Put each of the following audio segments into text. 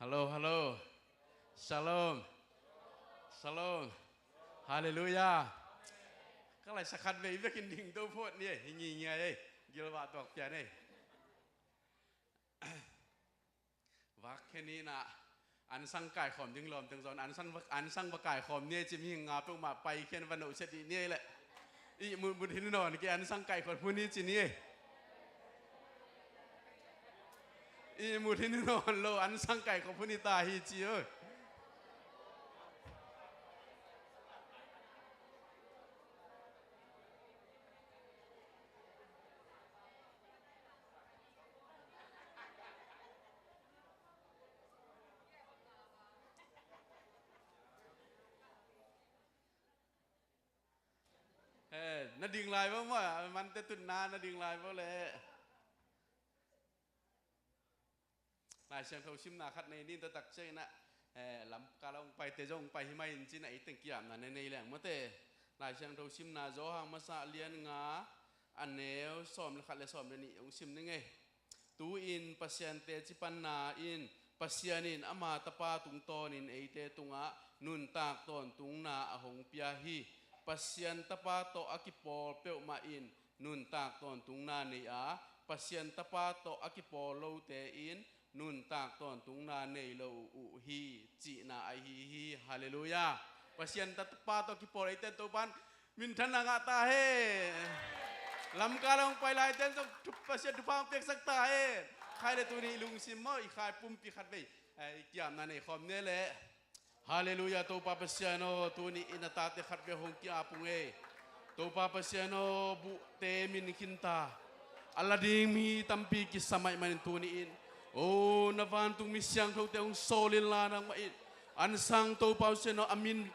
ฮัลโหลฮัลโหลชาโลมชาโลมฮาเลลูยาก็เลยสักขัดไปอีกกินดิ่งตัวพูดนี่งี้เงี้ยเอ้ยิลวาตอกเปียนี่วักแค่นี้นะอันสังกายขอมจึงลมจึงสอนอันสังประกายขอมเนี่ยจะมีงาเปมาไปเขียนวันอุเสดีนี่แหละอีมุดหินนอนแกอันสังกายขอมผู้นี้จีนี่อีมุดหินนอนโลอันสังกายของผู้นี้ตาฮีจีเอ้นาดึงลายเพราะว่ามันจะตุนนานนาดึงลายเพราะเลยนายเชียงเทาชิมนาคัดในนี่ตะตักเชยนะลำกาลงไปเตจงไปหิมาอินจีน่ะอีตึงกี่ยามนะในแหล่งมะเตนายเชียงเทาชิมนาโจหางมาสะเลียนงาอันเนวสอมขัดเลยสอมเดนี่องชิมนึงไงตูอินปัสยันเตจิปันนาอินปัสยันินอามาตปาตุงตอนินเอเตตุงะนุนตากตอนตุงนาอหงเปียฮีpasien tapato akipol peu main nun tak ton tung na ni a pasien tapato akipol lo te in nun tak ton tung na nei lo u hi chi na ai hi hallelujah pasien tapato akipol ite to pan min thana nga ta he lam ka long pai lai ten so pasien tu pang pek sak ta he khai le tu ni lung sim mo i khai pum pi khat ve ai kiam na nei khom ne le Haleluya to Papa Siano to ni inatate khatbe hong ki apunge to Papa Siano bu te min kinta alading mi tampi ki samai manin to ni in o navan tung misyang to te hong solin la nang mait ansang to Papa Siano amin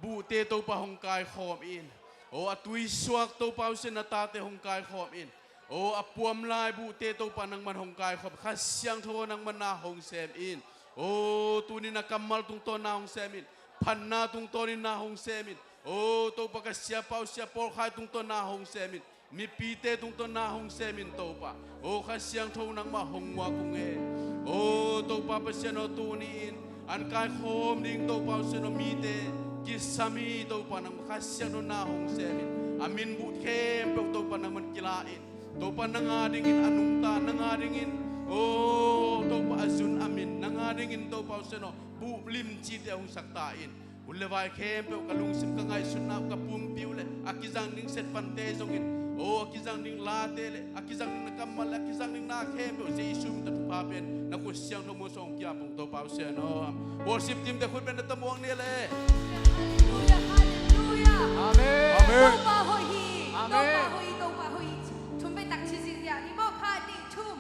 bu te to pa hong kai khom in o atui suak to Papa Siano tate hong kai khom in o apuam lai bu te to pa nang man hong kai khom khasyang tho nang man na hong sem in Oh, tu ni nak kamal tung to na hong semin, panna tung to ni na hong semin. Oh, to pa siapa siapa khai tung to na hong semin, mi pite tung to na hong semin to pa. Oh, kasyang to nang ma hong wa kung e. Oh, to pa siano tu ni in, an kai khom ding to pa siano mite, kisami to pa nang kasyang na hong semin. Amin but kem to pa nang man kilain, to pa nang adingin anung ta nang adingin. Oh, to pa azun amin nangaringin to pa seno bu lim chi te ong saktain ulewai khem pe kalung sim ka ngai sunna ka pum piule akizang ning set fante zongin oh akizang ning la tele akizang ning nakamal akizang ning na khem pe se isum ta pa pen na ku siang no mo song kya pong to pa seno worship team te khut ben ta muang ne le hallelujah hallelujah amen amen to pa hoi hi to pa hoi thum pe tak chi chi ya ni bo kha ni thum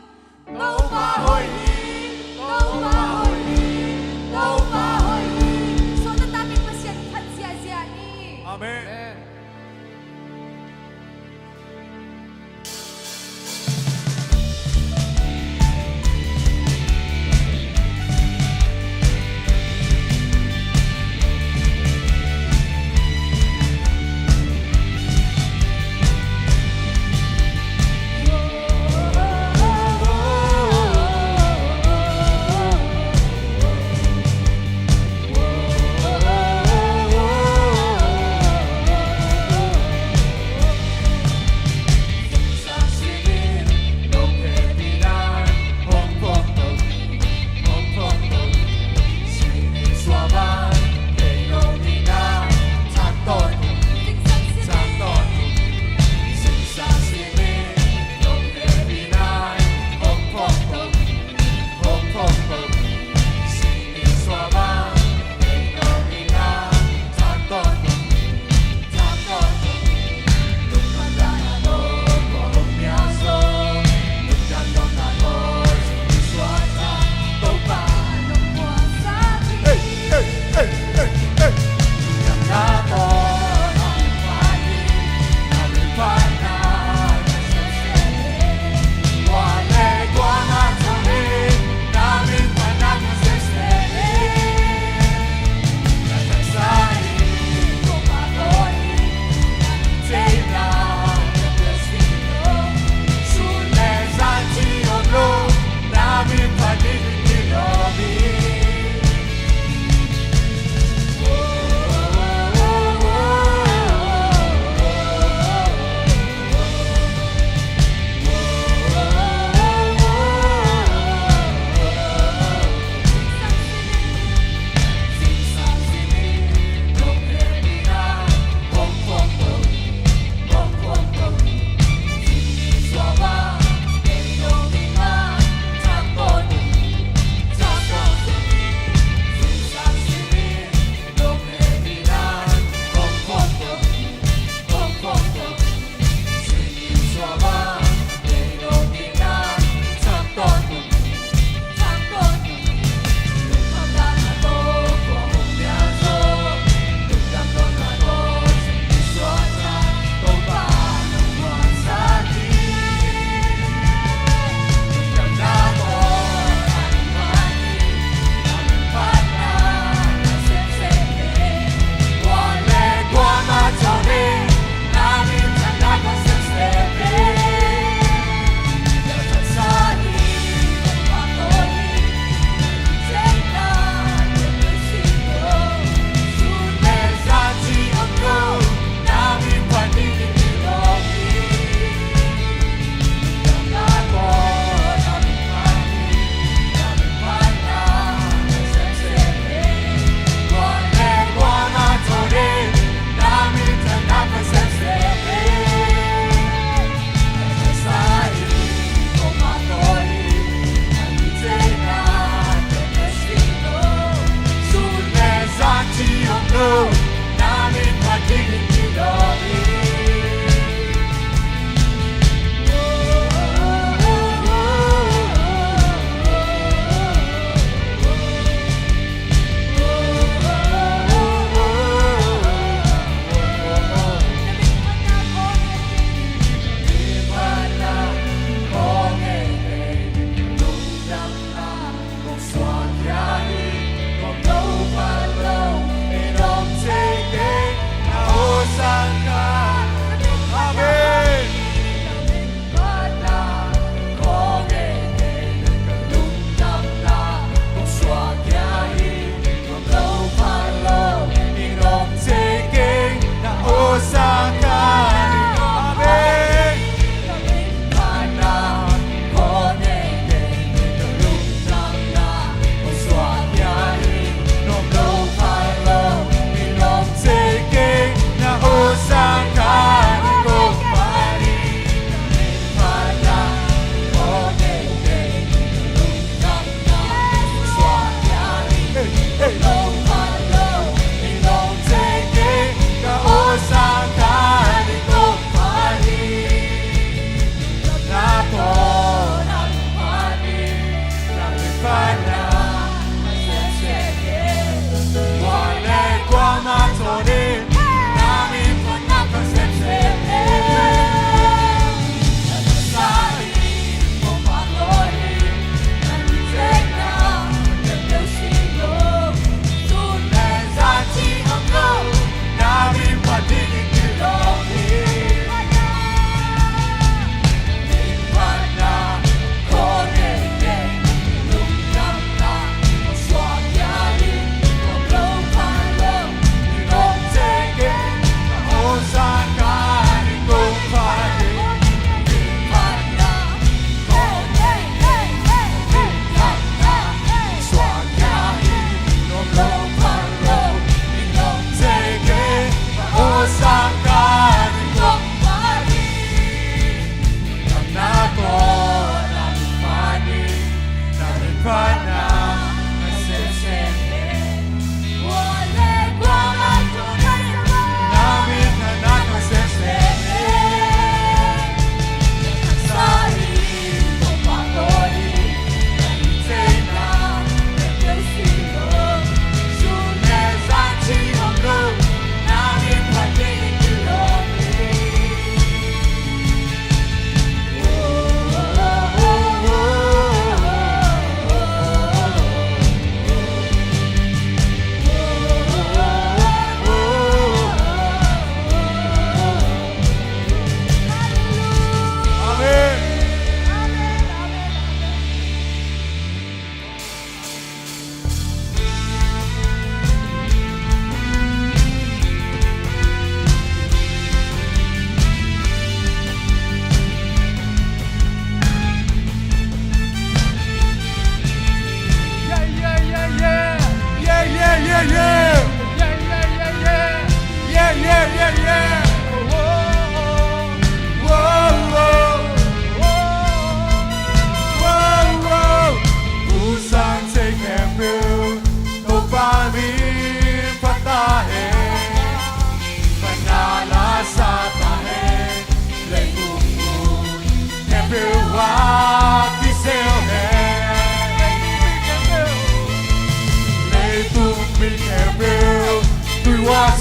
to pa hoi hi to pa hoi hi to pa hoi hi so ta ta pin pasyan phat sia sia ni amen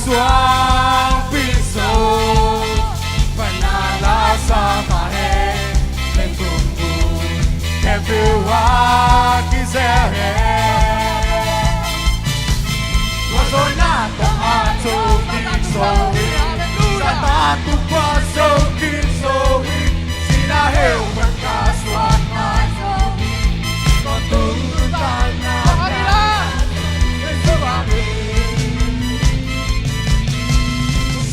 soang piso panala sa kahe lên cùng buồn kẹp phiêu hoa khi xe hè qua rồi na ta cho đi sâu sa ta tu qua sâu khi sâu si na heo mặt ca soan na con tung ta na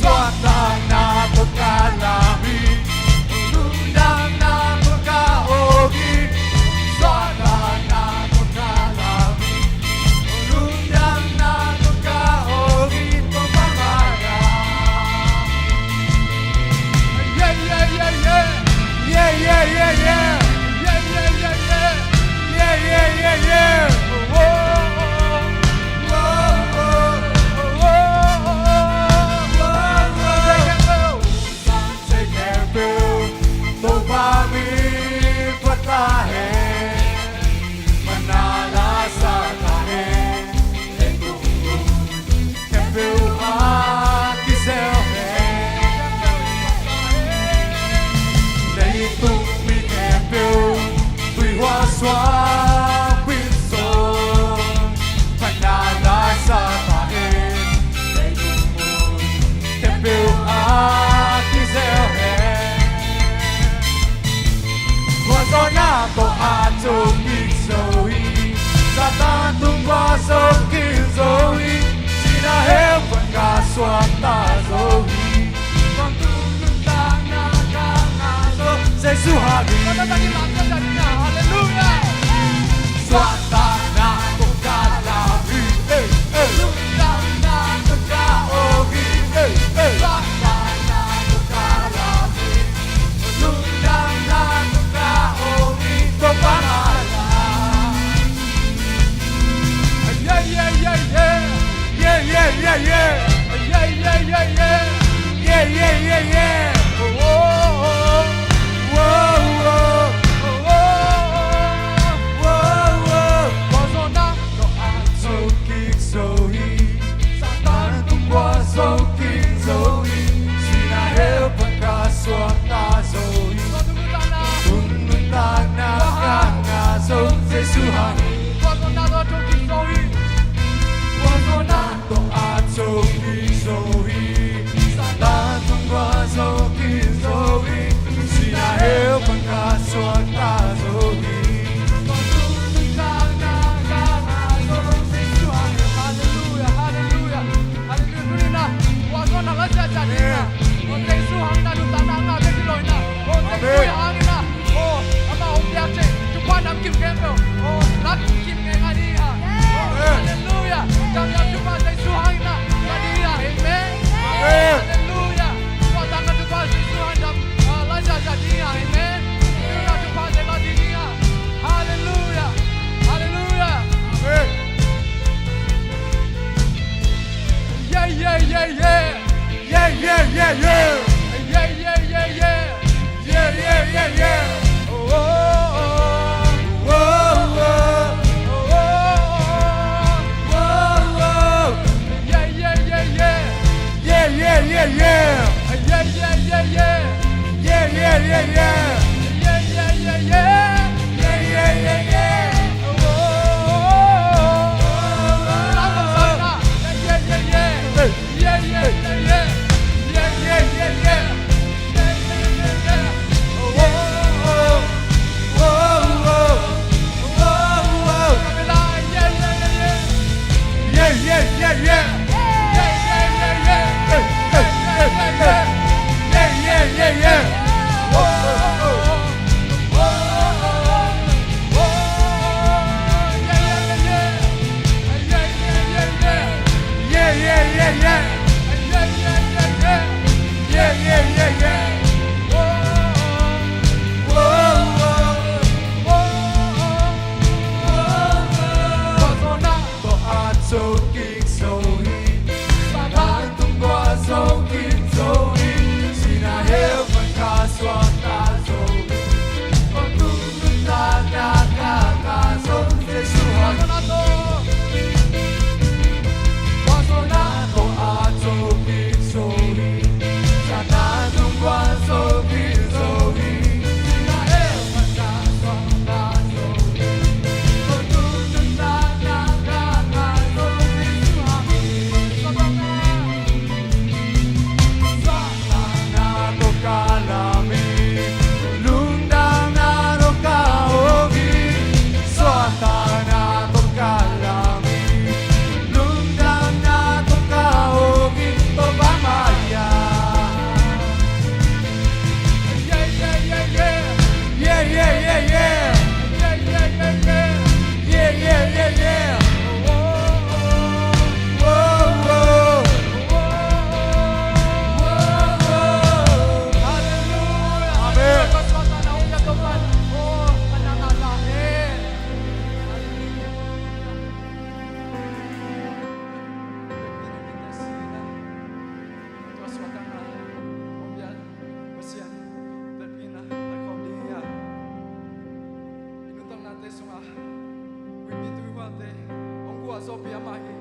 Suatana Tokalami Undang-undang Tokaogi Suatana Tokalami Undang-undang Tokaogi Tomamaya Yeah, yeah, yeah, yeah Yeah, yeah, yeah, yeah Yeah, yeah, yeah, yeah Yeah, yeah, yeah, yeah xóa quyến rồi thành đã lại xa ta hết để cùng buồn thêm phiêu khi gieo hè qua gió nhá có chung ít rồi ra ta tung qua sông kia rồi chỉ đã hết vẫn cả xóa ta rồi con tung lưng ta na ca na rồi sẽ su hà đi Hallelujah. Suatana Tokalami, Undang-undang Tokaogi, Suatana Tokalami, Undang-undang Tokaogi, Tomamala. Yeah, yeah, yeah, yeah, yeah, yeah, yeah, yeah, yeah, yeah, yeah, yeah, yeah, yeah, yeah, yeah. Yeah, yeah, yeah, yeah. pia mai.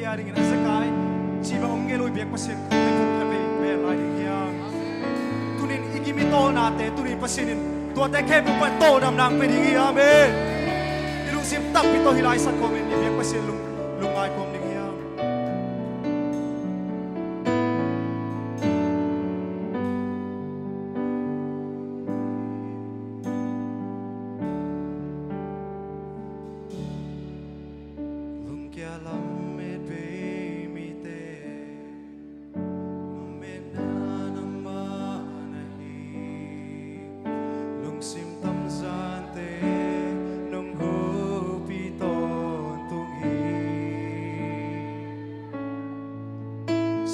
kia đi ngay sẽ cái chỉ bằng ông nghe lối việc pasien không thể phụ phải về lại đi kia tunin ikimi to na te tunin pasienin tua te khe bu to dam nang pe đi kia amen ilung sim tak pi to hilai sat komen ni việc pasien lung ai kom đi kia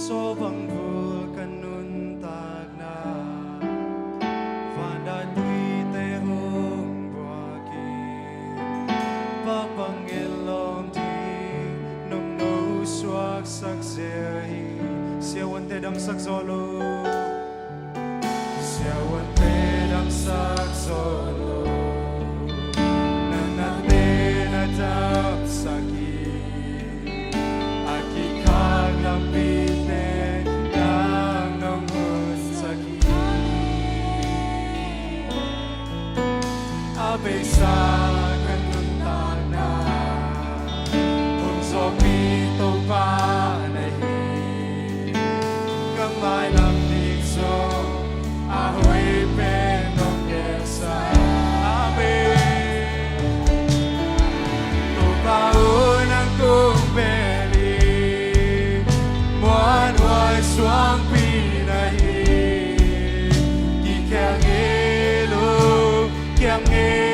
so vang vul kanun tag na vanda tui te hong boaki papangilom ti nong no swak sak zehi siawan te dam sak zolo siawan te dam sak zolo nanate na dam saki aki kaglapi Besa kanun tana Unso pito pa nahi Kamay lang dikso Ahoy penong kesa Amen Tupaon ang kumbeli Muan huay suang pinahi Kikyang ilo Kiang ilo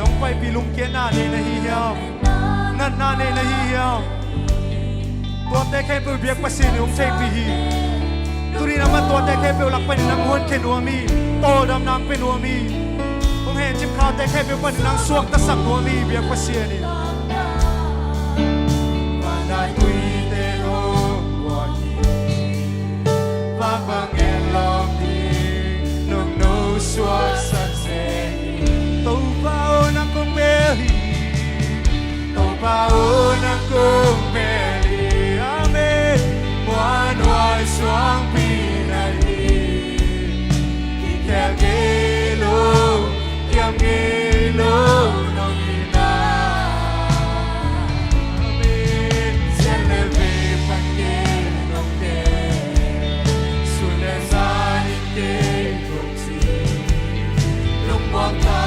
nong quay pilung kia na ne nahi hiam nan na ne nahi hiam tua te khe pu biak pasin um chei pi hi turi naman tua te khe pu lak pan nang hon khe nuami to dam nang pe nuami ong he chim kha te khe pu pan nang suak ta sak nuami biak pasin ni pandai tui te ho wa ki va bang en lom di nong no suak sak se tau paon akong beli tau paon akong beli amen muan huay suang pinali kiam gelo nong ina amen selebe pake nong ke sunesan ike kongsi nong wangta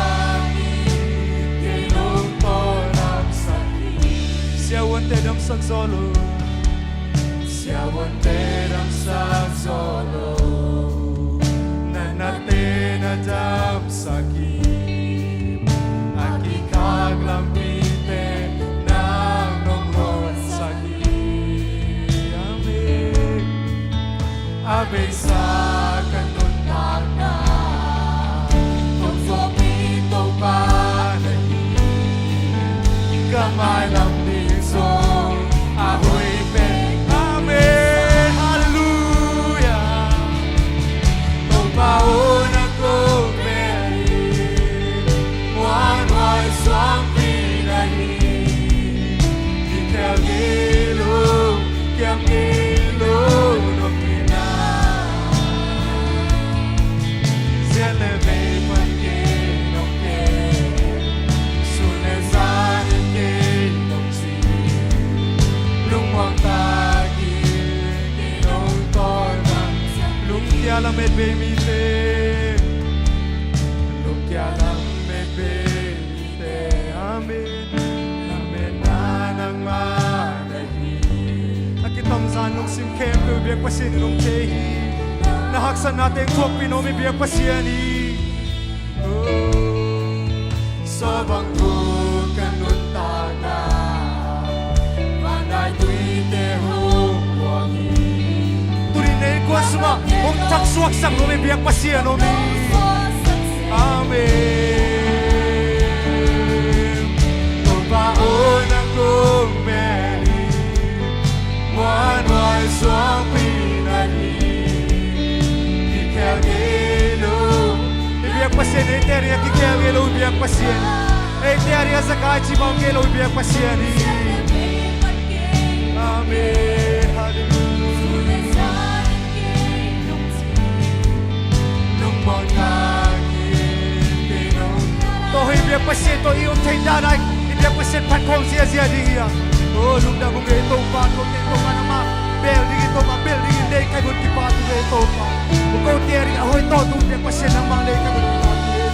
Siawan te dam sak zolo Siawan te dam sak zolo Nanate na dam saki Aki kaglampite Nang nonghon saki Amen Abe sa kanun tagna Tungso pito pa nahi Kamay lang ahoy pen amen hallelujah tong paon ako beli muan huay suang pinahi kiam gelo nong ina selebe panke nong ke sunezan ke nong si Wang tagi kinong torang Lungkya lang med bemite Lungkya lang med bemite Amen Amen na nang manahi Nakitam zanong simkem Biyak pasin nung kehi Nahaksan natin kuwak pinomi biyak pasiani Sobang bukan nuntana Turinay ko asma, mong suak sang no me biak pasien no mi amen to ba on ang kumeli wan wai suang pinani kikagelo biak pasien eteria kikagelo biak pasien eteria zakachi mau gelo biak pasien amen hallelujah tôi biết bác sĩ tôi yêu thành ra này biết bác sĩ phát không gì gì đi à tôi lúc nào cũng nghe tôi phán tôi nghe tôi phán mà bel đi tôi mà bel đi đây cái bút kipas tôi nghe tôi phán cô tiền đi hồi tôi biết bác sĩ nằm mang đây cái bút kipas tôi nghe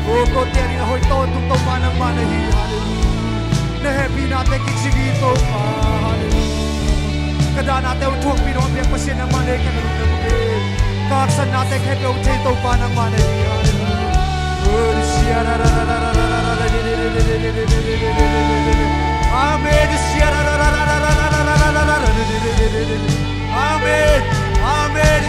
tôi cô tiền đi hồi tôi phán nằm mang đây hallelujah nè happy na te kiksi đi tôi phán hallelujah cái đó na te thuộc vì nó biết bác sĩ nằm mang đây cái bút kipas các sân na te happy ông thấy tôi phán nằm mang đây Amen. Amen. Amen.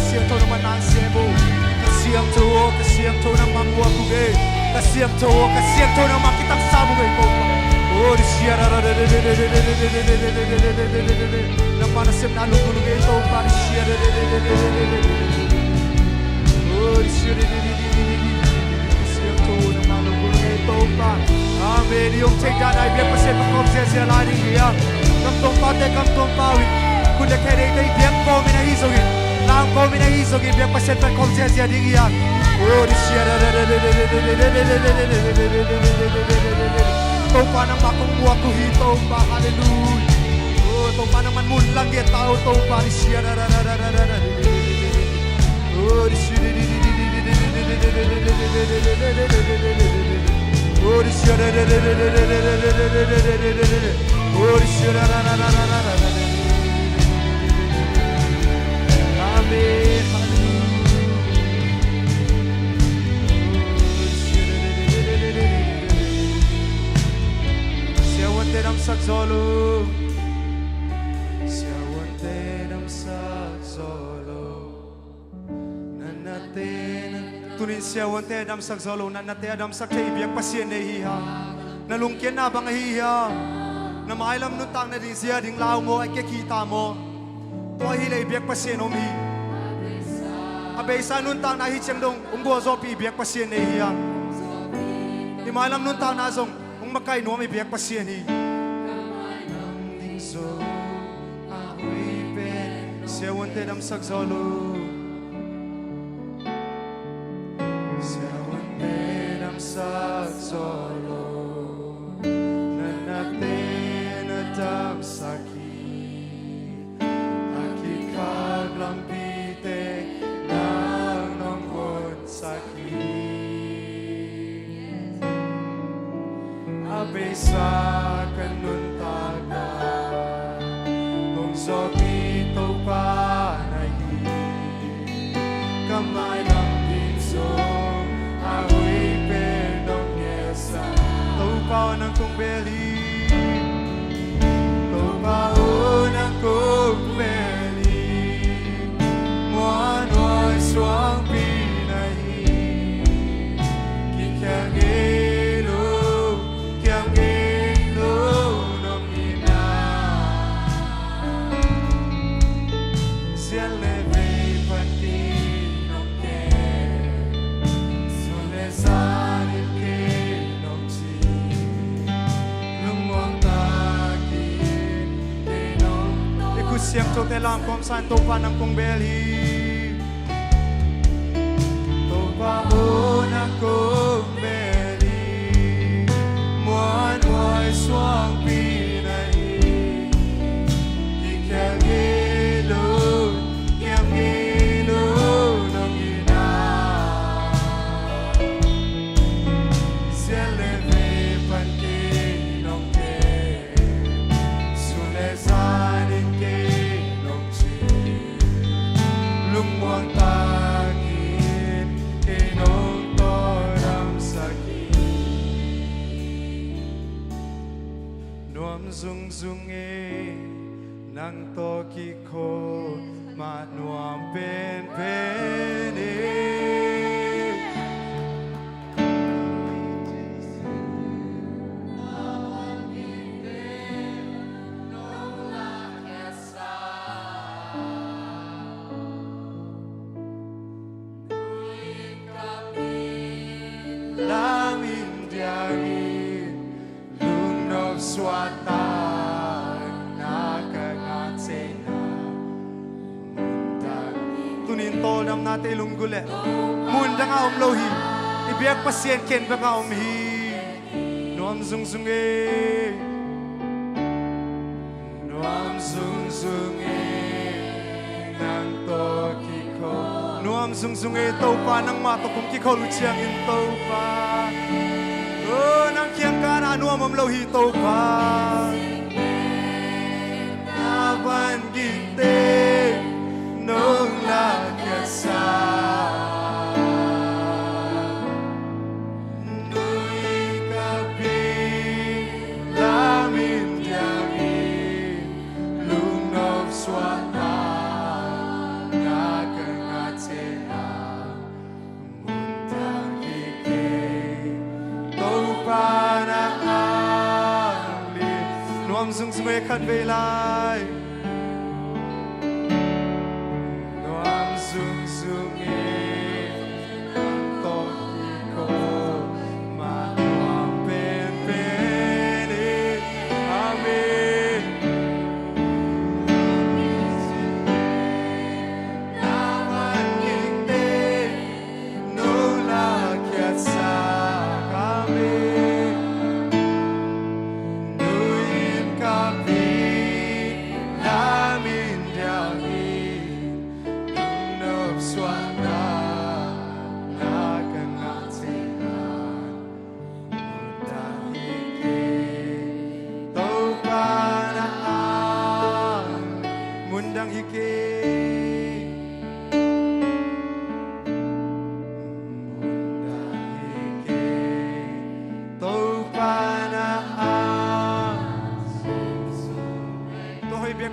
Kasiam to naman ang sebo kasiam to naman waku ge kasiam to naman kitang sabu ge ko oh siara naman sem na lugulu ge to pa siara oh siara kasiam to naman lugulu ge to pa amen yung take that I biak pasel ko se la ri ya kam tong pa te kam tong pa wi kuda kere dai biak ko mina hisogi Nam ko mina hisogi biak pasel pa kom se di ya oh siara to pa nang makong buaku hito pa hallelujah oh to pa naman mun lang dia tao to pa siara oh siara oh siara oh siara amen siawante nam saksolo nanate tunin siawante nam saksolo nanate adam sakhe biak pasien nei hiha nalungkian na bang hiha na mailam nu tang na din sia ding lao mo ai ke kita mo to hi lei biak pasien om hi abe sa nun tang na hi cheng dong bo zo pi biak pasien nei hiya ni mailam nun tang na zong makai no mi biak pasien hi ding so a hui pe se wonte dam sak zolo se wonte dam sak zolo nanate na dam saki aki kaglam pite nang nong won saki abesa kanun taga kung zoki to pa nahi kamay lang pinso awi penong yesa to pa ng kong beli to pa ng kong beli muan wai suang pinahi kikage siang to telang kom san to pa ng kong beli to pa ng kong beli muan wai suang pinahi kikagelo nong ina sialeve panti nong ke sulesan ke ซุงซุงเอนังโตกิโคมานวมเป็นเพเนSwata nakangate na tunin tol nam nate lunggule munda nga umlohi ibiyak pasien ken ba nga umhi nuam zung zunge nang to kiko nuam zung zunge to pa nang ma to kum kiko lu chiang in to pa nang kiang ka na nuam umlohi to pa Naban gite nung lakasa Nui kapi lamin diami Lunov swata Nakangatena Muntang hike Topana ali Nuam zung sumekat velay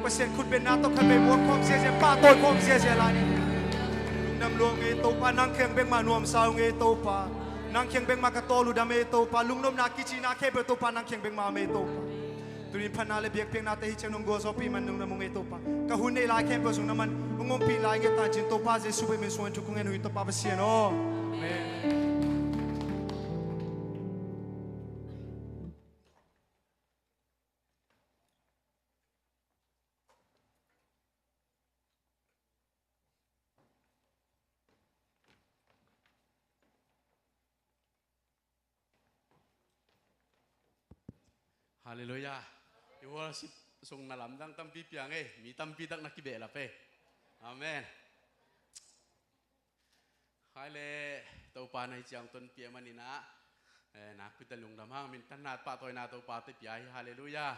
pasien khut ben na to khan be mo khom se pa toy khom se la ni nam luang e to pa nang kheng beng ma nuam sao nge to pa nang kheng beng ma ka to lu da me to pa lung nom na ki chi na khe be to pa nang kheng beng ma me to pa turin phana le biak peng na te hi chang nong go so pi man nong na mo nge to pa ka hun nei la khem pe sung na man ngom pi la nge ta chin to pa je su be me suan chu kung en hui to pa pasien o amen Haleluya. Iwalsip sung nalamdang tampi piang mi tampi tak nakibe la pe. Amen. Haile tau pa na chiang ton pia manina. Na pitalung damang min tan nat pa toy na tau pa te piai. Haleluya.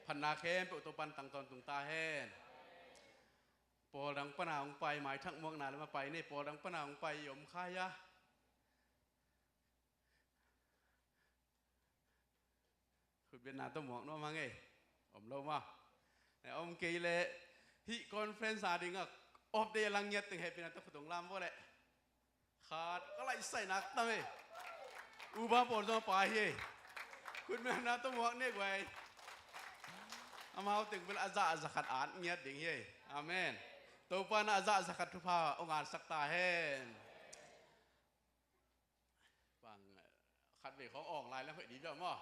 Phan na khem pe to pan tang ton tung ta hen. Pol dang pa na ong pai mai thak mok na la ma pai ni pol dang pa na ong pai yom khaya. Bên nào tôi muốn nó mang nghe, ông lâu mà, ông kêu là hi conference à đi ngọc, off day lang nhật từng hệ bên nào tôi phải đồng làm vô đấy, khát có lại say nát tâm ấy, uba bồn cho phải hi, bên nào tôi muốn nghe vậy, amau từng bên azza zakat án nhật đỉnh hi, amen, tôi pan azza zakat thu pha ông ăn sắc ta hen, bằng khát về khó ỏng lạiแล้วphải đi đâu mà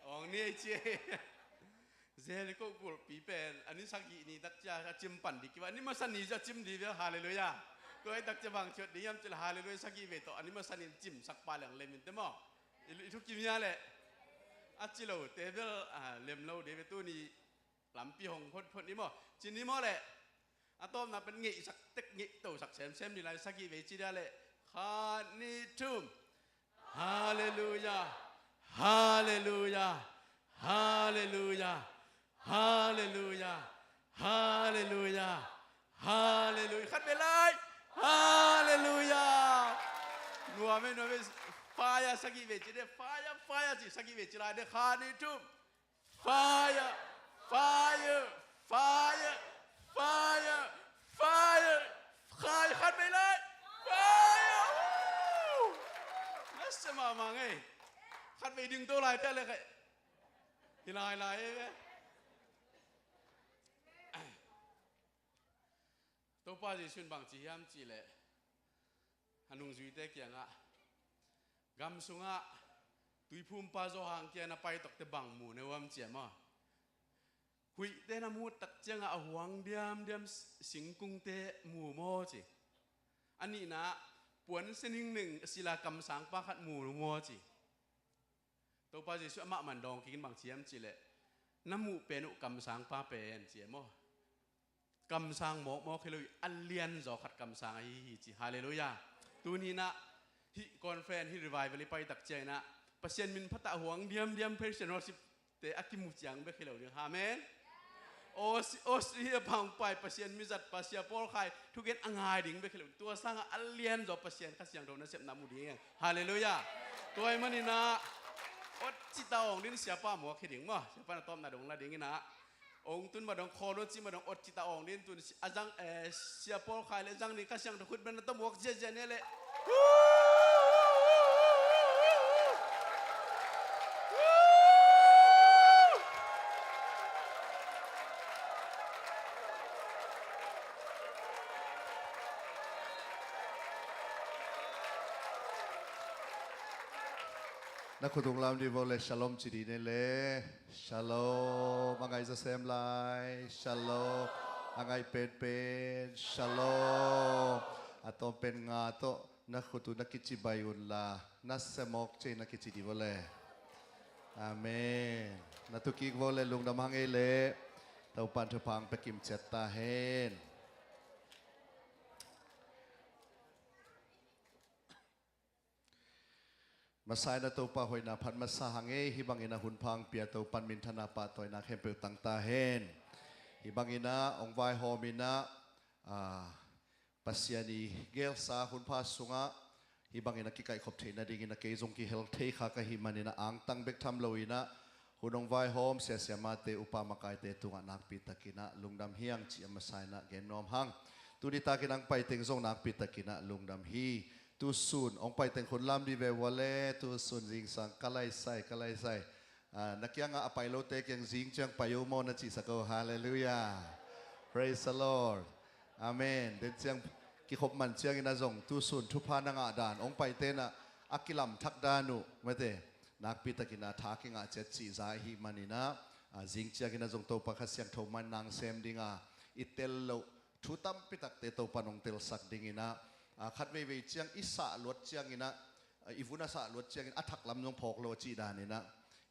ôngนี่เจเจลิโก้กุลปีเป็นอันนี้สักกี่นี่ตักจะจิ้มปั่นดีกี่วันนี้มาสันนี่จะจิ้มดีเว้ยฮาเลลูยาก็ไอ้ตักจะบางชุดนี้ยามจะฮาเลลูยาสักกี่เวทอันนี้มาสันนี่จิ้มสักปลาเหลืองเลมินเต็มอ่ะทุกกิมยาเลยอัจฉริเตเบิลเลมโลเดวิตูนี่ลำปีหงพดนี้มั้งจินนี้มั้งเลยอะต้อมน่ะเป็นงี้สักเต็กงี้โตสักเซมนี่ไรสักกี่เวจีได้เลยคานิทุมฮาเลลูยาHallelujah, Hallelujah, Hallelujah, Hallelujah, Hallelujah. Khát về lại, Hallelujah. Nua men fire sagi vechi de fire ji sagi vechi la de khani tum fire fire fire fire fire khai khatไปเลย fire นั่นจะมาไงขัดไปดึงตัวลายเต้เลยใครที่ลายเอ้ตัวป้าจะชวนบางจียามจีเลยฮันุงจุยเตะเกียงอ่ะกำสุงอ่ะตุยพุ่มป้าโจหางเกียนไปตกเตะบังหมูในวัมเจียมาหุยเตะน้ำมูตักเจียงอ่ะหวงเดียมสิงกุงเตะหมูโมจีอันนี้นะปวนเส้นหนึ่งศิลากรรมสังป้าขัดหมูโมจีตัวป้าจะช่วยมามันดองกินบางเชียมจีเลยน้ำมูเป็นอุกำสังป้าเป็นเจียมกำสังหมอกเคยอันเลียนจอขัดกำสังไอ้จีฮาเลลูยาตัวนี้นะฮิคอนเฟรนฮิรีไวเวลิไปตักเจนะเปอร์เซ็นต์มินพัตตาหวงเดียมเพอร์เซ็นต์สิบแต่อักิมุจยังไม่เคยเราเรื่องฮาเมนโอสเฮียพังไปเปอร์เซ็นต์มิจัดปัสยาปอลไข่ทุกเกตอ่างไงดิ่งไม่เคยเราตัวสร้างอันเลียนจอเปอร์เซ็นต์ข้าเสียงโดนนั่นเสพน้ำมูดีเองฮาเลลูยาตัวไอ้มันนี่นะอดจิตาองดินเสียป้าหมวกเขดิ่งมั้งเสียป้าต้อมนาดงนาดิ่งนะองตุนมาดงคอรถจิมาดงอดจิตาองดินตุนอาจังเสียปอลขายเลยจังนี่ก็เสียงตะคุดเป็นต้อมหมวกเจเนี่ยเลยนักขุดตุงลามดีโวเลชาลอมจีดีเนเลชาลอมอังไงจะเซมไลชาลอมอังไงเป็นชาลอมอะตอมเป็นงาโตนักขุดตุนักกิจบายุนลานัสเซมอกเจนักกิจดีโวเลอาเมนนักตุกิกโวเลลุงดำหังเอเลเต้าปันเถพังไปกิมเจตตาเฮนมาสายนาตัวปะหอยนาพันมาสาหังเอฮิบังอินาหุนพังเปียตัวปันมินธนาปะตัวนาเข้มเปลตังตาเฮนฮิบังอินาองไวโฮมินาปัสยานีเกลสาหุนพาสุงะฮิบังอินากิไกขบเทนาดิงินาเกจงกิเฮลเทขากะฮิมันินาอังตังเบกทำโลอินาหุนองไวโฮมเสียเสียมาเตอุปามากายเตตุงะนักปิตะกินะลุงดำเฮียงจีมาสายนาเกนนอมหังตุนิตากินังไปเต็งทรงนักปิตะกินะลุงดำฮีตูซุนองไปแต่งคนลำดีเววเลตูซุนจิงสังกะไลไซนักยังอาไปโลเตกยังจิงจังไปโยโมนัจิสกโกฮาเลลูยา praise the Lord อาเมนเดินจังกิขบมันเชียงอินาจงตูซุนทุพานังอาดานองไปเตนะอักิลัมทักดานุไม่เตนักปิตกินาทากิงอาเจ็ดสีใจฮิมันินะจิงเชียงอินาจงโตปะขัดเสียงโทมันนางเซมดิงาอิเตลโลทุตัมปิตักเตโตปนองเตลสักดิงินะขัดเวเจียงอิสระลวดเจียงอินะอิฟุนาสะลวดเจียงอัฐกลำยงพอกโลจีดานี่นะ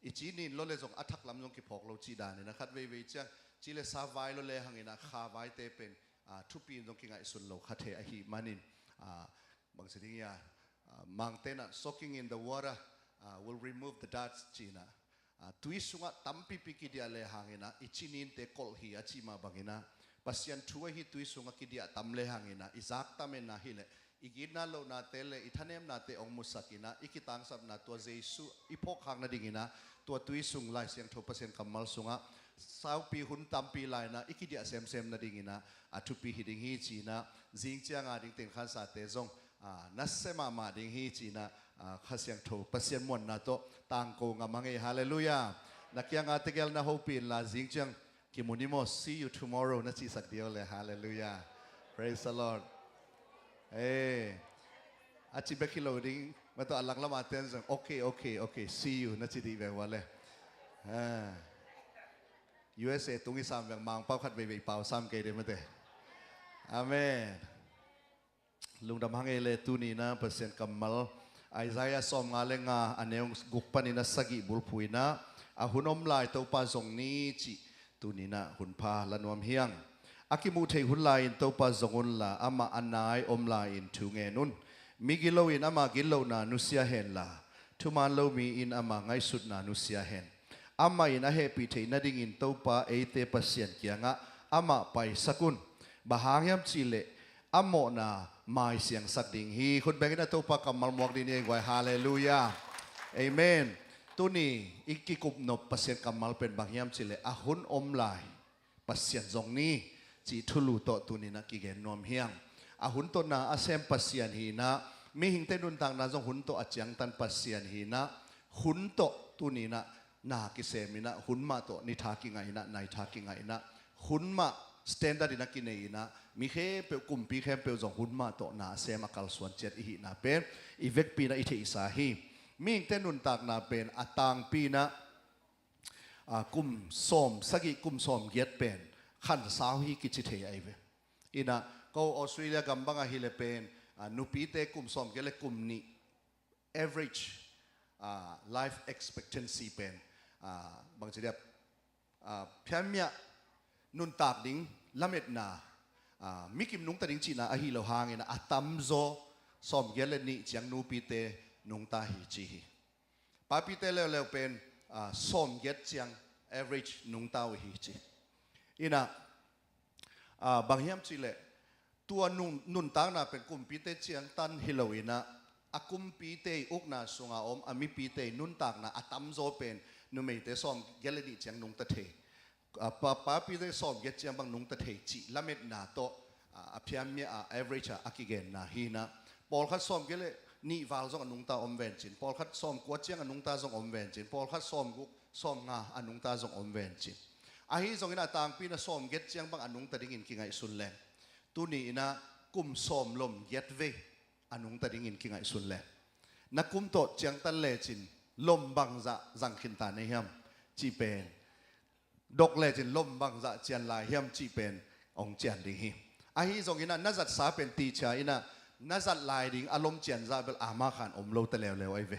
อิจีนินโลเลจงอัฐกลำยงกิพอกโลจีดานี่นะขัดเวเจียงจีเลสาไวโลเลหังอินะคาไวเตเป็นทุปีนจงกิงไอสุนโลขัดเทอหิมานินบางสิ่งอย่างมังเตนะ soaking in the water will remove the dirt จีนะตุยสุงะตัมปิปิกิเดียเลหังอินะอิจีนินเตกอลฮีอาจีมาบังอินะpasien tuwa hi tui sunga ki dia tamle hangina izak tamen na hile igina lo na tele ithanem na te ong musakina ikitang sab na to jesu ipok hang na dingina to tui sung lai siang tho percent kamal sunga sau pi hun tam pi lai na ikidia sem na dingina atu pi hiding hi china jing chiang a ding ten khan sa te zong nasema ma ding hi china khasiang tho percent mon na to tang ko ngamange hallelujah nakyang atigel na hopin la jing chiang Kimunimo, see you tomorrow. Nasi sakdiole, hallelujah. Praise the Lord. Hey, aci bekilo ding, mato alang lama atention. Okay. See you. Nasi di bewale. USA tungi sam yang mang pau kat bebe pau sam ke de mate. Amen. Lung dam hangele tu ni na persen kamal. Isaiah som ngalenga aneung gukpan ina sagi bulpuina. Ahunom lai tau pa zong ni ci. Tu nina hun pa lanwam hiang akimu thei hun lain to pa zongun la ama anai om lain thu nge nun migilo in ama gilo na nusia hen la thuman lo mi in ama ngai sut na nusia hen ama in a happy thei na ding in to pa eite pasien kianga ama pai sakun bahang yam chile amo na ไม่เสียงสักดิ่งฮีคุณแบงค์นะตัวปากกำมัลมวกดีนี่ไว้ฮาเลลูยาเอเมนตัวนี้อีกกิกุบนบปัสเซียนกำมัลเป็นบางยามสิเลอาหุนอมลายปัสเซียนจงนี้จีทุลูโตตัวนี้นะกิเกนนอมเฮียงอาหุนตัวน่ะอาเซมปัสเซียนฮีนะมีหิงเตนุนทางน่ะจงหุนโตอาเจียงตันปัสเซียนฮีนะหุนโตตัวนี้นะนากิเซมินะหุนมาโตนิทากิไงนะนายทากิไงนะหุนมาสแตนดาร์ดนักกินเองนะมีแค่เปกุมปีแค่เปจงหุ่นมาโตนาเซมาคัลส่วนเจ็ดอีน่าเป็นอีเวกปีน่ะอิเทอิสาฮีมีเต้นุนตากน่าเป็นอัตางปีน่ะกุมส้มสกิกุมส้มเย็ดเป็นขันสาวฮีกิจิเทไอเวอีน่ะก็ออสเตรเลียกัมบังฮิเลเป็นนุปีเตกุมส้มเกเลกุมนี่ average life expectancy เป็นบางทีเดียบเพียงเมียนุนตากดิ้งละเม็ดนามิกิมนุงตาดิ้งจีน่าอหิโลหางเงินะอัตัมโซสอมเยลนี่เจียงนูปีเตนุงตาฮิจีป้าปีเตเลวเป็นสอมเยลเจียง average นุงตาฮิจีอินะบางยามจีเลตัวนุนตากน่ะเป็นกุมปีเตเจียงตันฮิโลอินะอากุมปีเตอุกนาสุงอาอมอามิปีเตนุนตากน่ะอัตัมโซเป็นนุเมเตสอมเยลนี่เจียงนุงตาเทป้าปีได้สอบเก็ตเจียงบางนุ่งตะเทจิละเม็ดนาโตเพียงมีaverage อากิเกนนาฮีนะพอลคัดสอบเกลนี่วาลซองนุ่งตาอมเวนจินพอลคัดสอบกวดเจียงนุ่งตาซองอมเวนจินพอลคัดสอบกุสอบงานุ่งตาซองอมเวนจินฮีซองอินาต่างปีน่ะสอบเก็ตเจียงบางนุ่งตาดิ่งกินไงสุนแรงตัวนี้นะกุมสอบลมเย็ดเวนุ่งตาดิ่งกินไงสุนแรงนักกุมโตเจียงตันเลจินลมบางจะจังขินตาในเฮียมจีเป็นดกเลยจินลมบางจะเจียนลายเฮียมจีเป็นองเจียนดิ่งฮีฮีทรงอินะนัจัดสาเป็นตีชาอินะนัจัดลายดิ่งอารมณ์เจียนจะเป็นอามาขันอมโลตะเลวเลวไอเว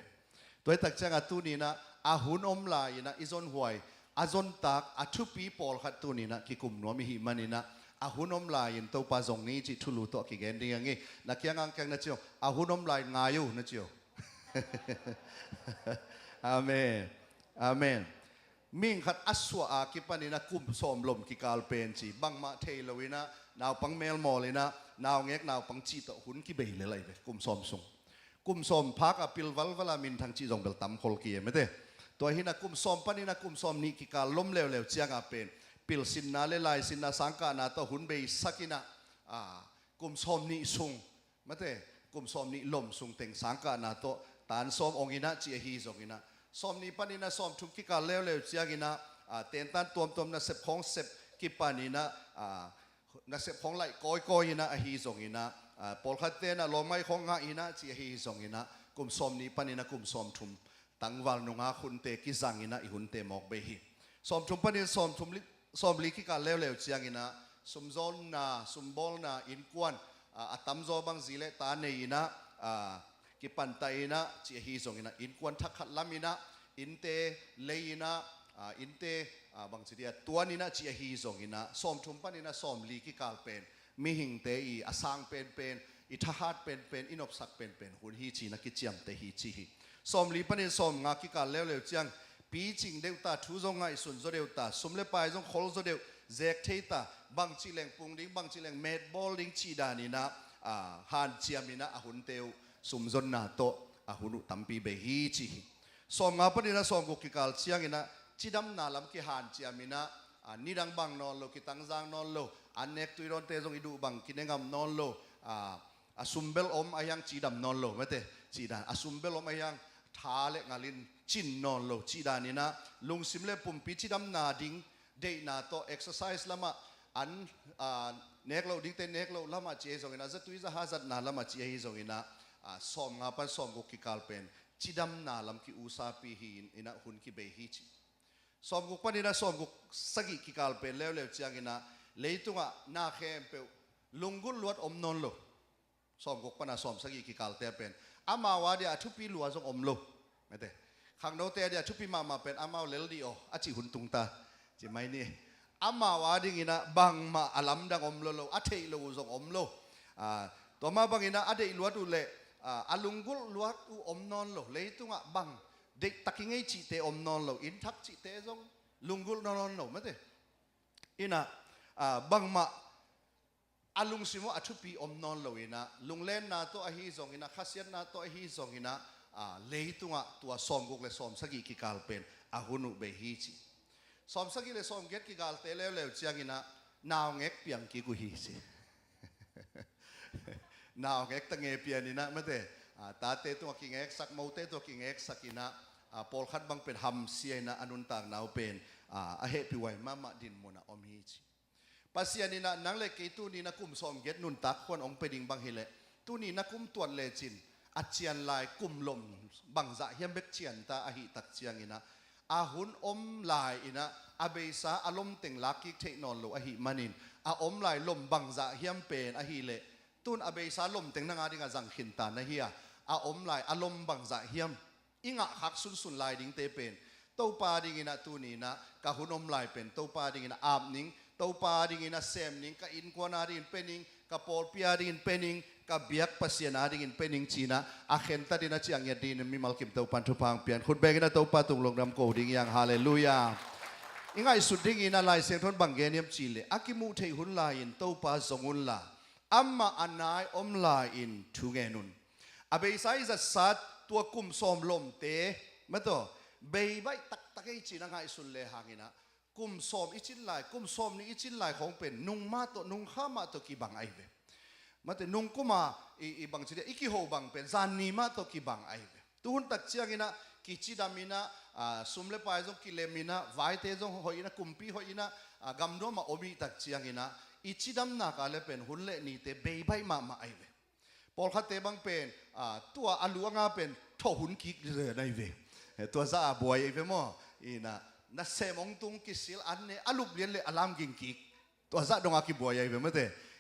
ตัวตักจังอัตุนี้นะอาหุนอมลายนะอิจนหวยอาจนตักอาชุปีปอลขัดตัวนี้นะกิคุมนัวมิหิมันนี่นะอาหุนอมลายตัวปาจงนี้จิทุลุโตกิเกนดิ่งงี้นักยังอังกังนะเจียวอาหุนอมลายงายูนะเจียวอาเมนอาเมนมิ่งขัดอัศวะกิปันินะกุมสอมลมกิกาลเป็นจีบังมาเทลวินะนาวปังเมลมอเลยนะนาวเงกนาวปังจีตะหุนกิเบยเลยเลยกุมสอมซุงกุมสอมพักอปิลวัลวลามินทางจีจงเบลตัมโคลกีไม่ได้ตัวหินะกุมสอมปันินะกุมสอมนี่กิกาลล้มเลวเลวเจียงอาเป็นปิลสินนาเลไลสินนาสังกานาตะหุนเบยสักินะกุมสอมนี่ซุงไม่ได้กุมสอมนี่ลมซุงเต็งสังกานาโตตานสอมองอินะจีฮีจงอินะสอมนี้ปนินะสอมทุกกิกาเลวเลวเจียกินะเต็นตันตัวนะเสพของเสพกิปานินะนะเสพของไหลก้อยก้อยนะฮีจงอินะปอลขัดเตนะลมไม่ของงาอินะจีฮีจงอินะกุมสอมนี้ปนินะกุมสอมทุมตั้งวันนุงาคุณเตกิจังอินะอิหุนเตมอกเบฮีสอมทุมปนิสอมทุมสอมลิกิกาเลวเลวเจียกินะสมโซนนะสมบอลนะอินกวนอัตมโซบังซิเลตาเนอินะกิปันไตนะจีฮีส่งอินะอินควนทักขัดลามินะอินเตเลยินะอินเตบางทีเดียตัวนี้นะจีฮีส่งอินะสอมทุมปันนี่นะสอมลีกิกาลเป็นมีหิงเตอีอสังเป็นอิทหัดเป็นอินอบสักเป็นหุ่นฮีจีนักกิจยมเตฮีจีฮีสอมลีปันนี่สอมงากิกาลเลวจังปีจิงเดวตาทูจงไงสุนโซเดวตาสมเลปายจงโคลโซเดวเจกเทตาบางจีแหลงปุงดิ้งบางจีแหลงเมดบอลดิ้งจีดานี่นะฮันเจียมินะอาหุนเตวสุมจนนาโตอาหุนุตัมปีเบฮีจีสอมงาปนินะสอมกุกิกาลเชียงอินะจิดัมนาลัมกิฮันเจียมินะนิดังบังนอนโลกิตังจางนอนโลอันเนกตุยรอนเตจงอิดูบังกินงามนอนโลอาซุมเบลอมอายังจีดัมนอนโลไม่เตจีดานอาซุมเบลอมอายังท้าเล็กงาลินจินนอนโลจีดานินะลุงซิมเลปุ่มปีจิดัมนาดิงเดนาโตเอ็กซ์ไซส์ละมาอันเนกโลดิ้งเตเนกโลละมาเจจงอินะจะตุยจะหาจัดนาละมาเจฮีจงอินะสอมงาปันสอมกุกิกาลเป็นจิดัมนาลัมกิอุซาปีฮีอินะหุนกิเบฮีจิสอมกุปันอินะสอมกุสกิกิกาลเป็นเลวเจียงอินะเลยตุงะนาเข้มเปลุงกุลลวดอมนนโลสอมกุปันนะสอมสกิกิกาลเตเป็นอามาวาเดียทุปีลัวจงอมโลไม่เตขังโนเตเดียทุปีมาเป็นอามาวเลลดีโออาจิหุนตุงตาจิไม่นี่อามาวาดิงินะบังมาอลัมดังอมโลอาเทโลจงอมโลตัวมาบังอินะอเดลวดอุเลอาลุงกุลลวดอุอมนอนโลเลยตุงะบังเด็กตักยังไงจีเตอมนอนโลอินทักจีเตจงลุงกุลนอนโลไม่เตอินะบังมา อาลุงสิโมอัทุปีอมนอนเลยนะลุงเล่นนาตัวอหิซงอินะขัสยันนาตัวอหิซงอินะเลยตัวสอมกุกเลยสอมสกิกิกาลเป็นอาหุนุเบฮีจีสอมสกิเลยสอมเก็ตกิกาลเตเลวเลวเจียงอินะนาวเง็กเปียงกิกุฮีจีนาวเง็กตั้งเงเปียนี่นะไม่ได้ตาเตตัวกิเง็กสักโมเตตัวกิเง็กสักอินะปอลขัดบังเป็นฮัมเซียนะอนุนต่างนาวเป็นอาเฮปิไวมาดินมุนะอมฮีจีปัสยานีนะนังเล็กตูนีนักกุมสอมเก็ตนุนตักคนองเปดิงบังเฮเลตูนีนักกุมตัวเลจินอัจเจียนลายกุมลมบังจะเฮียมเบกเจียนตาอหิตักเจียงอินะอาหุนอมลายอินะอาเบซาอารมณ์เต็งลักกิเทนอนโลอหิมันินอาอมลายลมบังจะเฮียมเป็นอหิเลตุนอาเบซาลมเต็งนางาดิงาจังขินตานะเฮียอาอมลายอารมณ์บังจะเฮียมอิงะหักสุนลายดิงเตเป็นโตปาดิงินะตูนีนะกะหุนอมลายเป็นโตปาดิงินะอาบนิงโตปาดิงินะเซมนิงกะอินกวนาดินเป็นนิงกะปอลปิอาดินเป็นนิงกะเบียกปัสยานาดินเป็นนิงจีนะอาเขนตาดินะจีอังยาดินมีมัลกิมโตปันทุพังเปียนขุดเบกินะโตปาตุงลงนำโกดิงยังฮาเลลูยาอิงไงสุดดิงินะลายเสียงทนบังเกเนียมจีเลอากิมูเทหุนลายินโตปาสงุนลาอัมมาอันนายอมลายินทุเกนุนอาเบไซจัดสัตตัวกุมสอมลมเตมาตัวเบย์ใบตักไอจีนังไงสุดเลยหางินะกุมสอมอิจินลายกุมสอมนี่อิจินลายของเป็นนุงมาตัวนุงข้ามาตัวกีบังไอเวมาแต่นุงกุมาอีบังจีเดียอิกิโฮบังเป็นซานีมาตัวกีบังไอเวตุนตักเชียงินะกิจิดามินะสุมเลปายจงกิเลมินะไวเตจงหอยนะกุมปีหอยนะกัมโนมาอมิตักเชียงินะอิจิดัมนักอะไรเป็นหุ่นเล่นี่เตเบย์ใบมาไอเวพอลขัดเตบังเป็นตัวอลัวงาเป็นทหุ่นกิกเรือในเวตัวซาบวยไอเวมออีนะนัเซมองตุงกิสิลอันเนอลุบเลียนเลอลามกิงกิกตัวซาดงอากิบวยไอเวมเต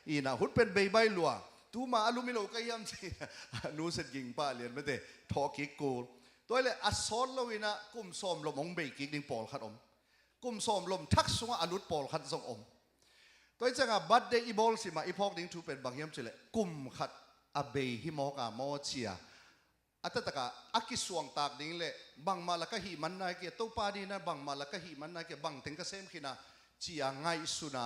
อีนะหุ่นเป็นเบย์ใบลัวตูมาอลูมิโลกยามสินูเสกิงป้าเลียนเมเตทอกิกกูตัวเลยอัศอนลวินะกุมสอมลมองเบย์กิกดิงปอลขัดอมกุมสอมลมทักสุงอลุดปอลขัดทรงอมตัวจังบัดเดอีบอลสิมาอีพอกดิงทูเป็นบางยามสิเลกุมขัดอเบย์ฮิมอกามอเชียอัตตะกะอักิสวงตากดิ้งเละบังมาละกะหิมันนายเกตุปาดีนะบังมาละกะหิมันนายเกบังถึงกะเซมขินะจียไงสุนา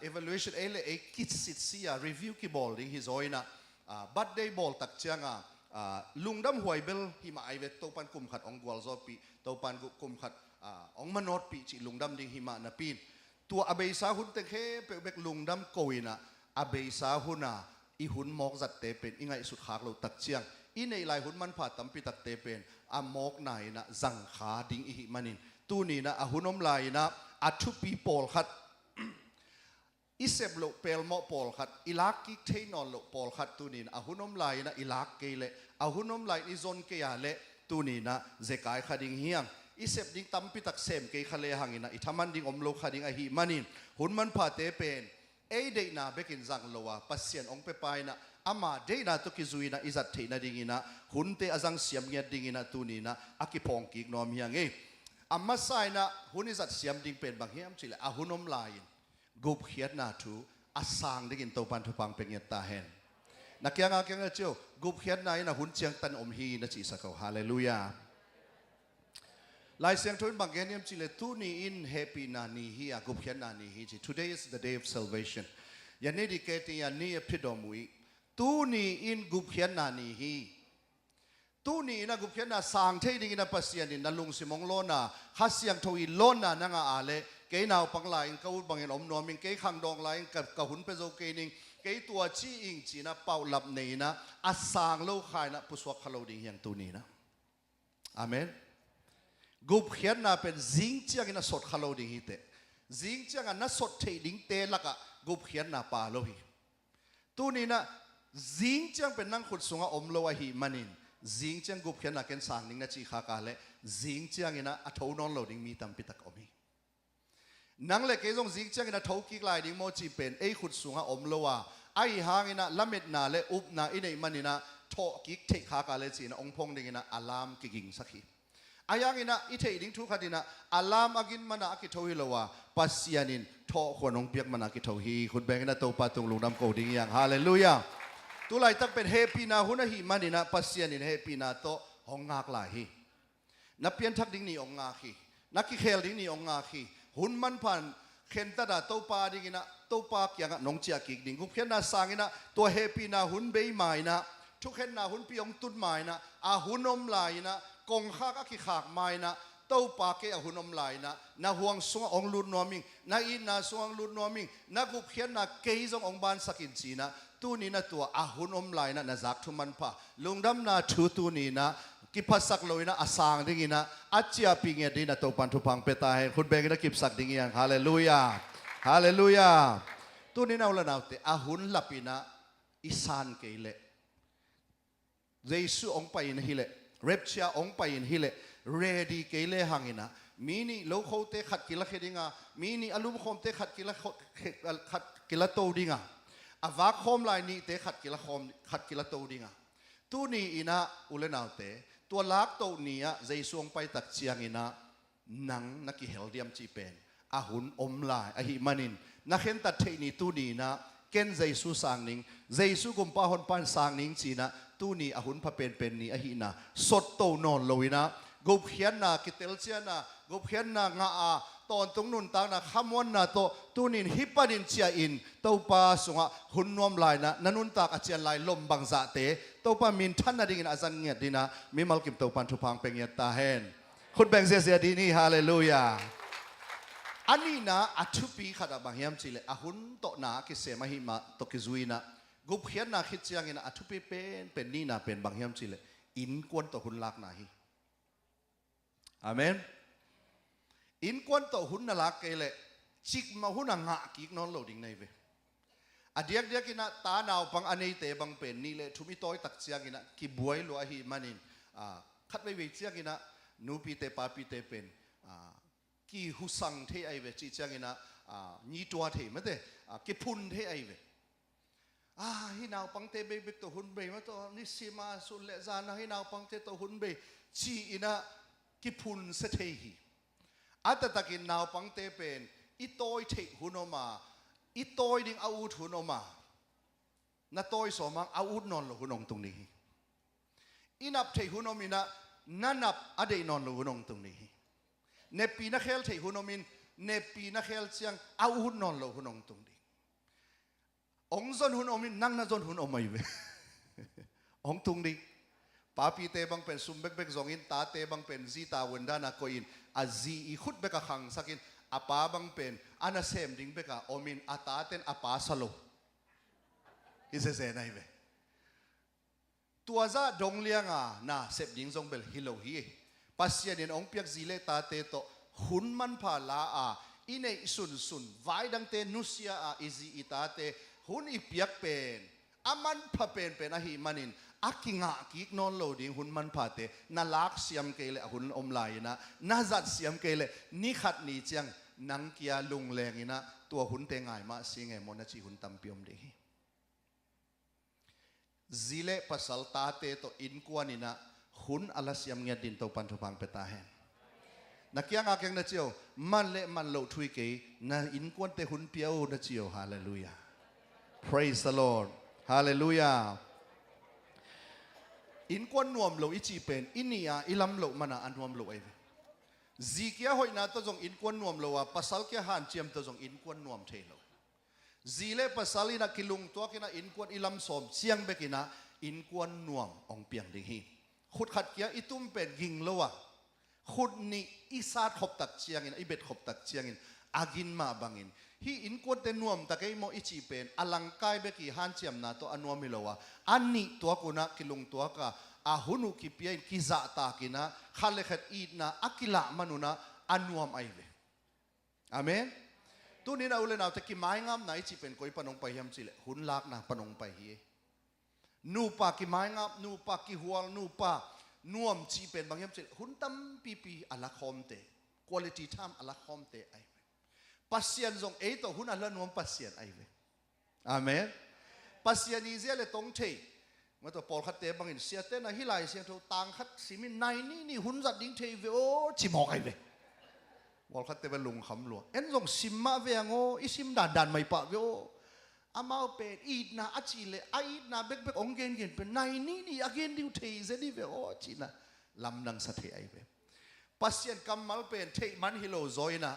evaluation เอเลเอคิดสิทธิ์เสีย review กีบอลดิ้งฮิโซยนะบัดเดย์บอลตักเชียงลุงดำหวยเบลหิมาไอเวตโตปันกุมขัดองกวลโซปีโตปันกุมขัดองมโนดปีจีลุงดำดิ้งหิมานาปีนตัวอเบยสาหุนเตเคเปเบกลุงดำโกยนะอเบยสาหุนาอีหุนมอกจัดเตเป็นอิงไงสุดขากเราตักเชียงอีในลายหุ่นมันผ่าตัมปิตักเตเป็นอามอกไหนนะจังขาดิ้งอิหิมันินตูนี่นะหุ่นอมลายนะอัทุปีปอลขัดอิเซบโลเปลโมปอลขัดอิลักกิเทนอนโลปอลขัดตูนี่นะหุ่นอมลายนะอิลักเกเลหุ่นอมลายอิซอนเกียเลตูนี่นะเจกายขัดดิ้งเฮียงอิเซบดิ้งตัมปิตักเซมเกยขะเลหังอินะอิทามันดิ้งอมโลขัดดิ้งอิหิมันินหุ่นมันผ่าเตเป็นเอเดน่าเบกินจังโลวะปัสเซียนองเปปายนะอามาเดน่าตุกิซุยนะอิจัดเทน่าดิ้งนะหุ่นเตอจังเสียมเงียดิ้งนะตูนี่นะอากิพองกิกนอมเฮียงเออามาไซนะหุ่นอิจัดเสียมดิ้งเป็นบางเฮียมสิเลหุ่นอมลายกุบเขียดนาทูอาสังดิ้งโตปันทุพังเป็นเงียตาเห็นนักยังอาเกงเจ้ากุบเขียดนายนะหุ่นเชียงตันอมฮีนะจีสักเขาฮาเลลูยาลายเสียงทุนบางเงียมจิเลตูนี่อินแฮปปี้นานีฮีอากุบเขียนนานีฮีจี Today is the day of salvation ยันนี่ดิเกติยันนี่พิดอมุยตูนี่อินกุบเขียนนานีฮีตูนี่นะกุบเขียนนาสังเทดิงินะปัสยานินนัลุงสิมงโลนาฮัสยังทวีโลนานังอาเลเกยนาวปังลายกะอุดบางเงินอมนวมิงเกยขังดองลายกับหุ่นเปโซเกนิงเกยตัวจีอิงจีนะเป่าหลับในนะอาสังโลขายนะปุสวกขลาวดิงยังตูนี่นะอาเมนกุบเขียนนาเป็นจิงเจียงนะสดขลาวดิ้งฮิเตจิงเจียงนะสดเทดิ้งเตลักะกุบเขียนนาปาโลหิตัวนี้นะจิงเจียงเป็นนั่งขุดสุงอมโลวะหิมันินจิงเจียงกุบเขียนนาเกนสางดิ้งนะจีขากาเลจิงเจียงนะอัฐวนอนโลดิ้งมีตัมปิตักอมีนังเล็กเกจงจิงเจียงนะทาวกิกลายดิ้งโมจีเป็นไอขุดสุงอมโลวะไอหางนะละเม็ดนาเลอุบนาอินเอมันนะทอกิกเทขากาเลจีนะองพงดิ้งนะอัลามกิกิงสักทีอายังอินะอิเทดิ้งทุกขดินะอัลลามอากินมันอากิทวีลวะปัสยานินทอคนองเปียกมันอากิทวีคุณแบงนะโตปาตุงลุงน้ำโกดิ้งยังฮาเลลูยาตุไลตักเป็นเฮปีนาหุนหิมันดินะปัสยานินเฮปีนาโตหงงากลาฮีนับเพียนทักดิ้งนี่องงาคีนักกิเคลดิ้งนี่องงาคีหุนมันพัน เข็นตาดาโตปาดิ่งนะโตปาเกียงน้องเจียกิกดิ่งกุบเข็นนาสังนะตัวเฮปีนาหุ่นเบย์ใหม่นะทุกเข็นนาหุ่นปีองตุนใหม่นะอาหุ่นอมไหลนะกงข้าก็ขี้ขากใหม่นะโตปาเกอาหุ่นอมไหลนะนาห่วงสวงองลุนนวมิงนาอินนาสวงลุนนวมิงนากุบเข็นนาเกยจงองบานสักินจีนะตัวนี้นะตัวอาหุ่นอมไหลนะนาจักทุมันพาลุงดำนาชูตัวนี้นะกิพัสักลอยนะอาสางดิ่งนะอาเจียปิงเอดีนะตัวปันทุพังเปตาเห็นคุณเบงนะกิบสักดิ่งยังฮาเลลูยาฮาเลลูยาตัวนี้น่าอุลนาเตอาหุนลับนะอิสานเกเลเยซูองไปอินฮิเลเรปเชียองไปอินฮิเลเรดีเกเลหังอินะมีนี่โลโคเตขัดกิลเขดิงามีนี่อารมณ์คมเตขัดกิลโตดิงาอาวาคอมลายนี่เตขัดกิลโตดิงาตัวนี้อินะอุลนาเตตัวลักตัวนี้เยซูองไปตักเชียงอินะนังนักกิเฮลเดียมจีเป็นอาหุนอมลายอหิมันินนักเห็นตัดเทนีตูนีนะเกณฑ์เยซูสางนิงเยซูกุมปาหอนปันสางนิงจีนะตูนีอาหุนพะเป็นนี่อหินะสดโตนอนลอยนะกุบเขียนนะกิเตลเชียนะกุบเขียนนะงาตอนตรงนุนต่างนะขมวนนะโตตูนินฮิปปดินเชียอินเต้าปาสุงะหุนนวมลายนะนันุนตากอาเจียนลายลมบังซาเตเต้าปามินท่านนะดิ่งอาจันเงียดดีนะมีมัลกิมเต้าปันทุพังเป็นเงียดตาเฮนคุณแบ่งเสียดีนี่ฮาเลลูยาอันนี้นะอัตุปีขัดบางยามจิเลอาหุนโตนาคิเสมาหิมาโตกิจุยนะกุบเขียนนะคิดเชียงนะอัตุปีเป็นนี่นะเป็นบางยามจิเลอินกวนโตหุนลักนะฮิอาเมนอินกวนโตหุนนลักเกเลจิกมาหุนงะกิกนอนโลดิ่งในเวอเดียกกินะตาหนาวปังอันนี้เตบังเป็นนี่เลทุมิโตยตักเชียงกินะกิบวยลัวฮิมันินขัดไปเวเชียงกินะนูปีเตปาปีเตเป็นกี่หุสังเทไอเวจีจังอินะนี่ตัวเทมั้ยเตกี่พุนเทไอเวฮินาวปังเตเบบิกตัวหุ่นเบมาตัวนิสิมาสุเลจานะฮินาวปังเตตัวหุ่นเบจีอินะกี่พุนเสเทฮีอัตตะกินนาวปังเตเป็นอิโตยเทหุ่นออกมาอิโตยดิ่งอาวุธหุ่นออกมานาโตยสมังอาวุธนอนลงหุ่นองตรงนี้อินับเทหุ่นอมินะนั่นนับอเดนอนลงหุ่นองตรงนี้เนปีนักเขลเทหุนอมินเนปีนักเขลเชียงอาหุนนอนโลหุนองตรงนี้องซนหุนอมินนั่งน่าจนหุนอมไม่เวองตรงนี้ป้าปีเตบังเป็นซุมเบกจงอินตาเตบังเป็นซีตาวันดานาโกอินอาซีอีขุดเบกขังสักินอาป้าบังเป็นอานาเซมดิงเบกอมินอาตาเตนอาป้าสโลอิเซเซนไอเวตัวจ้าดงเลียงน่าเซบดิงจงเบลฮิโลฮีปัสยานินองเปียกซีเลตาเตโตหุนมันพาลาอินเอสุนไว้ดังเตนุสยาอิซีอิตาเตหุนอีเปียกเป็นอามันพาเป็นอาหิมันินอากิงะกิกนอนโลดิงหุนมันพาเตนาลักเสียมเกลหุนอมลายนะนาจัดเสียมเกลนิขัดนิจังนังเกียลุงแรงนะตัวหุนเตงายมาสิงเอมอนาจีหุนตัมปิอมเดฮีซีเลปัสสัลตาเตโตอินกวานินะหุนอาลัสยามเงียดินโตปันทุพังเปตาเฮนนักยังอาเกงนัดเจียวมันเละมันโลทุยเกยนาอินกวนเตหุนเปียวนัดเจียวฮาเลลูยา praise the Lord ฮาเลลูยาอินกวนนวมโลอิจีเป็นอินียอิลัมโลมันอันนวมโลไอเวซีเกียหอยนาตัวจงอินกวนนวมโลวะปัสสัลเกียหันเจียมตัวจงอินกวนนวมเทโลซีเลปัสสัลินักกิลุงตัวกินะอินกวนอิลัมสมเชียงเบกินะอินกวนนวมองเปียงดิฮีขุดขัดเกียอิตุ้มเป็นยิงโลวะขุดนี่อิสาดขบตักเชียงอินอิเบ็ดขบตักเชียงอินอากินมาบังอินฮีอินกวนเตนวมตะเกยโมอิจีเป็นอลังกายเบกีฮันเจียมนาตัวอันวมิโลวะอันนี้ตัวกุนะกิลุงตัวกะอาหุนุกิเปียนกิซาตากินะขัดเลขัดอีดนะอักิละมนุนะอันวมไอเวอาเมนตัวนี้เราเลยนาแต่กิไม้งามไหนจีเป็นกอยปนงไปยำจิเลหุนลากนะปนงไปฮีนูปากิไม้งามนูปากิหัวนูปานวมจีเป็นบางอย่างเจหุนตั้มปีอัลลัคอมเต quality time อัลลัคอมเตไอเวปัสยานจงต่อหุนอัลลันวมปัสยานไอเวอาเมนปัสยานีเจเลตงเทมาตัวปอลขัดเตบางอินเสียเตนะฮิไลเสียงตัวต่างขัดสิมินในนี่หุนจัดดิ้งเทเวโอจิมอกไอเวปอลขัดเตเป็นลุงคำหลวงเอ็นจงซิมมาเวงโออิซิมดันไม่ปะเวโออามาเป็นอีดนาอาจิเลอีดนาเบกองเกนเกนเป็นในนี่อาเกนดิวเทเซดิเวโอจินะลำนังสะเทไอเวปัสยันกำมัลเป็นเทมันฮิโลโซยนะ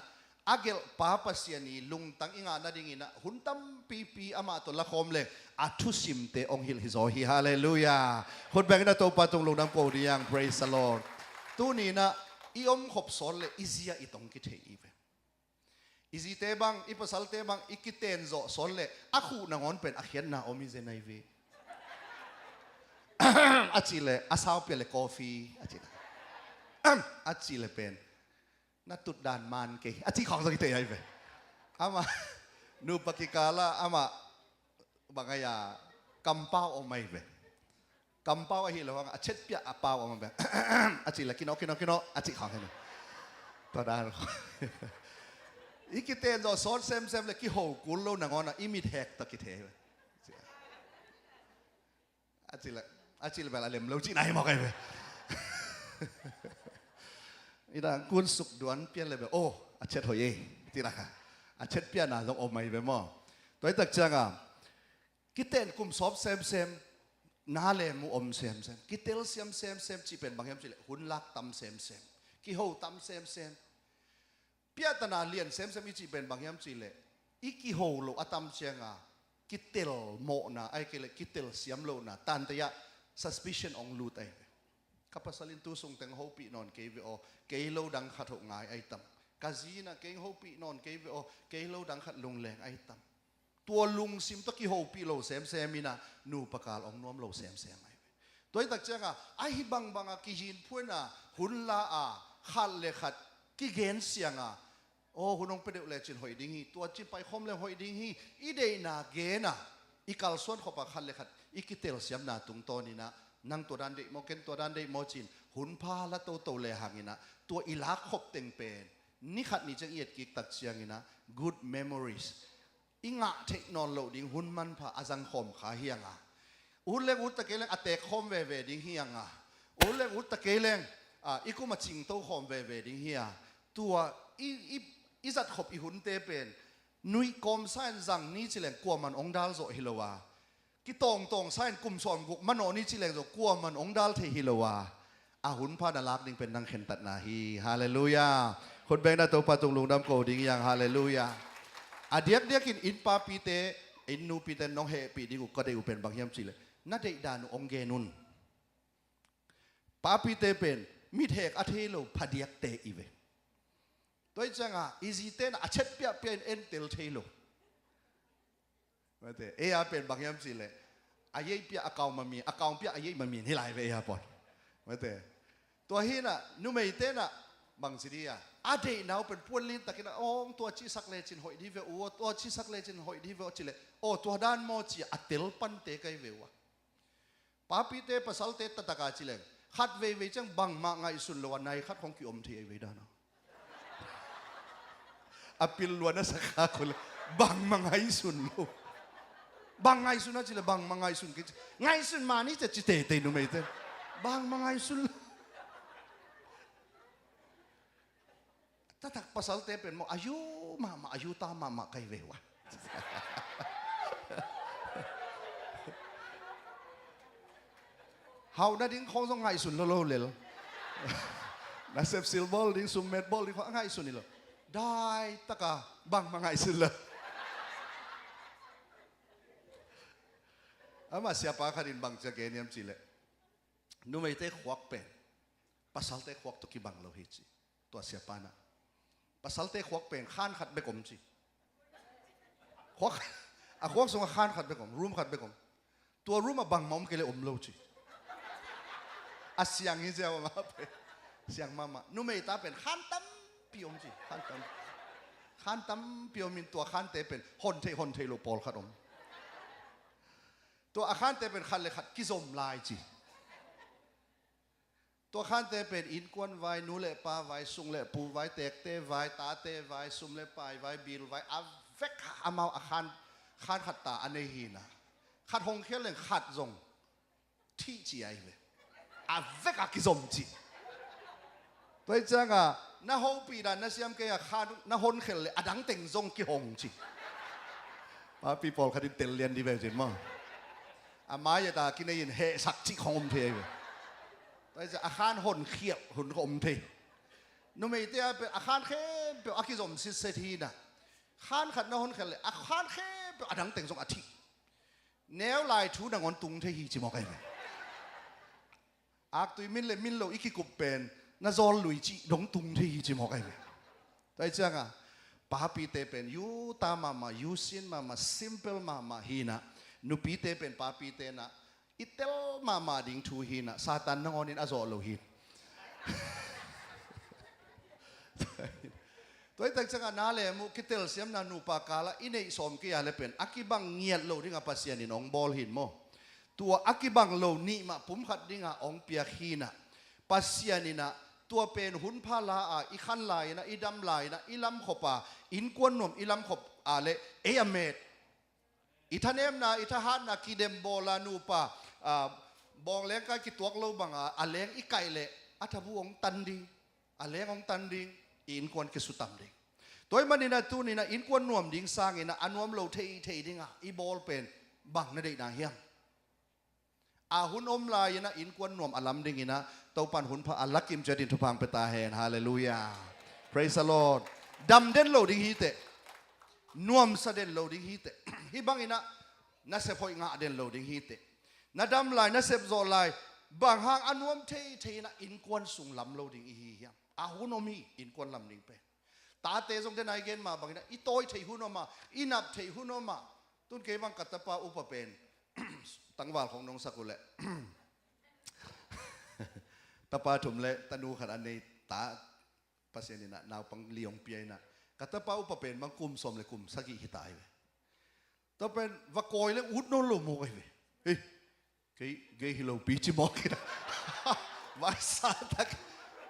agel papa siani lung tang inga na dingina huntam pipi ama to la khom le athu simte ong hil hizo hi hallelujah hot bang na to patong lung dang po diyang praise the Lord tu ni na iom khop sol le izia itong ki the ive izi te bang ipasal te bang ikiten zo sol le akhu na ngon pen akhian na omi ze nai ve achile asaw pele coffee achile achile pen na tut dan man ke achi khong sakite ai ve ama nu pakikala ama bangaya kampau o mai ve kampau hi lo nga achet pia apau o mai achi la kino achi khong he to dan ikiten zo son sem le ki ho kul lo na ngona imit hek ta ki the achile bela lem lo chi nai mo kai ve ida kun suk duan pian le be o achet hoye tiraka achet pian na zong o mai be mo toy tak changa kiten kum sop sem na le mu om sem kitel sem chi pen banghem chi le hun lak tam sem ki ho tam sem pia tana lien sem chi pen banghem chi le iki ho lo atam changa kitel mo na ai ke le kitel siam lo na tan ta ya suspicion ong lut ai kapasalin tu sung teng hopi non KVO keilo dang khat ho ngai ai tam kazina keng hopi non KVO keilo dang khat lung leng ai tam tua lung sim to ki hopi lo sem mina nu pakal ong nom lo sem ai toy tak changa ai banga ki hin phuina hun la a khal le khat ki gen sianga o hunong pedeu le chin hoi ding hi tua chi pai khom le hoi ding hi i de na ge na ikal son khopa khal le khat ikitel siam na tung to ni na nang to dan de mo ken to dan de mo chin hun pha la to le hangina to ila khop teng pen ni khat ni chang iet ki tak chiangina good memories inga technology ding hun man pha azang khom kha hianga ulle ut ta keleng ate khom ve ding hianga ulle ut ta keleng ikuma ching to khom ve ding hia tua i zat khop i hun te pen nui kom san zang ni chileng kwa man ong dal zo hilowa ki tong sain kum som guk mano ni chileng zo kwa man ong dal the hilowa a hun pha na lak ding pen nang khen tat na hi hallelujah khot beng na to pa tung lung dam ko ding yang hallelujah a diak in pa pi te in nu pi te nong he pi di ku ka de u pen bang hiam chile na de da nu ong ge nun pa pi te pen mi thek a the lo phadiak te i ve toy changa easy ten a chet pia pen en tel the lo mate e a pen bang yam chile a ye pia account pia a ye mami ni lai ve ya pon mate to hi na nu mei te na bang siria a de now pen pon lin takina ong to chi sak le chin hoi di ve o to chi sak le chin hoi di ve chile o to dan mo chi a tel pan te kai ve wa pa pi te pasal te tataka chile khat ve chang bang ma ngai sun lo nai khat khong ki om the ve da na apil luan na sakha ko bang mangai sun lo bang ngai sun na chile bang mangai sun ke ngai sun mani te chite te nu me te bang mangai sun tatak pasal te pen mo ayu mama ayu ta mama kai ve wa how na ding khong song ngai sun lo le na sep sil ball ding sum met ball ding ngai sun ni lo dai taka bang mangai sun la ama siapa kadin bang jagen yam chile nu mai te khwak pen pasal te khwak to ki bang lo hi chi to siapa na pasal te khwak pen khan khat be kom chi khwak a khwak song khan khat be kom room khat be kom to room a bang mom ke le lo chi a siang hi jawa ma pe siang mama nu mai ta pen khan tam piom chi khan tam piom min to khan te pen hon the lo pol khatomตัวอาคารเตเป็นขันเลยขัดกิจมลายจีตัวขันเตเป็นอินกวนไว้นูเล่ปาไว้สุงเล่ปูไว้เตกเตไว้ตาเตไว้สุมเล่ปายไว้บิลไว้อาเวกอามาอาคารขัดตาอันนี้หินะขัดหงเขียนเลยขัดจงที่จีไอเลยอาเวกกิจมจีตัวจังอ่ะน้าโฮปีดันน้าเสียมเกียขัดน้าหงเขียนเลยอดังเต็งจงกิหงจีป้าปีปอลขัดเตลเลียนดีแบบจีมั้งอามาอย่าตากินได้ยินเฮสักที่ของอมเทยแต่จะอาคารหุ่นเขียบหุ่นอมเท นุ่มไอเดียเป็นอาคารเข้มเป็นอาคิจอมสิเศรษฐีนะขานขัดนอนขัดเลยอาคารเข้มเป็นอดังเต็งสงอาทิแนวลายทูดังอนตุงเทฮีจิมอกไอเวอาตุยมินเลยมินโลอีกิกุเป็นน่าจอลุยจีดงตุงเทฮีจิมอกไอเวแต่จังอ่ะป้าปีเตเป็นยูตามายูซินมาซิมเปิลมาฮีนะนุปีเตเป็นป้าปีเตนะอิเตลมาดิ่งทูฮีนะซาตันนองอนินอาจอโลฮีตัวแต่จังนาเลมุคิเตลเสียมนานูปากาละอินเอสอมกิยาเลเป็นอากิบังเงียดโลดิ่งอาปัสยานินองบอลหินโมตัวอากิบังโลนี่มาปุ่มขัดดิ่งอาองเปียขีนะปัสยานินะตัวเป็นหุ่นพาลาอีขันลายนะอีดำลายนะอีลำขบอินกวนนมอีลำขบเลเอยเมดอีทานเอมนะอีทหารนะกิเดมโบลานูปาบองเลี้ยงก็กิตัวกโลบังเลี้ยงอีไก่เละอัฐบุองตันดีเลี้ยงองตันดีอินกวนกิสุตัมดิตัวมันนี่นะตัวนี่นะอินกวนนวมดิ่งสร้างอินะอันวมโลเทดิ่งอีบอลเป็นบังนั่นเองนะเฮียงหุ่นอมลายนะอินกวนนวมอลัมดิ่งนะตัวปันหุ่นพระอัลลักกิมจะดินทุพังเปตาเฮนฮาเลลูยา praise the Lord ดำเด่นโลดิ่งฮีเตนวมสะเด่นโลดิ่งฮีเตฮิบังอินะน่าเสพหอยงาเด่นโลดิ่งฮีเตน่าดำลายน่าเสพโซลายบางหางอันวมเทนะอินกวนสุงลำโลดิ่งฮีเฮียงหุ่นอมีอินกวนลำดิ่งเป็นตาเตจงเดนไอเกนมาบางอินะอีโต้เทหุ่นอมาอีนับเทหุ่นอมาตุนเกบังกัตตะปาอุปเป็นตั้งวาลของน้องสกุลแหละตะปาถุมเละตะนูขันอันในตาปัสยานินะนาวปังเลียงเปียนะกัตตะปาอุปเป็นบางกลุ่มสมเลยกลุ่มสกิหิตายไปต่อเป็นวักกอยเลยอุดโนโลโมกไปเฮ้ยเกยฮิโลปีจิมอกนะวาสาตัก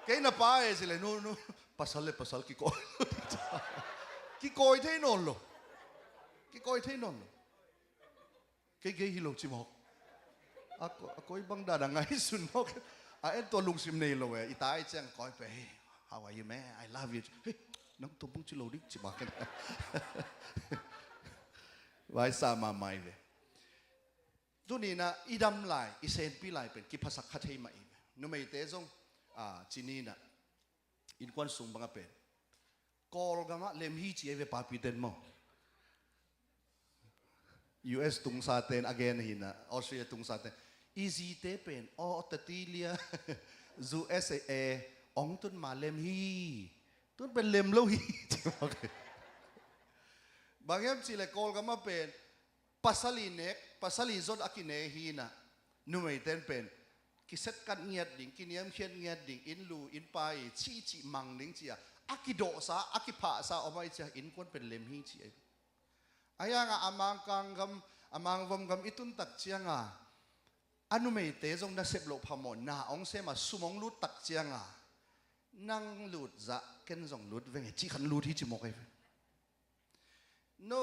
เกยน่าป้าเอสิเลยนู่pasal ki koi thế non lo ki koi thế non lo cái hilo chim hok ako ibang dada ngai sun hok en to lung sim nei lo e itai chang koi pe how are you man I love you hey nang to bung chi lo dik chi ba kan vai sa ma mai ve tu ni na idam lai isen pi lai pen ki phasak khathei mai nu mei te jong chini na in kwan sung banga pen kol gama lem hi chi ave papi ten mo US tung sa ten again hina Austria tung sa ten easy te pen o tatilia zu SA ong tun ma lem hi tun pen lem lo hi bangem chi le kol gama pen pasali zon akine hina numei ten pen kiset kan ngiat ding kiniam khian ngiat ding in lu in pai chi mang ding chia akido sa akipha sa omai chia in kon pen lem hi chi aya nga amang kang gam amang vom gam itun tak chia nga anu mei te jong na sep lo phamon na ong se ma sumong lut tak chia nga nang lut za ken jong lut veng chi khan lut hi chi mo kai no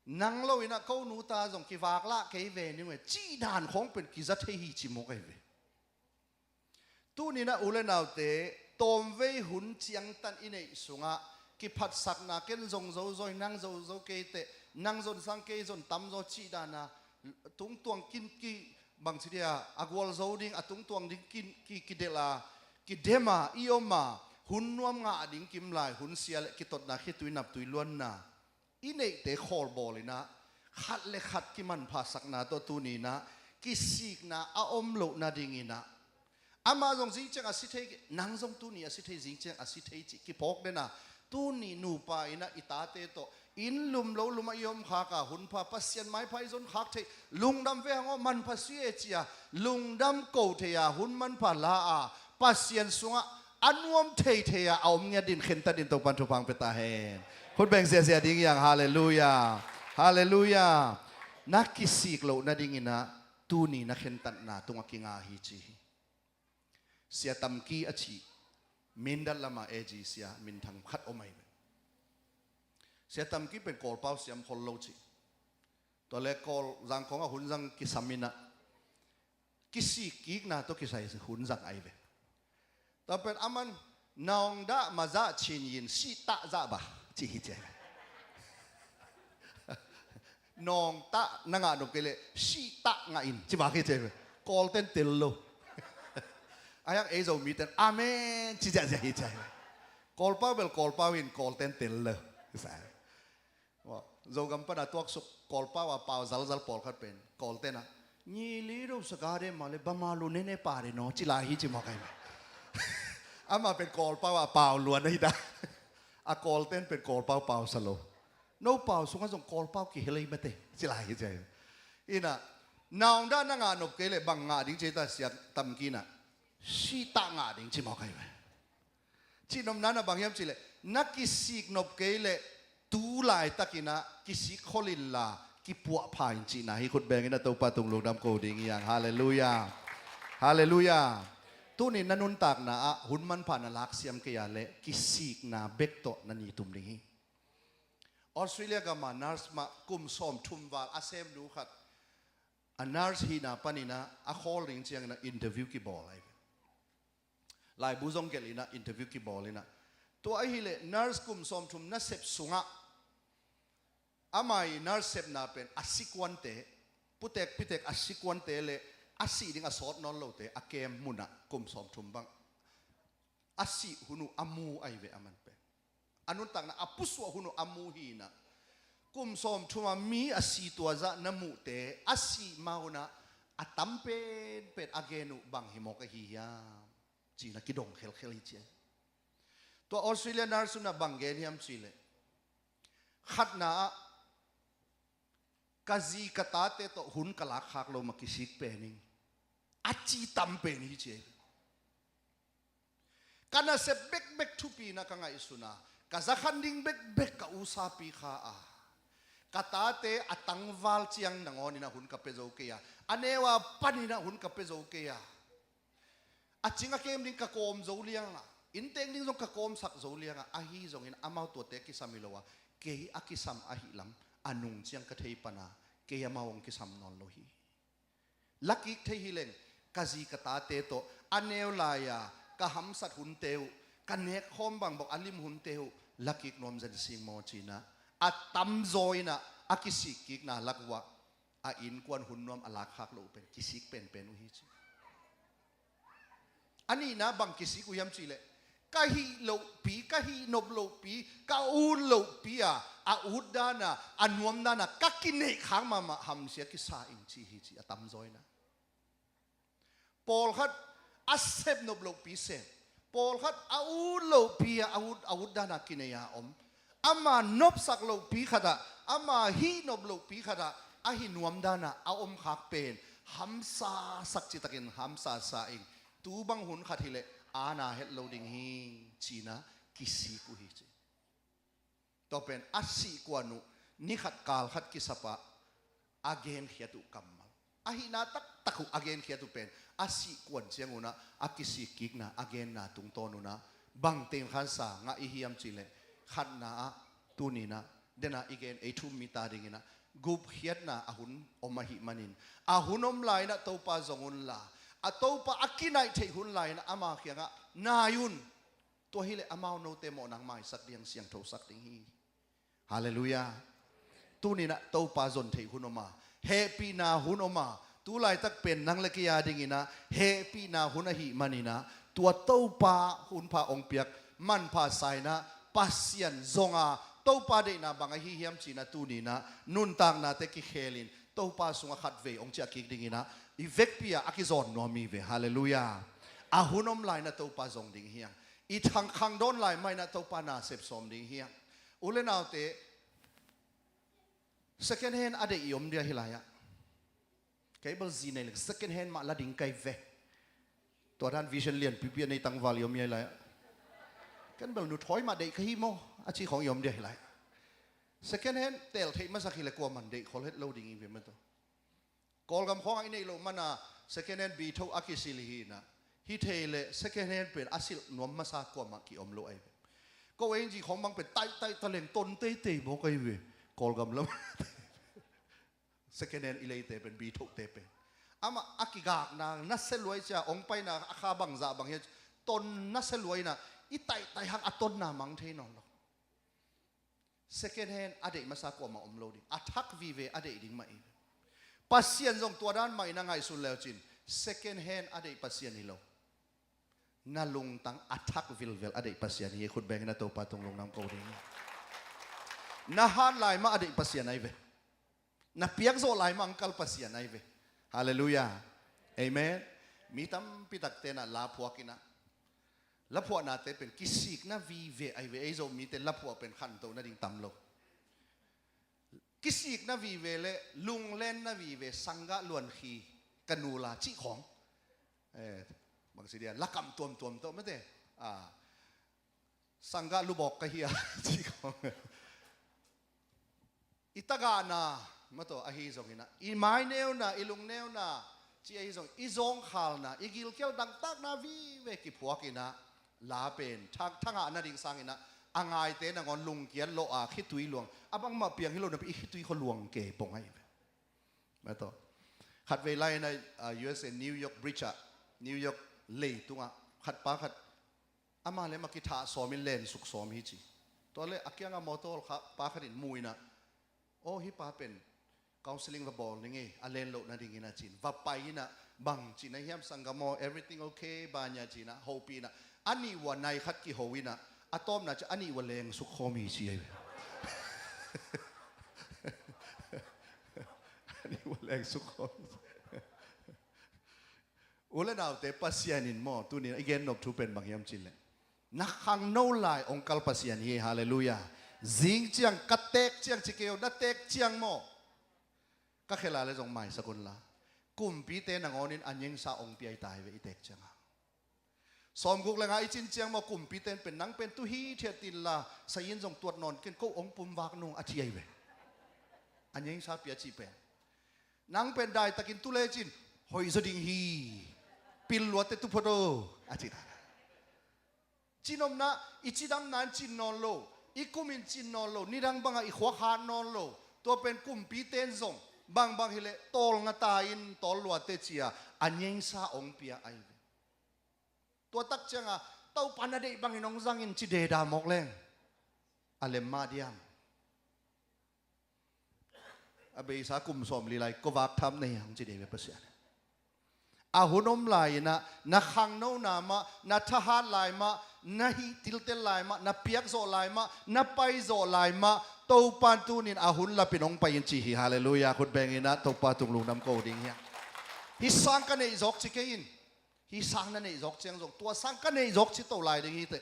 nang lo ina ko nu ta jong ki wak la ke ve ni we chi dan khong pen ki za the hi chi mo kai ve tu ni na ule naw te tom ve hun chiang tan inei sunga ki phat sak na ken jong zo zoi nang zo ke te nang zon sang ke zon tam zo chi da na tung tuang kin ki bang chi dia agwal zo ding atung tuang ding kin ki de la ki dema ioma hun nuam nga ding kim lai hun sial ki tot na khi tui nap tui luan na inei te khol bol ina khat le khat ki man pha sak na to tu ni na ki sik na a om lo na ding ina ama jong jing chang a si thei nang jong tu ni a si thei jing chang a si thei chi ki pok de na tu ni nu pa ina itate to in lum lo luma yom kha ka hun pha pasien mai phai zon khak thei lungdam ve ngo man pha si e chia lungdam ko the ya hun man pha la a pasien sunga anuam thei thei ya aum nya din khen ta din to pan thu pang pe ta henคุณแบ่งเสียดิ้งอย่างฮาเลลูยาฮาเลลูยานักกิสิกโลนัดดิ้งนะตูนี่นักเห็นตันนาตุงกิงาฮิจีเสียตัมกีอชีมินดัลลามาเอจีเสียมินทางขัดอมัยเสียตัมกีเป็นกอลเป้าเสียมคนโลจีตัวเล็กกอลรังของหุ่นรังกิสามินะกิสิกิกนาตัวกิใส่หุ่นรังไอเวต่อเป็นอามันนองดะมาจะชินยินสิตะจะบ่จีฮิเจนองตะนังอานุกเลสิตะงาอินจีบาฮิเจกอลเต็นเตลโล ayak ezo miten amen chi ja ja hi chai kol pa bel kol pa win kol ten tel le sa wa zo gam pa na tuak su kol pa wa pa zal zal pol khat pen kol ten na ni li ro sa ga de ma le ba ma lu ne ne pa de no chi la hi chi mo kai amaเป็นกอลเป้าว่าเปล่าล้วนนี่ได้อะกอลเต้นเป็นกอลเป้าเปล่าสโลโนเปล่าสุกันส่งกอลเป้ากี่เฮเลยไม่เตะสิลายใจอินะนาวด้านนั่งานบเกลบังงาดิ้งเจตาเสียตำกินะชีตางาดิ้งชิมอใครไหมชีนมนั้นบางยามสิเลยนักกิสิกนบเกลตูลายตะกินะกิสิกขลิลลากิปัวพายจีนะให้คุณแบงกินะตัวปาตุงลูกดำโกดิ้งอย่างฮาเลลูยาฮาเลลูยาตัวนี้นันนุนตากนะหุ่นมันผ่านลักเสียมกี่ยาเละกิสิกนะเบกโตนันนี่ตุมนี้ออสเตรเลียก็มานาร์สมากุมซ้อมทุมวาลอาเซมดูขัดอันนาร์สฮีนาปานินะอาคอลลิงเชียงนะอินเทอร์วิวกี่บอลเลยลายบุซงเกลินะอินเทอร์วิวกี่บอลเลยนะตัวไอ้ฮิเลนาร์สกุมซ้อมทุมน่าเสพสุงะอาไม่นาร์สเสพน่าเป็นอาศิกวันเตพุเตกพิเตกอาศิกวันเตเลอาศิดิ่งอาสอดนอนโลเตอาเกมมุนะกุมซ้อมทุมบังอาศิหุนุอามูไอเวอามันเป็นอันนู้นต่างนะอาปุสวะหุนุอามูฮีนะกุมซ้อมทุมามีอาศิตัวจะน้ำมูเตอาศิมาหุนะอาตัมเป็นอาเกนุบังหิมอกะฮียาจีนักกิดงเคลเคลิเจตัวออสเตรเลียนาร์สุนะบังเกนยามจีเลขัดนะกะจีกะตาเตโตหุนกะลาคักโลมากิสิกเป็นนิงอาจีตัมเป็นฮิเจกันนะเซเบกเบกทุปีนะกังไงสุนะกะจะขันดิ้งเบกเบกกะอุซาปีข้ากะตาเตอตังวาลเจียงนังอนินะหุนกะเปโจเกียอันเนวาปันินะหุนกะเปโจเกียอาจิงะเกมดิ้งกะโกมโจเลียงอ่ะอินเตงดิ้งจงกะโกมสักโจเลียงอ่ะอาฮีจงอินอามาตัวเตกิสามิโลวะเกยอากิสัมอาฮิลัมอานุงเจียงกะเทยปนาเกยมาวงกิสัมนอนโลฮีลักกิกเทฮิเลงกะจีกะตาเตโตอันเนวลายากะหัมสัตหุนเตวกันเนกคอมบังบอกอันลิมหุนเตวลักกิกนอมจันสิงโมจีนะอัตตัมโจยนะอากิสิกิกนะลักวะอาอินกวนหุนนอมอลักฮักโลเป็นกิสิกเป็นอุฮิจิอันนี้นะบังกิสิกุยามจีเลกะฮีโลปีกะฮีนบโลปีกะอูโลปีอาอูดดานะอันวมดานะกักกินเนขังมาหัมเสียกิสาอิงจีฮิจิอัตตัมโจยนะปอลขัดอาเซบนบโลปีเซปอลขัดอาอูโลปีอาอูดดานะกินเนียอมอามานบสักโลปีขัดอามาฮีนบโลปีขัดอาหินวมดานะอาอมขักเป็นหัมซาสักจิตตะกินหัมซาซาอิงตูบังหุนขัดฮิเลอาณาเฮดโลดิงฮิจีนะกิสิกุฮิจิต่อเป็นอาศิกวานุนิขัดกาลขัดกิสปะอาเกนเขียตุกัมมัลอาหินาตักตะคุอาเกนเขียตุเป็นอาศิกวนเชียงอุนะอากิสิกิกนะอาเกนนาตุงโตนุนะบังเต็งขันสางะอิฮิยมจิเลขัดนาตูนีนะเดนะอีเกนเอทุมมิตาดิงินะกุบเขียดนะอาหุนอมหิมันินอาหุนอมไลนะตัวปาจงอุนลาอาตัวปาอากินัยเทหุนไลนะอามาเขียงะนายุนตัวฮิเลอามาวโนเตโมนังไม้สักเดียงเสียงโทสักดิงฮีฮาเลลูยาตูนี่นะตัวปาจนเทหุนอมาเฮปีนาหุนอมาตูไลตักเป็นนังเลกียาดิงินะเฮปีนาหุนหิมันินะตัวตัวปาหุนพาองเปียกมันพาไซนะปัสเซียนซงอาตัวปาเดนะบางฮิเฮียมจีนะตูนี่นะนุนตังนะเตกิเคลินตัวปาสุงขัดเวองเจียกิกดิงินะอีเวกปียอากิซอนโนมีเวฮาเลลูยาอาหุนอมไลนะตัวปาจงดิงเฮียงอีทางคังโดนไลไม่นะตัวปานาเสพสมดิงเฮียงอุเลนเอาเตsecond hand ada iom dia hilaya kai bal zine le second hand ma la ding kai ve to dan vision lian pi nei tang wal iom ye la kan bal nu thoi ma dei khai mo a chi khong iom dia hilaya second hand tel thei ma sakhile ko man dei khol het loading ve ma to kol gam khong ai nei lo mana second hand bi tho akisili hi na hi thele second hand pen asil nom ma sa ko ma ki om lo ai ko wen ji khong bang pen tai taleng ton tei mo kai ve kol gam lam second hand ilay tepen bito tepen ama akigak na naseluay siya ong pay na akabang za bang yan ton naseluay na itay hang aton na mang thay non second hand ade masako ma umloading attack vive ade ding mai pasien jong tua dan mai na ngai sul leo chin second hand ade pasien hilo นาลุงตังอัทักวิลเวลอดีตปัสยานีขุดแบงนาโตปาตรงลงน้ำโกดีนาฮาร์ลายมาอดีตปัสยานีเวนาเปียกโซลายมาอังกัลปัสยานีเวฮาเลลูยาเอเมนมีตั้มพิตักเตนะลาพวกินะลาพวนาเตเป็นกิสิกนาวีเวไอเวไอโซมีเตลาพวเป็นขันโตนาดิ่งตั้มโลกิสิกนาวีเวเลลุงเล่นนาวีเวสังกะล้วนขีกันนูลาจิของบางสิ่งเดียลักกำตัวโตไม่ได้สังกะลูบอกกะเฮียจิของอิตากานามาตัวอหิซงหินะอีไม้เนวนาอีลุงเนวนาจีอหิซงอีซงขาวนาอีกิลเกี่ยวดังตักนาวีเวกิพวกินะลาเป็นทั้งอานาดิ่งสังหินะอ่างไอเตนังอนลุงเกียนโลอาคิดตุยหลวงอ่ะบังมาเปียงฮิโลนะอีคิดตุยคนหลวงเก๋ปงให้มาตัวขัดเวลาในUSA นิวยอร์กบริดจ์นิวยอร์กเลยตุงอ่ะขัดป้าขัดอามาเลยมาคิดท่าสอมิเลนสุกสอมฮิจิตัวเลยอักยังอ่ะมอโต้ขัดป้าขัดอินมุยนะโอ้ฮิป้าเป็นcounseling ว่าบอลนี่ไงอาเลนโลนาดิ่งนะจีนว่าไปนะบังจีนนะเฮียมสังกามอ everything okay บานยาจีนะโฮปีนะอันนี้วันในขัดกี่โฮวินะอะตอมน่ะจะอันนี้วันแรงสุขโคมีเชียอันนี้วันแรงสุขโคอุลนาวเตปัสยานินมอตัวนี้อีกนบทูเป็นบางยามจินเลยนักขังโนไลองคัลปัสยานีฮาเลลูยาจิงเจียงกัดเตกเจียงจิเกลนัดเตกเจียงมอก็แค่ลาเลยจงไม่สกุลละกุมปีเตนังอนินอันยังซาองปีไอตายเวอีเตกเจียงสอมกุกเลยไงจินเจียงมากุมปีเตนเป็นนังเป็นตุฮีเทียตินละสยินจงตรวจนอนกินก็องปุ่มวากนงอาเทียเวอันยังซาเปียจีเป็นนังเป็นได้ตะกินตุเลจินหอยสดิงฮีปิลวัตตุพโดอาจิตาจินอมนะอิจิดังนั้นจินนอนโลอีกุมินจินนอนโลนี่ดังบังอีขวาขานอนโลตัวเป็นกุมปีเตนจงบางฮิเลตอลงตาอินตอลวัตเตียอันยังซาองเปียไอเวตัวตักเจงอ่ะเต้าปันอะไรบางน้องจังอินจิเดดามอกเลงอะไรมาเดียมอเบสากุมสมลีไลก็วักทำในหังจิเดเวเปเสียอาหุนอมลายนะนักขังโนนามานัทหารลายมานัฮิติลเตลลายมานับเปียกโซลายมานับไปโซลายมาเต้าปันตูนินอาหุนละเป็นองไปยินจีฮีฮาเลลูยาคุณแบงอินะเต้าปันตุงลุงน้ำโกดิ่งเฮียฮิสังกันในจอกจิเกยินฮิสังนั่นในจอกเชียงจงตัวสังกันในจอกจิโตลายดิ่งฮีเต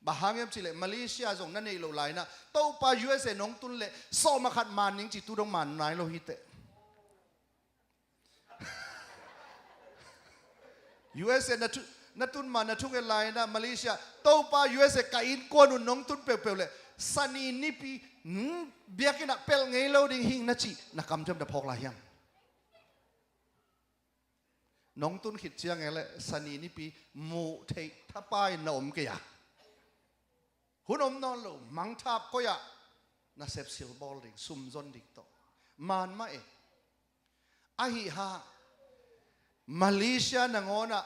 บางอย่างจิเลมาเลเซียจงนั่นในโลลายนะเต้าปัน USA น้องตุนเล่โซมาขัดมันนิ่งจิตุดงมันนายโลฮิเตUSA นัตุนมานัทุกเอลายนะมาเลเซียโตปา USA กาอินกวนุนน้องตุนเปลวๆเลยสันีนิปีเบียกินะเปลไงเราดิ่งหิงนัจีนักคำจำได้พอกลายยังน้องตุนขิดเชียงไงเลยสันีนิปีมูเททับไปนอมกะยาหุ่นอมนอนลงมังทับก็ยาน่าเซฟซิลบอลดิ่งซุ่มจนดิ่งโตมันมาเองอาฮิฮามาเลเซียนังอนะ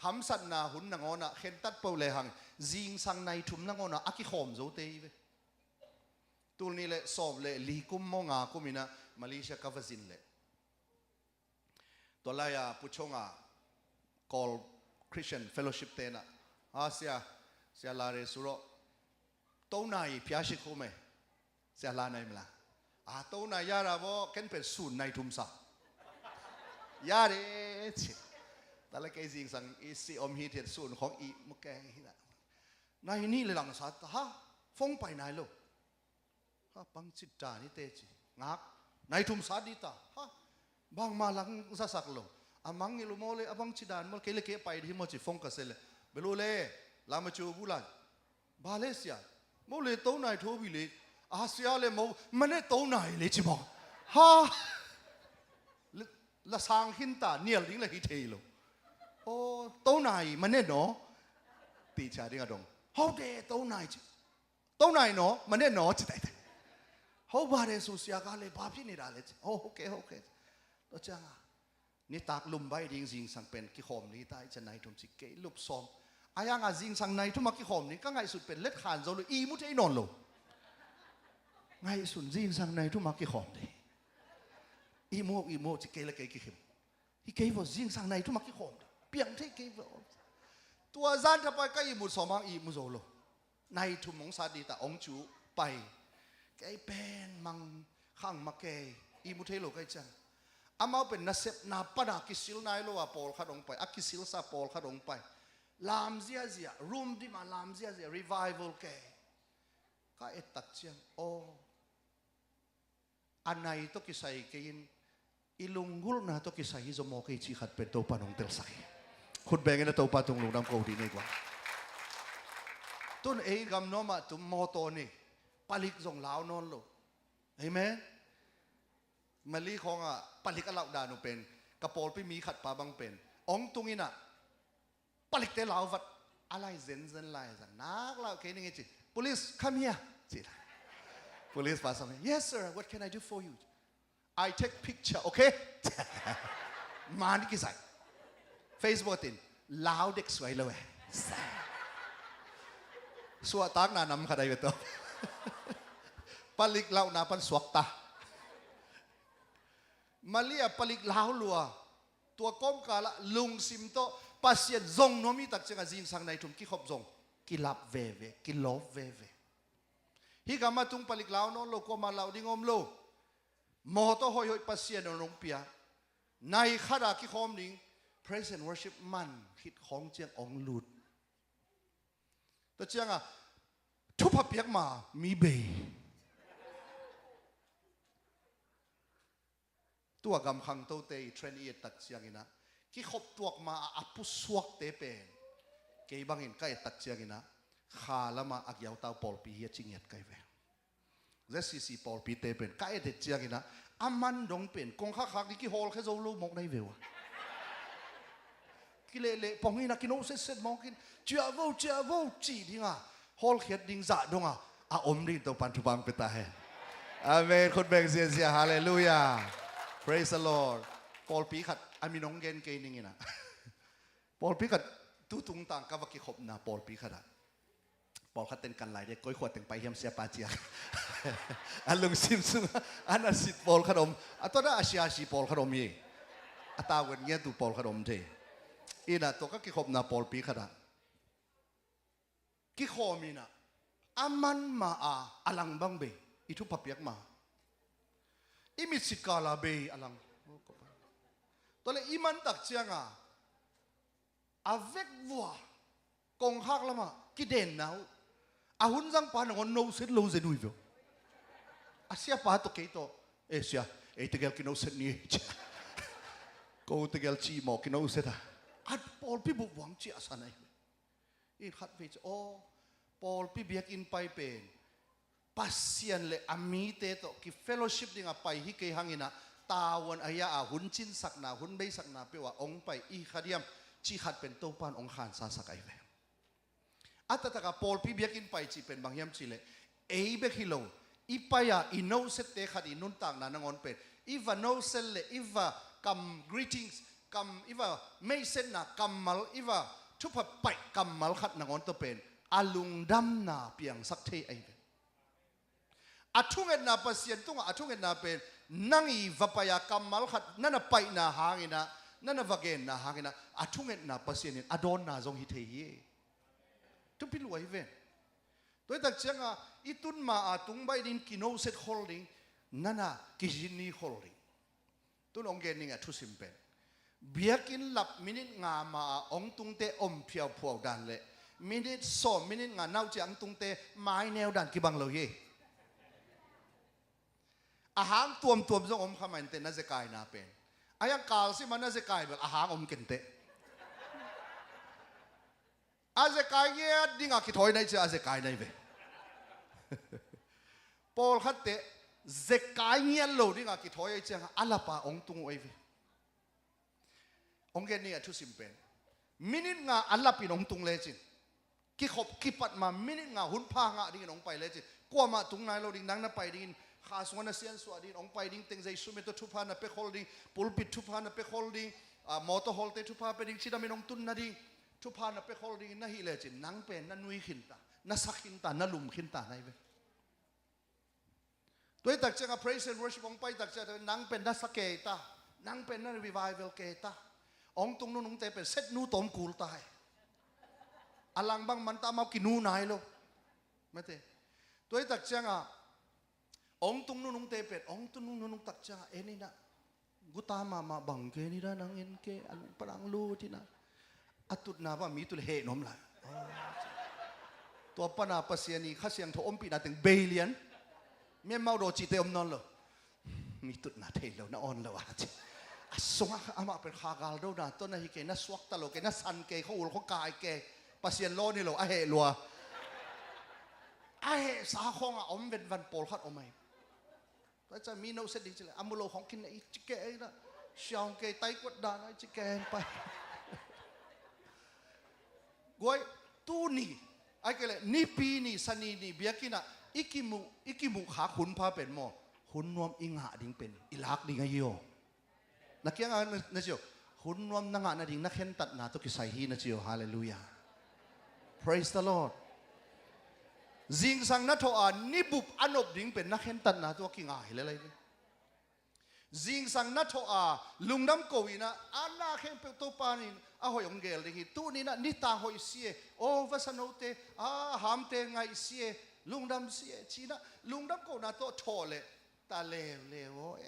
หำสัตนาหุ่นนังอนะเข็นตัดเปล่าเลยหังจิงสังในทุ่มนังอนะอากิขอมโจเตยเวตัวนี้เลยสอบเลยลีกุมมองากุมินะมาเลเซียกาฟซินเลยตัวลายผู้ชงcall Christian Fellowship เตนะเสียลาเรสุโรตัวนายพิอาชิคุเมเสียลานายมละตัวนายยาราบเข็นเป็นศูนย์ในทุ่มซายาเรชิแต่ละแกจิงสังอีซีอมฮีเทียนส่วนของอีมุกแกฮินะนายนี่เลยหลังสัตฮะฟงไปนายโลฮะปังจิตจานี่เตจิงักนายทุ่มสัตดีตาฮะบางมาหลังสักโลอามังยิลุโมเลอาบังจิดานมอลเคเลเกไปที่มอจิฟงกัสเลเบลูเลลามาจูบุลันบาเลเซียโมเลโตนายโทบิเลอาเซียเลโมมันเนี่ยโตนายเลยจิบอกฮะละสังหินตาเนียลดิ้งละฮิเทโลโอ้โตนายมันเนี่ยเนาะตีชาดิ้งอะดงhow de โตนายเนาะมันเนี่ยเนาะจิตใจhowบาเรสุสยากาเลบาพี่นี่ได้เลยโอเคตัวจังนี่ตากลุมใบดิ้งจิงสังเป็นกิขอมนี่ตายจะไหนทุ่มสิเกลุบซอมอายังจิงสังไหนทุ่มกิขอมนี่ก็ไงสุดเป็นเล็ดขานโจลุอีมุทไอ้นอนโลไงสุดจิงสังไหนทุ่มกิขอมนี่อีโมจิเกลเกยกิขิมฮิเกย์ว่าจิงสังในทุกมักกิขอมเปียงที่เกย์ว่า ตัวจานถ้าไปก็อีมุดสมังอีมุโซโลในทุมมงซาดีแต่องจูไปแกเป็นมังข้างมาแกอีมุเทโลก็จังอามาเป็นนักเสพนาปนาคิสิลนายโลว่าปอลขัดองไปอักคิสิลซาปอลขัดองไปลามเสียรูมที่มาลามเสียรีไวเวลแกก็เอตักเชียงโออันไหนต้องกิใส่กินอีลุงกุลนะต้องกิใส่ฮิโซโมกิชิขัดเป็นตัวปนองเตลใส่คุณแบ่งกันตัวปนตรงลุงน้ำโกดีนี่กว่าต้นเองกำน้อมาตุมมอโตนี่ปลิกส่งลาวนอนโลเห็นไหมมาลีของอ่ะปลิกอลาวดานุเป็นกระโปรงไปมีขัดปลาบังเป็นองตรงนี้น่ะปลิกเตลาววัดอะไรเซนเซนไลสังนักเล่าแค่นี้ไงจี police come here จี police มาสั่ง yes sir what can I do for you I take picture okay มานี่กี่ใส่ Facebook ตินลาวเด็กสวยเลยสวตักนานำขนาดตัวปลิกเล่านาปันสวกตามาเลียปลิกลาวลัวตัวก้มกาละลุงซิมโตปัสยนซงโนมีตักเจงจิงสังในทุมกิขบซงกิลับเวเวกิลบเวเวฮิกามาตุงปลิกลาวนนโลก็มาลาวดิงอมโลมอโตหอยปัสยนนงเปียในขณะกิขอมดิง praise and worship มันฮิตของเจียงองลุดตัวเจียงอ่ะทุบพับเปียกมามีเบตัวกำคังโตเตยเทรนเอตักเชียงนะกี่ขบตัวมาอัปุสวกเตเป็นเกี่ยบังอินก็ตักเชียงนะข้าละมาอักยาวตาวปอลปีเฮียจิงเอ็ดไกเวเรสซีปอลปีเตเป็นก็เด็ดเชียงนะอามันดงเป็นกงข้านี่กี่ฮอลแค่โซลูมกในเววกี่เละปองนี่นะกินโอเซมองกินเจ้าโวจีดิ้งอ่ะฮอลเขียดดิ้งจ่าดงอ่ะอมดิ้งตัวปันทุบังเปตาเฮอาเมนคนแบ่งเสียฮาเลลูยาPraise the Lord ปอลปีขัดอามินองเกนเกนิงนะปอลปีขัดตู้ตุงต่างกับวักขบนะปอลปีขัดปอลขัดเต็นกันไหลเด็กก้อยขวดเต็งไปเฮียมเสียปาเจียอันลุงซิมซุงอันนั้นสิปอลขนมอันตัวนั้นอาชีปอลขนมยี่อัตาเวนเงี้ยตูปอลขนมเทอีน่ะตัวก็กิขบนะปอลปีขัดกิขอมีนะอามันมาอลังบังเบอีทุบพับยักมาอิมิสิกาลาเบยอลังตัวเลยอิมันตักเชียงอาเวกวัวกงฮักละมากิเด่นนาวอาหุ่นจังปานงอนโนเซตโลเซนุยเวอาเสียปาตัวเกยโตเสียตะเกลกินโนเซตนี่กูตะเกลชีหมอกินโนเซตอัดปอลพี่บุหวังจีอาสนัยอินขัดเวจปอลพี่เบียกินไปเป็นปัสเซียนเลยอามีเตโตกิเฟลโลชิพดิ่งไปฮิเกหังอินะตาวันอายะหุ่นจินสักนาหุ่นเบยสักนาเปว่าองไปอีขดียมชีขัดเป็นตัวปานองขานซาสักไอเวอัตตะกับปอลพี่เบียกินไปจีเป็นบางยามจีเลยเบกิโลอีไปอะอีโนเซตเตขัดอีนุนต่างนานงอนเป็นอีวาโนเซลเลอีวากัม greetings กัมอีวาไม่เซนนะกัมมัลอีวาทุบไปกัมมัลขัดนางอนตัวเป็นอาลุงดำนาเปียงสักเทไอเวอาทุ่งเงินนาปัสยันตุ้งอาทุ่งเงินนาเป็นนั่งอีวัปยากรรมมัลขัดนั่นน่ะไปนาหางินะนั่นน่ะวักเกนนาหางินะอาทุ่งเงินนาปัสยันอดอนนาจงฮิเทียทุกพิลวยเวนตัวตักเชียงอีตุนมาอาตุงใบดินกินโอเซตโฮลดิ้งนั่นน่ะกิจินีโฮลดิ้งตุนองเกนนี่ทุสิมเป็นเบียกินหลับมินิงามาองตุงเตอมเพียวพวกดันเลยมินิมินิงาเน่าจังตุงเตไม้แนวดันกิบังเลยอาหารตัวมจงอมขมันเตน่าจะกายน่าเป็นอายังกาลสิมันน่าจะกายแบบอาหารอมกินเตอาจะกายเงี้ยดิ้งอาคิดถอยในเจ้าอาจะกายในเวปอลขัดเตจะกายเงี้ยโลดิ้งอาคิดถอยไอ้เจ้าอัลลาปาองตุงไอ้เวองเกนี่ทุสิมเป็นมินิงาอัลลาปีนองตุงเลยจิกิขบกิปัดมามินิงาหุ่นพางาดิ้งองไปเลยจิกว่ามาตุงนายโลดิ้งนังน่ะไปดิ้งข้าสวรรค์เสียนสวัสดีองไปดิ้งเต็งใจสุเมตทุพานะเปโคลดิ้งปุลปิดทุพานะเปโคลดิ้งมอเตอร์ฮอลเตทุพาไปดิ้งชิดามินองตุนนะดิ้งทุพานะเปโคลดิ้งน่ะฮิเลจินังเป็นนั่นนุยขินตาน่ะสักขินตาน่ะลุมขินตาไหนเว้ตัวตักเจ้า praise and worship องไปตักเจ้านังเป็นน่ะสักเกตานังเป็นน่ะ revival เกตาองตุงนู้นองเตเป็นเซตนู้ตอมกูลตาย alang bang man ta mau kinunay lo mate toy tak changa ong tung nunung tepet ong tung nunung tak changa eni na gutama ma bang ke ni da nang en ke alung parang lu ti na atut na ba mi tul he nom la to pa na pa siani khasiang tho ompi na teng billion me mau do chi te om non lo mi tut na the lo na on lo a songa ama per khagal do na to na hi ke na swak ta lo ke na san ke kho ul kho kai ke pasien lo ni lo a he lua a he sa khong a om ven van pol khat omai ta cha mi no se ding chile amulo khong kin ai chi ke ai na xiang ke tai kwat da na chi ke pa goi tu ni ai ke le ni pi ni sani ni biakina ikimu kha khun pha pen mo khun nuam inga ding pen ilak ding ayo nakyang na siyo hun nuam na nga na ding nakhentat na to kisai hi na siyo hallelujah praise the Lord zing sang na to a nibup anop ding pen nakhentat na to kinga hilelai zing sang na to a lungdam ko ina ana khem pe to panin a hoyong gel ding tu ni na ni ta hoi sie o vasanote a hamte ngai sie lungdam sie china lungdam ko na to thole ta le o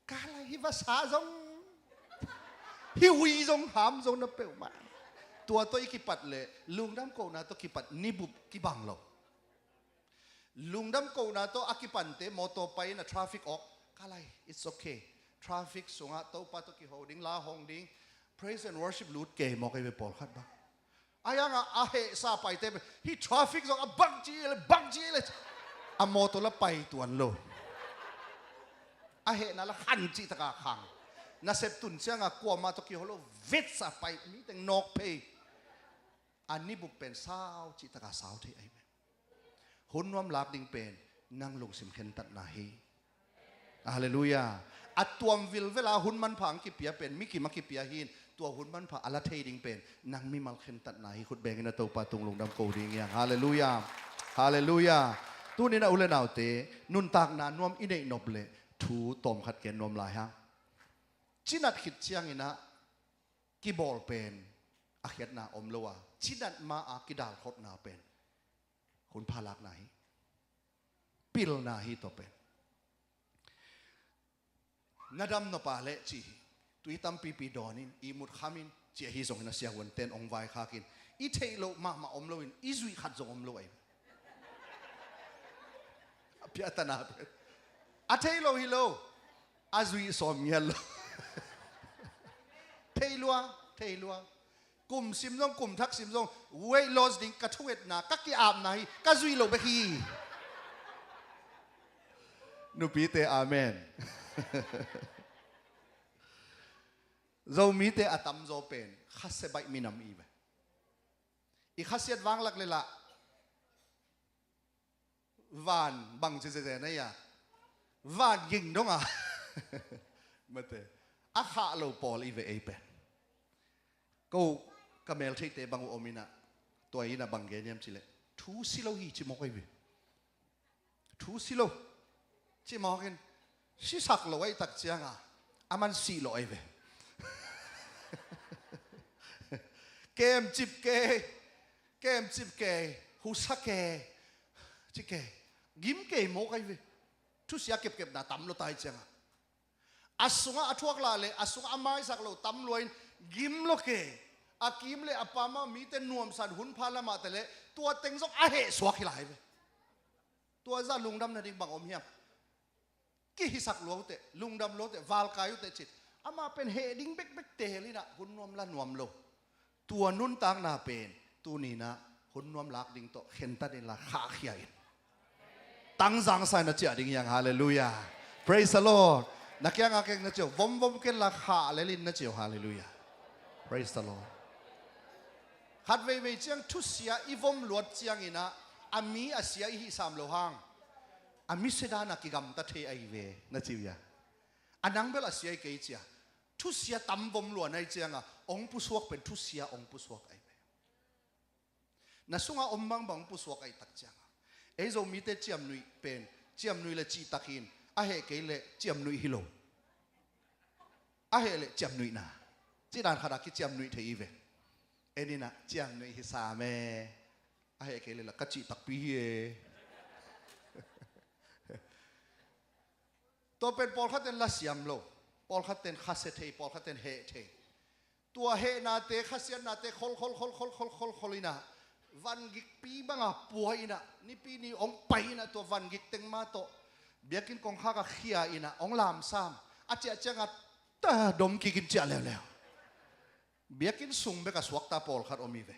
cái hi va sa giống hi hui giống ham giống nó bèo mà tua tôi ki pat le lung đam ko na to ki pat ni bup ki bang lo lung đam ko na to akipan te moto pai na traffic ok kalai it's okay traffic sunga to pa to ki holding la hong ding praise and worship lut ke mo kai be pol khat ba aya nga a he sa pai te hi traffic zong a bang ji le a moto la pai tuan lo a he na la khan chi taka khang na sep tun changa kwa ma to ki holo vet sa pai mi teng nok pe ani bu pen sao chi taka sao the ai hun nom lak ding pen nang lung sim khen tat na hi hallelujah atuam vil vela hun man phang ki pia pen mi ki ma ki pia hin tua hun man pha ala thei ding pen nang mi mal khen tat na hi khut beng na to pa tung lung dam ko ding yang hallelujah hallelujah tu ni na ule naw te nun tak na nuam inei nop le thu tom khat ken nom lai ha chinat khit chiang ina ki bol pen a khiat na om lowa chinat ma a ki dal khot na pen hun phalak na hi pil na hi to pen nadam no pa le chi tui tam pi pi donin I mut khamin chi hi zong na sia won ten ong vai khakin I thei lo ma om lo in I zui khat zong om lo ai apia ta na a thei lo hi lo a zui som yel lo thei lua kum sim zong kum thak sim zong weight loss ding ka thuet na ka ki ap na hi ka zui lo be hi nu pi te amen zo mi te atam zo pen khase bai minam I be I khasiat wang lak le la van bang je na ya van ging dong a mate a kha lo pol I ve e pen ko kamel thei te bang omina toy ina bang ge niam chile thu silo hi chi mo kai ve thu silo chi mo gen si sak lo ai tak chianga aman si lo ai ve kem chip ke hu sa ke chi ke gim ke mo kai ve thu sia kep na tam lo tai chianga asunga athuak la le asunga amai sak lo tam loin gim lo ke akim le apama mi te nuam san hun phala ma te le tua teng zok a he swak hi lai ve tua za lungdam na ding bang om hiam ki hi sak lo te lungdam lo te wal kayu te chit ama pen he ding bek te li na hun nuam la nuam lo tua nun tang na pen tu ni na hun nuam lak ding to khen ta den la kha khia in tang zang sai na chia ding yang hallelujah praise the Lord na kya nga keng na chiu vom ken la kha le lin na chiu hallelujah praise the Lord khat vei chiang thu sia I vom luat chiang ina ami asia hi sam lo hang ami sedana ki gam ta the ai ve na chiu ya anang bel asia ke chia thu sia tam vom luan ai chiang a ong pu suak pen thu sia ong pu suak ai ve na sunga om bang bang pu suak ai tak chiang e zo mi te chiam nui pen chiam nui le chi takin a he ke le chiam nui hi lo a he le chiam nui na chi dan khada ki chiam nui thei ve นี่นะเจียงในฮิสาเมไอ้เกเลยละกัจจิตักปีเอตัวเป็นปอลขัดเต็นละเสียมโลปอลขัดเต็นขัดเสถีปอลขัดเต็นเฮเทตัวเฮนาเตขัดเสียนาเตคอลินะวันกิกปีบังอ่ะป่วยนะนี่ปีนี้องไปนะตัววันกิกเต็งมาโตเบียกินกองข้ากับเขียอินะองลามซ้ำอาเจียจังอ่ะตาดมกินเจ้าแล้วเบียกินสุ่งเบกับสวกตาปอลขัดอมีเว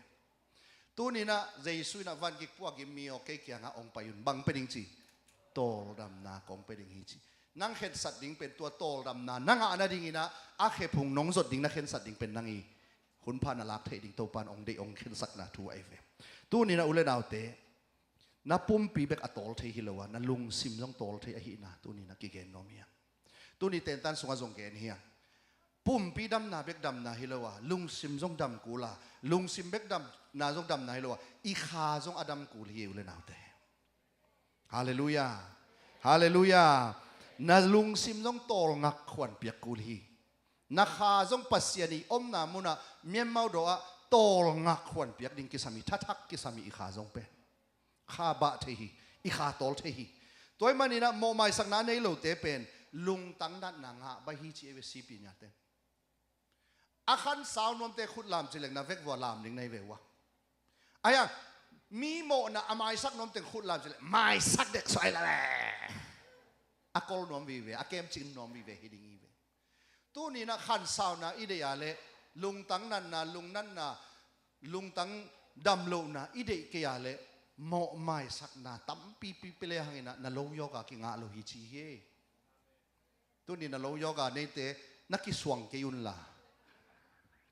ตัวนี้นะเจสุยนะวันกิกพวกกิมมีโอเคเกียงอ่ะองไปยุนบังเป็นจริงโตดำนากองเป็นจริงนั่งเข็นสัตว์ดิ่งเป็นตัวโตดำนานั่งอ่านดิ่งนะอาเขพุงน้องสดดิ่งนักเข็นสัตว์ดิ่งเป็นนั่งอีคุณพานาลักเทดิ่งโตปานองเดองเข็นสักนาทูไอเวตัวนี้นะอุเลนเอาเตนับปุ่มปีเบกอตอลเทฮิลวะนั่นลุงซิมซงโตลเทอหินะตัวนี้นะกิเกนโนเมียตัวนี้เต็นตันสงฆ์จงเกนเฮียปุ่มปีดำนาเบกดำนาฮิลวะลุงซิมซงดำกูลาลุงซิมเบกดำนาซงดำนาฮิลวะอีขาซงอดัมกูลีอุเลนเอาเตฮาเลลูยาฮาเลลูยานาลุงซิมซงโตลงักขวัญเปียกกูลีนักขาซงปัสยานีอมนามุนะเมียนมาโดะโตลงักขวัญเปียกดิ่งกิสามีทักกิสามีอีขาซงเป็นข้าบะเทหีอีขาโตลเทหีตัวมันนี่นะโมไม่สักนั้นในโลกเตเป็นลุงตั้งนัดนางฮะใบฮีจีเอเวซีปีนี้เตอาคันสาวนวมเตขุดลามจิเลงนาเวกวัวลามหนึ่งในเววะไอ้ยังมีโมนะอาไม่สักนวมเตขุดลามจิเลงไม่สักเด็กสวยละแหละอากอลนวมวีเวอาเกมจินนวมวีเวฮิดิงีเวตัวนี้นะขันสาวนะอิเดียเลลุงตั้งนั่นนะลุงนั่นนะลุงตั้งดำโลนะอิเดียเกียเลโมไม่สักนาตั้มปีเปเลยหางนะนลงโยกากิงาโลหิจีเฮตัวนี้นลงโยกาในเตนักกิสวงเกยุนละ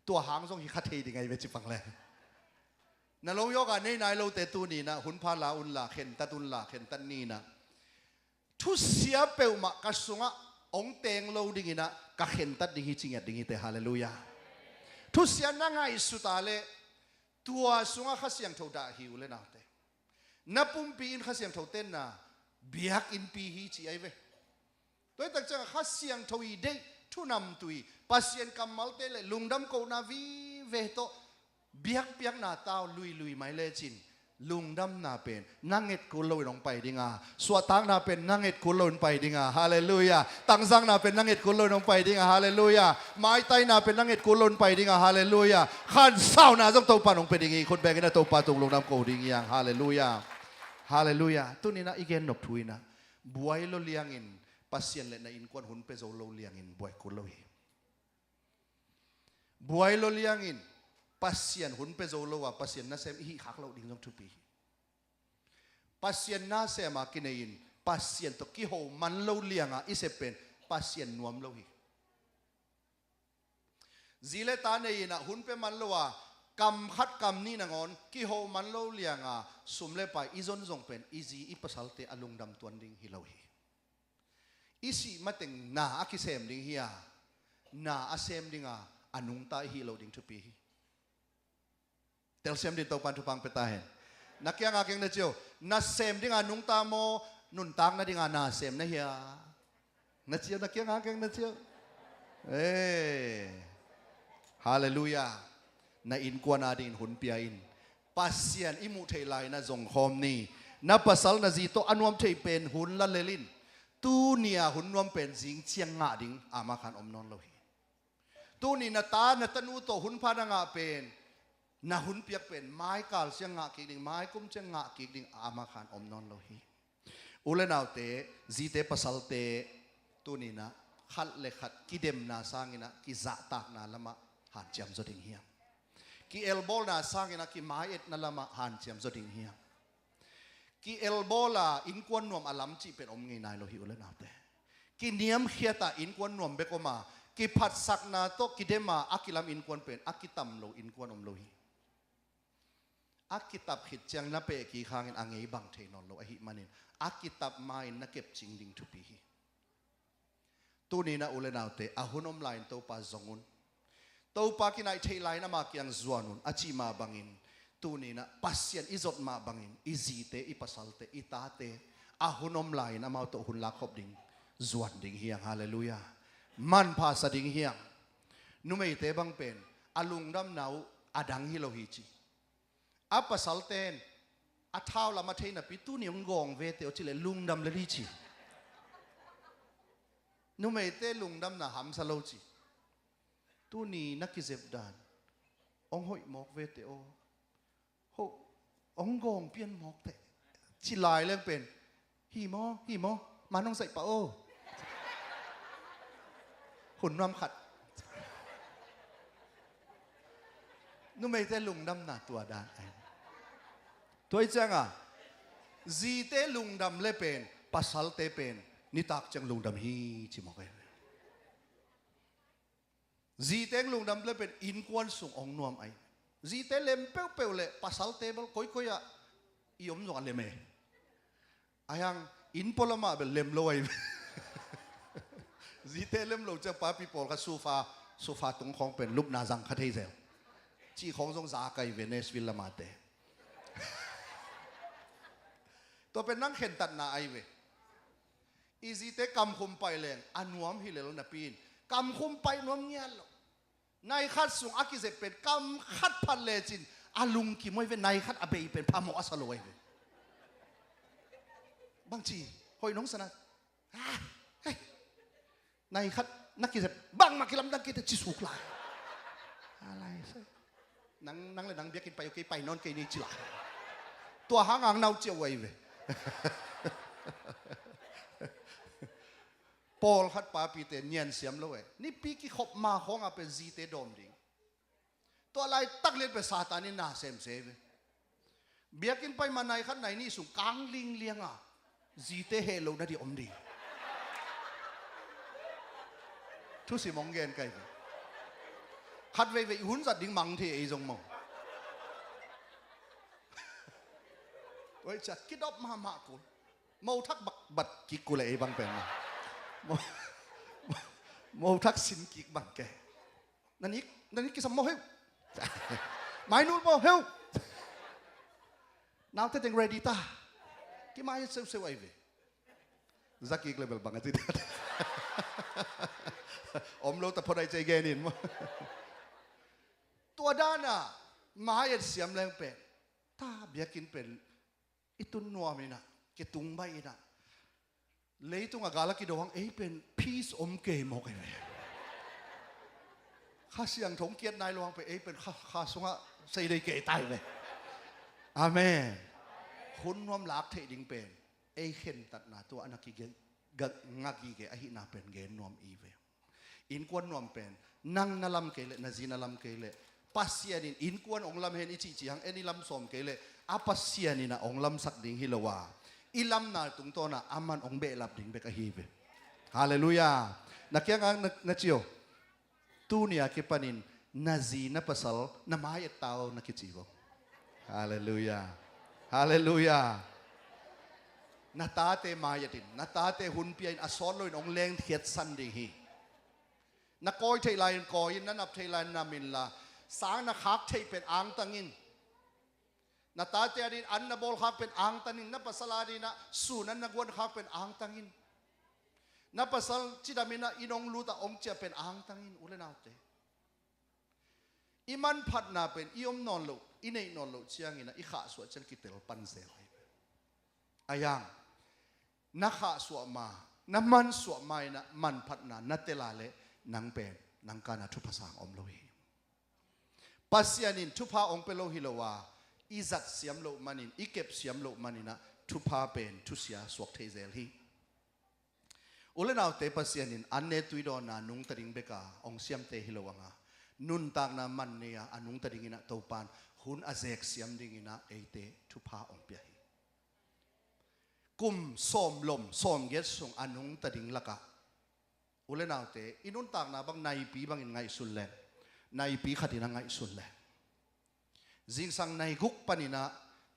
ตัวหางทรงหิคัดเทยังไงเวจิฟังเลยนลงโยกาในนายโลเตตัวนี้นะหุนพาลาอุนละเข็นตะตุนละเข็นตันนี่นะทุเสียเปลมากระสงะองเตงโลดิ่งนะกะเข็นตัดดิ่งจริงดิ่งเตฮาเลลูยาทุเสียนั่งไงสุดท้ายตัวสงะข้าเสียงทูดาหิวเลยนะเตนับปุ่มปีอินข้าเสียงทูเต้นนะเบียกอินปีฮีจีไอเวตัวตั้งใจข้าเสียงทูอีเดทุนำตุยปัสยันกัมมัลเตเลลุงดำโกนาวีเวโตเบียกเปียกหน้าตาลุยไม่เลจินลุงดำนาเป็นนั่งเอ็ดกุลลงไปดิงาสวดตังนาเป็นนั่งเอ็ดกุลลงไปดิงาฮาเลลูยาตังซังนาเป็นนั่งเอ็ดกุลลงไปดิงาฮาเลลูยาไม้ไตนาเป็นนั่งเอ็ดกุลลงไปดิงาฮาเลลูยาขันเศร้านาต้องตัวปานลงไปดิงีคนแบงกันนะตัวปานตรงลงดำโกดิงยังฮาเลลูยาฮาเลลูยาตัวนี้นะอีเกนนกทุยนะบวยโลเลียงอินปัสยันเลนะอินควนหุนเปโซโลเลียงอินบวยกุลโลเฮบวยโลเลียงอินปัสยันหุนเปโซโลวะปัสยันนะเซมอีขักเราดิ่งจงทุปีปัสยันน่าเสมากินเองปัสยันตกี้โฮมันเล่าเลียงอ่ะอิเสเป็นปัสยันนวมเล่าฮีจีเลตาเนยนะหุ่นเป็นมันเล่าว่ากำคัดกำนี่นางอนกี้โฮมันเล่าเลียงอ่ะสุมเลไปอีจนจงเป็นอีจีอีปัสสัลเตอลุงดำตัวดิ่งฮิเล่าฮีอีสิมาถึงนาอากิเซมดิ่งฮีอ่ะนาอาเซมดิ่งอ่ะอนุงตาฮิเล่าดิ่งทุปีเตลเซมดิ่งตัวปันทุปังเปตาเห็นนักยังอาเก่งนะเจ้านาเซมดิ่งานุงตาโมนุนตังนะดิ่งานาเซมนะเฮียนะเจ้านักยังอาเก่งนะเจ้าฮาเลลูยานะอินกวนอาดินหุนเปียอินปัสยันอิมุเทไลนะจงคอมนี่นับปัสสัลนะจีโตอันวมเทเป็นหุนละเลลินตูเนียหุนวมเป็นสิงเชียงงาดิ่งอามาขันอมนอนโลหิตูนี่นาตานาตนูโตหุนพานังอาเป็นนาหุนเปียกเป็นไม้กาลเสียงงะกิกดิ่งไม้กุ้มเชียงงะกิกดิ่งอามาขันอมนอนโลหิอุเลนเอาเตจีเตปัสสัลเตตัวนี้นะขัดเลขัดกิเดมนาสร้างนะกิจะตากนาละมะหันจำจดิ่งเฮียกิเอลโบลนาสร้างนะกิไม้เอ็ดนาละมะหันจำจดิ่งเฮียกิเอลโบลาอินกวนนวมอลัมจีเป็นอมเงยนายโลหิอุเลนเอาเตกิเนียมเขียตาอินกวนนวมเบกมากิพัดสักนาโตกิเดมาอากิลามอินกวนเป็นอากิตัมโลอินกวนอมโลหิอากิตับขิดจังนับเปกีข้างอังเงยบังเทนอนโลอหิมันินอากิตับไม่นักเก็บจริงดิ่งทุปีตัวนี้นะอุเลนเอาเตอาหุนอมไลน์ตัวปาจงุนตัวปากินไอเทไลน์นะมาเกียงจวนุนอาชีมาบังอินตัวนี้นะปัสยันอิจดมาบังอินอิจีเตอิปัสสัลเตอิตาเตอาหุนอมไลน์นะมาตัวหุนลักขบดิ่งจวนดิ่งเฮียงฮาเลลูยามันพาสดิ่งเฮียงนุ่มเอเตบังเป็นอลุงดำหนาว ดังฮิโลฮิจิอัปสัลเตนอัท้าวละมาเทนะปิตุนิยงกองเวเตอจิเลลุงดำเลริจินุเมเตลุงดำนะหัมสโลจิตุนีนักกิเซบดานองหอยหมอกเวเตโอโหองกองเปลี่ยนหมอกแต่จิลายเรื่องเป็นฮีโมมาน้องใส่ปะโอหุ่นน้ำขัดนุ่มไม่เตลุงดำหน้าตัวดานไอตัวไอ้จังอ่ะจีเตลุงดำเล่เป็นปัสสัลเตเป็นนิตักจังลุงดำฮีจิมอกเอจีเตลุงดำเล่เป็นอินควนสุงองนวมไอจีเตเล็มเปลเล่ปัสสัลเตเบลค่อยๆอ่ะยมส่งอันเล่มไอ้ยังอินพลมาเบลเล็มลอยจีเตเล็มเราจะป้าปีโป้กับโซฟาตรงของเป็นลูกนาจังคัทเฮเซลจีของทรงซาไกเวเนสวิลลามาเตตัวเป็นนั่งเข็นตัดนาไอเวอีจีเตกำคุมไปแรงอันวมฮิเลลนาปีนกำคุมไปนวมเงี้ยหรอกนายขัดสูงอากิเซเป็นกำขัดพันเลจินอาลุงกิมวยเป็นนายขัดอเบยเป็นพามอสโลไอเวบางทีหอยน้องสนะนายขัดนักกิเซบางมากิลำดังกิเตจิสุกลายอะไรใช่นังเลยนังเบียกินไปโอเคไปนอนกินนี่จิลาตัวหางนาวเจียวไว้เว้ยปอลขัดปาปีเตเนียนเสียมเลยนี่ปีกี้ขบมาของอาเป็นจีเตดอมดิงตัวอะไรตักเล่นเป็นซาตานี่น่าเซมเซเว้ยเบียกินไปมาในขัดไหนนี่สุกางลิงเลียงอ่ะจีเตเฮโลนั่นที่อมดิทุสิมองเงินไกลขัดเว้ยหุ่นสัตว์ดิ้งมังที่ไอ้จงมองไว้จะคิดอบมากูมาทักบัดกิกูเลยบางเป็นมาทักสินกิกบางแกนั่นนี่กิสมโมเฮลไม่นู่นโมเฮลน้ำเต็ง ready ตากิมาเซลไอ้เวซักกิกเลยบางอาทิตย์อมโลแต่พอได้ใจแกนินมั้งตัวด้านน่ะมาให้เสียมแรงเป็นถ้าเบียกินเป็นอิตุนนัวมีนะเกตุงใบนะเลยตุงอากาลกิดวังเป็น peace อมเกมอกเลยข้าเสียงถงเกียรตินายลวงไปเป็นข้าสงะใส่ได้เกตายเลยอาเมนคุณนวมหลักเทดิงเป็นเข็นตัดหน้าตัวอนักกิเกงักกิเกอหินาเป็นเกนนวมอีเวอินกวนนวมเป็นนั่งนาลำเกลนาจีนาลำเกลปัสยานินอินกวนองลำเห็นอิจิหังนี่ลำสมเกลอาปัสยานินะองลำสักดิ่งฮิลวาอิลำนาตุงโตนะอามันองเบลับดิ่งเบกะฮีเวฮาเลลูยานักยังนักจิโอตูเนียกิปนินนาจีนับปัสลนามายตาวนักจิโอฮาเลลูยาฮาเลลูยานาตาเตมายตินนาตาเตหุนเปียนอสอนลอยองเลงเทียดสันดิ่งฮีนักกอยเทลายกอยนั่นนับเทลายนามินลาสางนักฮักเทเป็นอ่างตังินนาตาเจริญอันนบอลฮักเป็นอ่างตังินนับปัสลาดีนะสูนันนักวนฮักเป็นอ่างตังินนับปัสลจิดามินะอินองลูตาองเจเป็นอ่างตังินอุเลนาเตอิมันพัดนาเป็นอิอมนอนโลอินเอนอนโลเชียงินะอิข้าสวดจันกิเตลปันเซลอายังนักข้าสวดมาน้ำมันสวดมานะมันพัดนานัตเตลาเลนังเป็นนังการทุพสางอมโลหิปัสยานินทุพาองเปโลหิโลวาอิจัดเสียมโลมันินอิเก็บเสียมโลมันินะทุพาเป็นทุเสียสวกเทเซลฮีอุเลนาวเตปัสยานินอันเนตุยดอนานุงตริงเบกาองเสียมเตหิโลวังานุนตากนามันเนียอนุงตริงินะโตปานหุนอาเซกเสียมดิงินะเตทุพาองเปียฮีกุมส้มลมส้มเกศส่งอนุงตริงละกะอุเลนาวเตอินุนตากนาบังในปีบังอินไงสุดแลในปีขัดอินไงสุดแลจิงสังในกุกปนินะ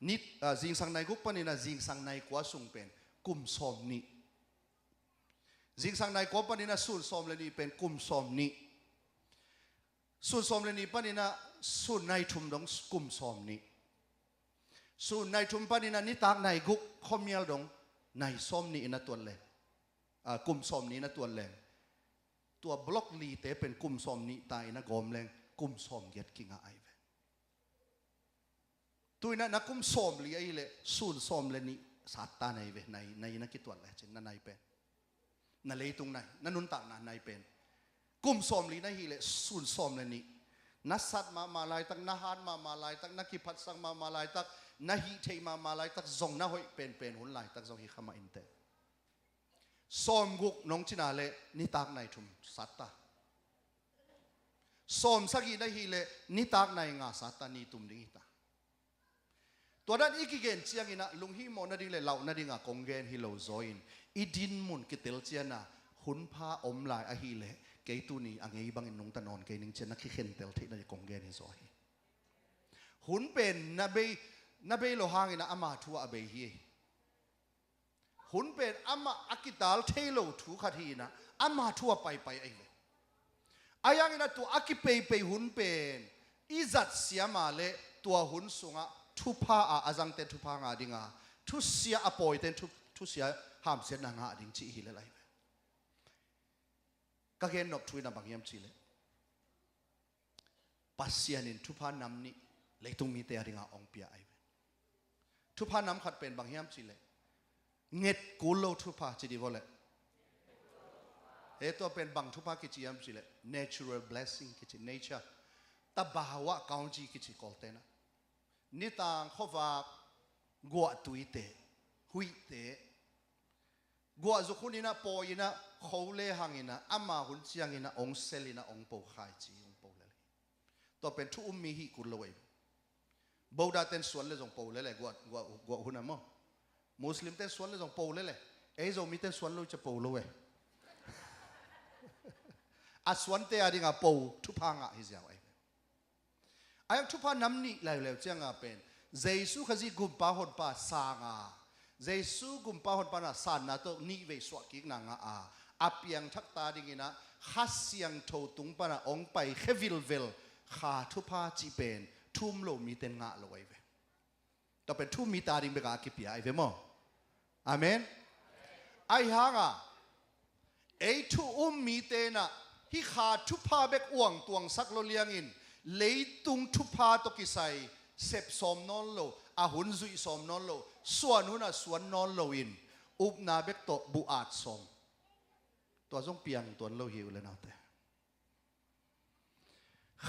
นิดจิงสังในกุกปนินะจิงสังในกว่าสุงเป็นกุมสอมนิจิงสังในกว่าปนินะสุดสอมเลนีเป็นกุมสอมนิสุดสอมเลนีปนินะสุดในทุมดงกุมสอมนิสุดในทุมปนินะนิตากในกุกคอมเมียลดงในสอมนินะตัวแรงกุมสอมนินะตัวแรงตัวบล็อกลีเตเป็นกุมสอมนิตายนะกอมแรงกุมสอมเย็ดกิงไอเว ตุยนักกุมส้มลีไอ้เล่สูนส้มเลนี่สัตตาในเวในนักกิจวัตรเลยเช่นนั่นในเป็นนั่นเลยตรงไหนนั่นนุนตักนั่นในเป็นกุมส้มลีนั่นฮีเล่สูนส้มเลนี่นักสัตมาลายตักนักฮานมาลายตักนักกิพัดสังมาลายตักนักฮีเทมาลายตักซงนักหอยเป็นหุ่นลายตักซงฮีขมาอินเตส้มกุกน้องจินาเล่นี่ตักในทุ่มสัตตาส้มสักยีนั่นฮีเล่นี่ตักในงาสัตตานี่ทุ่มดิ้งตาตัวนั้นอีกเกณฑ์เชียงอินะลุงฮิโมนาดิงเลยเหล่านาดิงะกงเกณฑ์ฮิโลโซอินอีดินมุนกิเตลเชียนะหุ่นผ้าอมลายอะฮิเลเกยตุนีอังเงยบังอินนงตะนอนเกยนิงเชนักขี้เข็นเตลที่นั่นกงเกณฑ์ฮิโซฮิหุ่นเป็นนาเบโลหางอินะอามาทัวอเบฮีหุ่นเป็นอามาอากิตาลเทโลทูขัดฮีนะอามาทัวไปไอ้เลยอายังอินะตัวอากิเปหุ่นเป็นอิจัดเสียมาเลตัวหุ่นสุงะทุพาอาจังเตทุพางาดิงาทุเสียอปอยเตทุเสียห้ามเสียนางาดิงจีฮิเลไลก็เกณฑ์นบทุยนบางยามจีเลปัสเซียนินทุพานำนี่เลยตุงมีเตอดิงาองเปียไอทุพานำขัดเป็นบางยามจีเลเง็ดกูโลทุพาจีดีวอลตัวเป็นบางทุพากิจยามจีเล natural blessing กิจ nature ตบาวะกาวจีกิจกอลเตนะนี่ต่างข้อฝากกัวตุยเตหุยเตกัวจุคุนินะปอยินะเขาเล่หังอินะอามาหุ่นเชียงอินะองเซลินะองปูขายจีองปูเลยตัวเป็นทุมมีฮิกุลเลยบูดาเต้นสวนเลยจงปูเลยกัวหุ่นน่ะมั้งมุสลิมเต้นสวนเลยจงปูเลยเอ้ยจงมีเต้นสวนเลยจะปูเลยอาสวนเตะดิ่งอ่ะปูทุพังอ่ะฮิเซียวไอ้ทุพาน้ำนี่แล้วเจ้างาเป็นเจสุขจิกุมปาหดปาสางาเจสุกุมปาหดปานาสานนาโตนี่เวสวกิกนางอาเปียงทักตาดิ่งนะฮัสเซียงโทตุงปานาองไปเฮวิลเวลขาทุพาจีเป็นทุ่มโลมีเต็งงะลอยเวต่อเป็นทุ่มมีตาดิ่งเบกากิปีไอเวมออาเมนไอ้ฮางาไอ้ทุ่มมีเตนะที่ขาทุพาเบกอ่วงตวงสักโลเลียงอินเลยตุงทุพาตกิไซเสพสมนอนโลอาหุนซุยสมนอนโลส่วนหุนส่วนนอนโลอินอุบนาเบกโตบุอาดสมตัวจงเปียงตัวโลหิวเลยนะแต่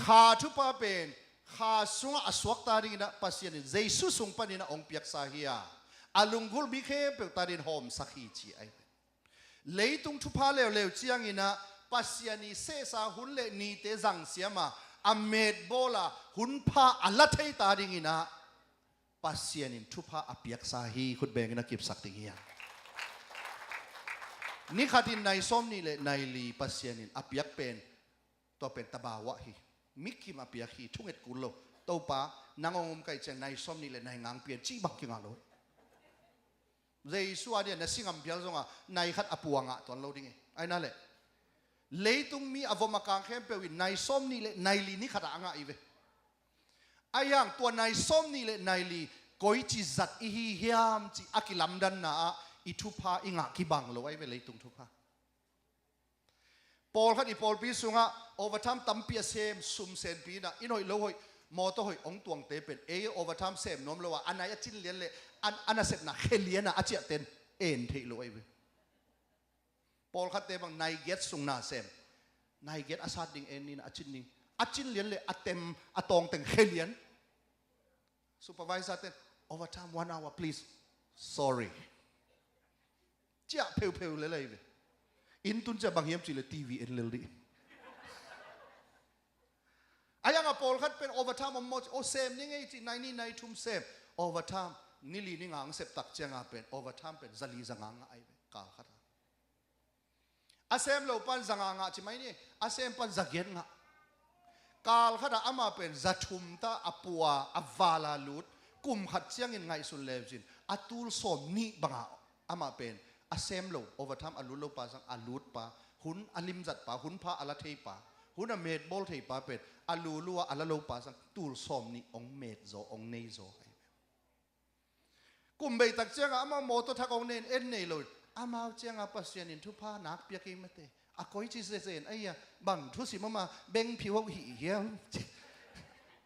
ขาทุพาเป็นขาสุงอสวกตาดินะปัสยานิเจสุสุงปานินะองเปียกสาฮียอาลุงกุลบิเคเปกตาดินหอมสักฮีจีไอเลยตุงทุพาเลวเจียงอินะปัสยานิเสสาหุนเลนีเตจังเสียมาอเมดโบลาหุ่นผ้าอัลลัทให้ตาดิ่งนะปัสเซียนินทุพาอภิยักษาฮีคุณเบงนักกิบสักติงเฮียนี่ขัดินในส้มนี่เลยในลีปัสเซียนินอภิยักเป็นตัวเป็นตบาวะฮีมิกคิมอภิยักฮีทุ่งเอ็ดกุลโลโตปานางองค์ไก่เจงในส้มนี่เลยในงางเปลี่ยนจีบักกิงาโลเจสุอาเดียนสิงห์เปียงซงอ่ะในขัดอปวงอ่ะตอนโลดิ่งไอ้นั่นแหละเลยตุงมีอวมากางเข้มเปวินในส้มนี่เลยในลีนี่ขดางอีเวไอ้ยังตัวในส้มนี่เลยในลีก้อยจีจัดอีฮิเฮียมจีอากิลัมดันนะอิทุพาอิงากิบังโลไอ้เวเลยตุงทุพาปอลขัดอีปอลปีสุงะโอเวอร์ทัมตัมเปียเซมซุมเซนปีนะอินหอยโลหอยมอโตหอยองตวงเตเป็นเอโอเวอร์ทัมเซมน้อมโลว่าอันไหนจิ้นเลี้ยนเลยอันนั้นเสร็จนะเฮเลียนนะอาเจียเต็นเอ็นเทโลไอ้เวปอลขัดเตบังในเกตสุงนาเซมนายเกตอาซาดิงเอ็นนี่นะอาจินนิงอาจินเลียนเลยอาเต็มอาตองเต็งเฮเลียนซูเปอร์วิเซอร์เต็น overtime 1 hour please sorry เจ้าเพลเลยอินตุนจะบางเยี่ยมจีเลยทีวีเอ็นเลยดิอายังอปอลขัดเป็น overtime มอโอเซมนี่ไงจีในทุ่มเซม overtime นี่ลีนี่งางเสพตักเจียงอาเป็น overtime เป็นจะลีจะงางไอ้กาขัดอาเซมเราปันจังงาใช่ไหมนี่อาเซมปันจักเย็นงะกาลขัดอามาเป็นจัตุมตาอปัวอวาลาลุดกุมขัดเชียงอินไงสุดเลวจินอาตูลสมนี่บังอามาเป็นอาเซมเราโอเวอร์ทัมอาลุดเราปาสังอาลุดปาหุนอาลิมจัดปาหุนพาอาลาเทปาหุนอเมดบอลเทปาเป็นอาลูลัวอาลาโลปาสังตูลสมนี่องเมดโซองเนโซกุมเบตักเชียงอามาโมโตทักองเนนเอ็นเนเลยอามาเจียงอาปัสยานินทุพานักเปียกิมเตอาก้อยจีเซนไอ้ยาบังทุสิมาเบ่งผิวหิเหี้ย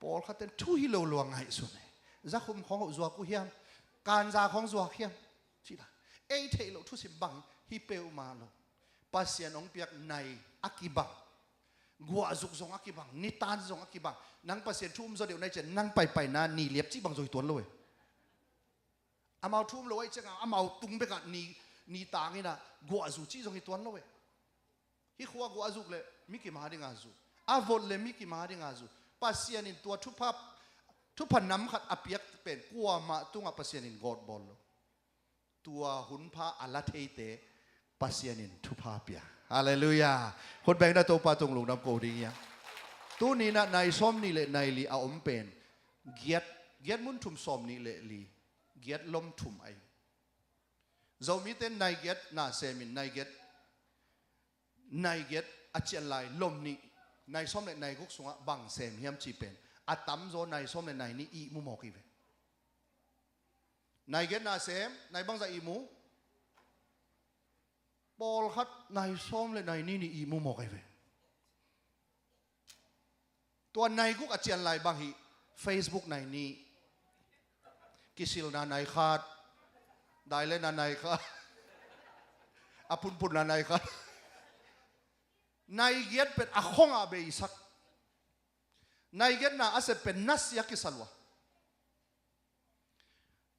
ปอลขัดเต็นทุฮิโลลวงไงสุด จะคุมของจัวกูเฮียมการจาของจัวเฮียมที่ละเอเทโลทุสิบังฮิเปลมาโลปัสยานองเปียกในอักิบังกัวจุกจงอักิบังนิทานจงอักิบังนังปัสยานทุ่มโซเดียวในเจนนังไปนานีเลียบจีบังโซยตัวเลยอามาทุ่มเลยเจ้าอามาตุ้งไปกันนีตางนี่นะกัวจุกจีจงตัวเลยฮิขวากัวจุกเลยมิกิมาดิงาจุอาวอลเลยมิกิมาดิงาจุปัสยานินตัวทุพน้ำขัดอภิยักเป็นกัวมาตุ้งปัสยานินกอดบอลตัวหุ่นพาอัลลาเทเตปัสยานินทุพาเปียฮาเลลูยาคนแบ่งได้ตัวปาตรงลงน้ำโกดีเงี้ยตัวนี้นะในซ้อมนี่เลยในลีอาอมเป็นเกียรมุนทุมซ้อมนี่เลยลีเกียรลมทุมไอเรามีแต่ในเกียรน่าเซมินในเกียรอาเจียนไลลมนี่ในซ้อมในกุกสงะบังเซมเฮียมจีเป็นอาตั้มโซในซ้อมในนี่อีมุมอกอีเวในเกียรน่าเซมในบังจะอีมูบอลคัดในซ้อมเลยในนี่อีมุมอกอีเวตัวในกุกอาเจียนไลบังฮี Facebook ในนี่กิสิลนาในขาดได้เล่นนาในขาดอาพุนนาในขาดในเกียรเป็นอาคงอาเบยสักในเกียรน่าอาเซเป็นนัสยากิสลวะ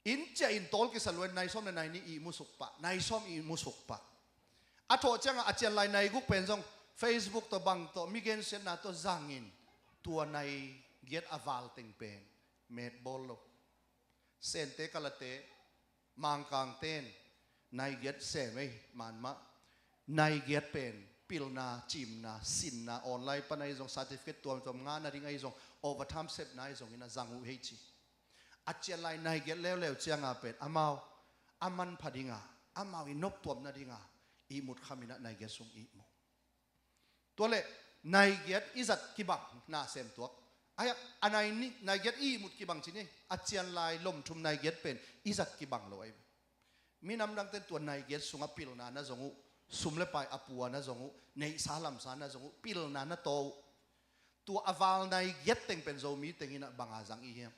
อินเจอินโตลกิสลวะในซ้อมในนี่อีมุสุกปะในซ้อมอีมุสุกปะอาโถจังอาเจียนไลในกุกเป็นซง Facebook ตัวบังตัวมิเกนเซนนาตัวจังอินตัวในเกียรอวาลติงเป็นเมดบอลโลเซนเตกาลเตมังกังเตนในเกียรเซไม่มันมะในเกียรเป็นปิลนาจิมนาสินนาออนไลน์ปนัยจง certificate ตัวจงงานนาดิ่งไอจง overtime เซฟนายจงอินาจังหูเฮจิอาเจียนไลในเกียรเร็วๆเจียงอาเป็ดอามาอามันพดิ่งอามาวินบตัวนาดิ่งอีมุดขมินะในเกียรทรงอีมุตัวเล่ในเกียรอิจัดกิบังนาเซมตัวไอ้อันไหนนี่ในเกียรอีมุดกิบังที่นี่อาเจียนไลลมทุมในเกียรเป็นอิจัดกิบังเลยมีน้ำดังเต็มตัวในเกียรทรงปิลนานะจงสุมเลไปอปัวนะจงในสาลัมสานะจงปิลนานะโตตัวอวาลในเย็ดเต็งเป็นโจมีเต็งอินะบางอาจังอีเหี้ย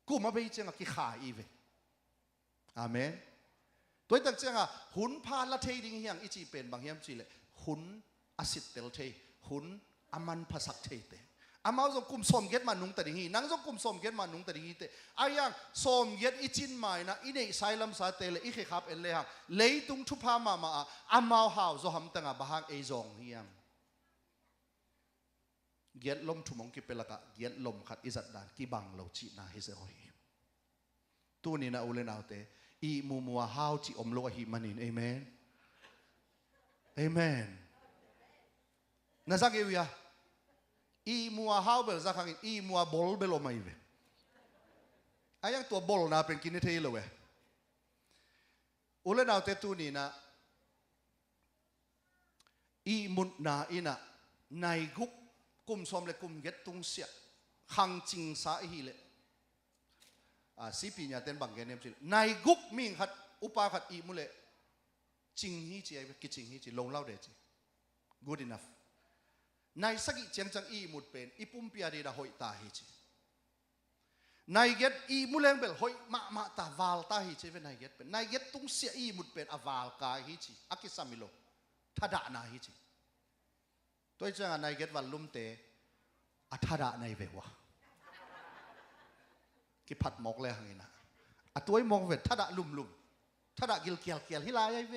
กูมาไปเจ้ากิขาอีเวอาเมนตัวตั้งเจ้าหุ่นพาละเทดิ่งเฮียงอิจีเป็นบางเฮียมจีเลยหุ่นอาศิตเตลเทหุ่นอามันภาษาเทเตอามาจงกุมสมเก็ตมานุงตะดิ่งนังจงกุมสมเก็ตมานุงตะดิ่งเตอายังสมเก็ตอิจินไม่นะอินเอไซลัมสาเตเลอิเคขับเอเลหังเลยตุงทุพามาอามาหาวจงทำตั้งบางเอจงเฮียมเกียรลมทุมงกิเปลกะเกียรลมขัดอิจัดดานกิบังเราจีนาฮิเซโอฮีตัวนี้นะอุเลนเอาเตอีมัวหาวจีอมโลหิมันินเอเมนเอเมนนั่นสักเอวียอีมัวฮาวเบลสักครั้งอีมัวบอลเบลอมาอีเวไอ้ยังตัวบอลนะเป็นกินเทลเวอุเลนเอาเตตูนี่นะอีมุนนาอินะในกุกกุมสมเลกุมเก็ตตุงเสียขังจิงสาฮีเลสิปีนี้เต็นบังเกนเนมสิในกุกมิงขัดอุปาขัดอีมุเลจิงฮีจีไอ้กิจิงฮีจีลงเล่าเดจี good enoughในสักเจียงจังอีมุดเป็นอีปุ่มพิอารีดาหอยตาฮิจิในเก็ตอีมุเลงเบลหอยมาตาวาลตาฮิจิเป็นในเก็ตเป็นในเก็ตตุงเสียอีมุดเป็นอวาลกาฮิจิอากิสามิโลทัดานาฮิจิตัวจังในเก็ตวันลุมเตอัทัดาในเววะกิพัดมอกเลยหังอินะอัตัวมองเวททัดาลุมทัดากิลเกียลฮิลายเว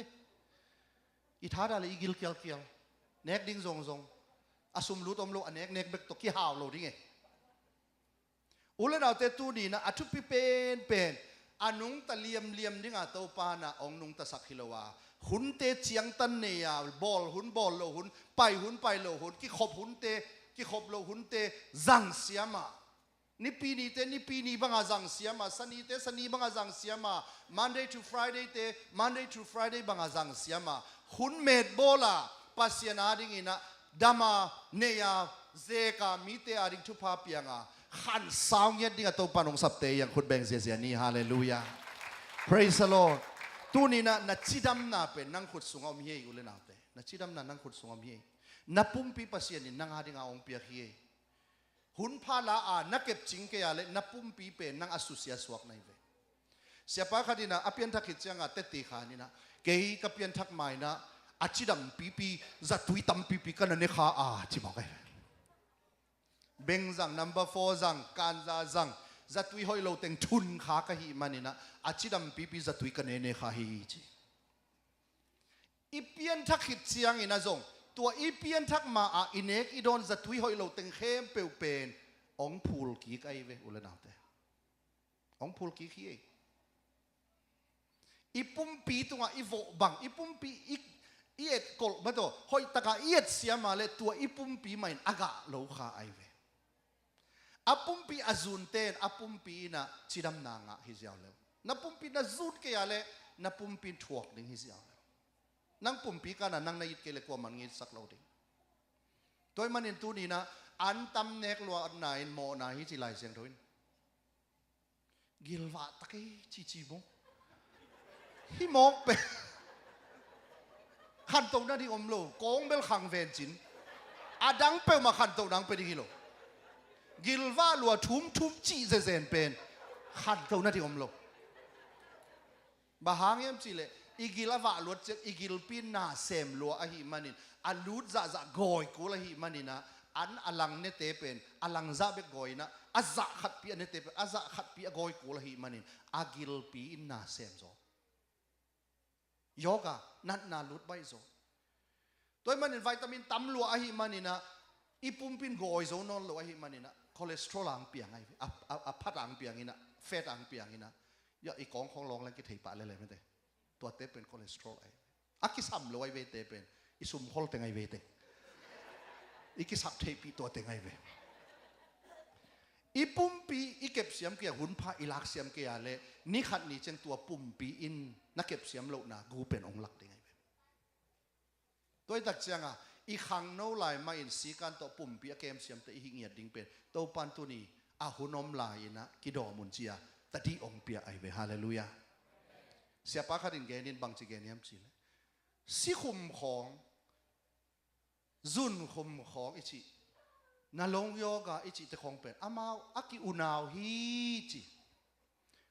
อีทัดาเลยกิลเกียลเนกดิ้งซงอาสุมรู้ตมโลอันเนกเบกตกี้หาวโลดิ้งไงอุลเราเตตูดีนะอัทุพิเป็นอานุงตะเลียมดิ้งอาเตาปานะองนุงตะสักฮิโลวาหุนเตเจียงตันเนียบอลหุนโลหุนไปโลหุนกิขบหุนเตกิขบโลหุนเตจังเสียมานี่ปีนี้บังอาจังเสียมาสันนี้บังอาจังเสียมา Monday to Friday บังอาจังเสียมาหุนเมดโบลาปัสยานาดิ้งอินะดามาเนียเซกามิเตอาริงทุพาเปียงขันสาวเย็ดดิ้งตัวปานองสับเตยังคุณแบ่งเสียนี่ฮาเลลูยา praise the Lord ตัวนี้นะนัดชิดำนาเป็นนั่งขุดสูงเอามีเฮอุเลนาเตนัดชิดำนานั่งขุดสูงเอามีเฮนับปุ่มปีปัสยานี่นั่งหาดิ้งเอาองเปียกเฮ หุ่นพาลานักเก็บจิงเกียเลนับปุ่มปีเป็นนังอสุเสียสวกในเวเสียปะคดีนะอภิยันทักขิดเสียงเตติขานี่นะเกย์กับเพียนทักไม่นะอาชิดำปีจัตุยตัมปีกันนั่นข้าจิบอกไงเบงจัง number 4จังการจังจัตุยหอยโลเต็งทุนข้าก็ฮีมันนี่นะอาชิดำปีจัตุยกันเนี่ยข้าฮีจีอีเพียนทักขิดเสียงอินะจงตัวอีเพียนทักมาอินเอกอีโดนจัตุยหอยโลเต็งเข้มเปลวเป็นองพูลกีกไอเวอุลนาเตองพูลกีขี้อีปุ่มปีตัวอีโวบังอีปุ่มปีอีเอ็ดกอลมาตัวหอยตะกาอีเอ็ดเสียมาเลยตัวอีปุ่มปีมันอากาโลคาไอเวอาปุ่มปีอาจุนเตนอาปุ่มปีน่ะชิดำนางะฮิเซียวเลวนับปุ่มปีน่ะจุดเกียร์เลยนับปุ่มปีถวกดึงฮิเซียวเลวนังปุ่มปีกันน่ะนังในยิดเกลกว่ามันงี้สักเราดึงตัวมันเห็นตัวนี้นะอันตำเนกลัวอันไหนโมนาฮิจิไลเสียงทุนกิลวะตะกี้จีโมฮิโมกเปขันตรงนั้นที่อมโลกงเบลขังเวนจินอาดังเปมาขันตรงนั้นเป็นกิโลกิลว่าลัวทุ่มจีเซนเป็นขันตรงนั้นที่อมโลบาหางเอ็มจีเลยอีกิลว่าลัวเจอีกิลปีน่าเซมลัวอหิมันินอัลลูดจะกอยกูละหิมันินะอันอลังเนเตเป็นอลังจะเบกกอยนะอาจะขัดปีเนเตเป็นอาจะขัดปีกอยกูละหิมันินอากิลปีน่าเซมโซโยกะนัดนาลุดใบโซตัวมันวิตามินตั้มลัวอหิมันินะอีปุ่มปินกอยโซนนลัวอหิมันินะคอเลสเตอรอลอังเปียงไงพัดอังเปียงนี่นะเฟตอังเปียงนี่นะอย่าอีกของลองแล้วกิเทปะเลยไม่ได้ตัวเตเป็นคอเลสเตอรอลไอ้อากิสัมลัวไอเวเตเป็นอีสุมฮอลเตงไอเวเตอีกิสับเทปีตัวเตงไอเวอีปุ่มปีอีเก็บเสียมเกียหุ่นพาอีลักเสียมเกียเลยนี่ขัดนี่เจงตัวปุ่มปีอินนักเก็บเสียมโลนากูเป็นองค์หลักได้ไงตัวตักเสียงอ่ะอีขังโนลายมาอินสีการตัวปุ่มปีเก็บเสียมแต่อีหิงเงียดดิ่งเป็นตัวปันตัวนี้อาหุนอมลายนะกิดอมุนเจียแต่ที่องค์เปียไอเวฮาเลลูยาเสียปะขัดินเกนินบางจีเกนิมจีเลยสิคุมของจุนคุมของอิจินาลงโยกะอิจิตะของเป็นอามาอากิอุนาวฮีจิ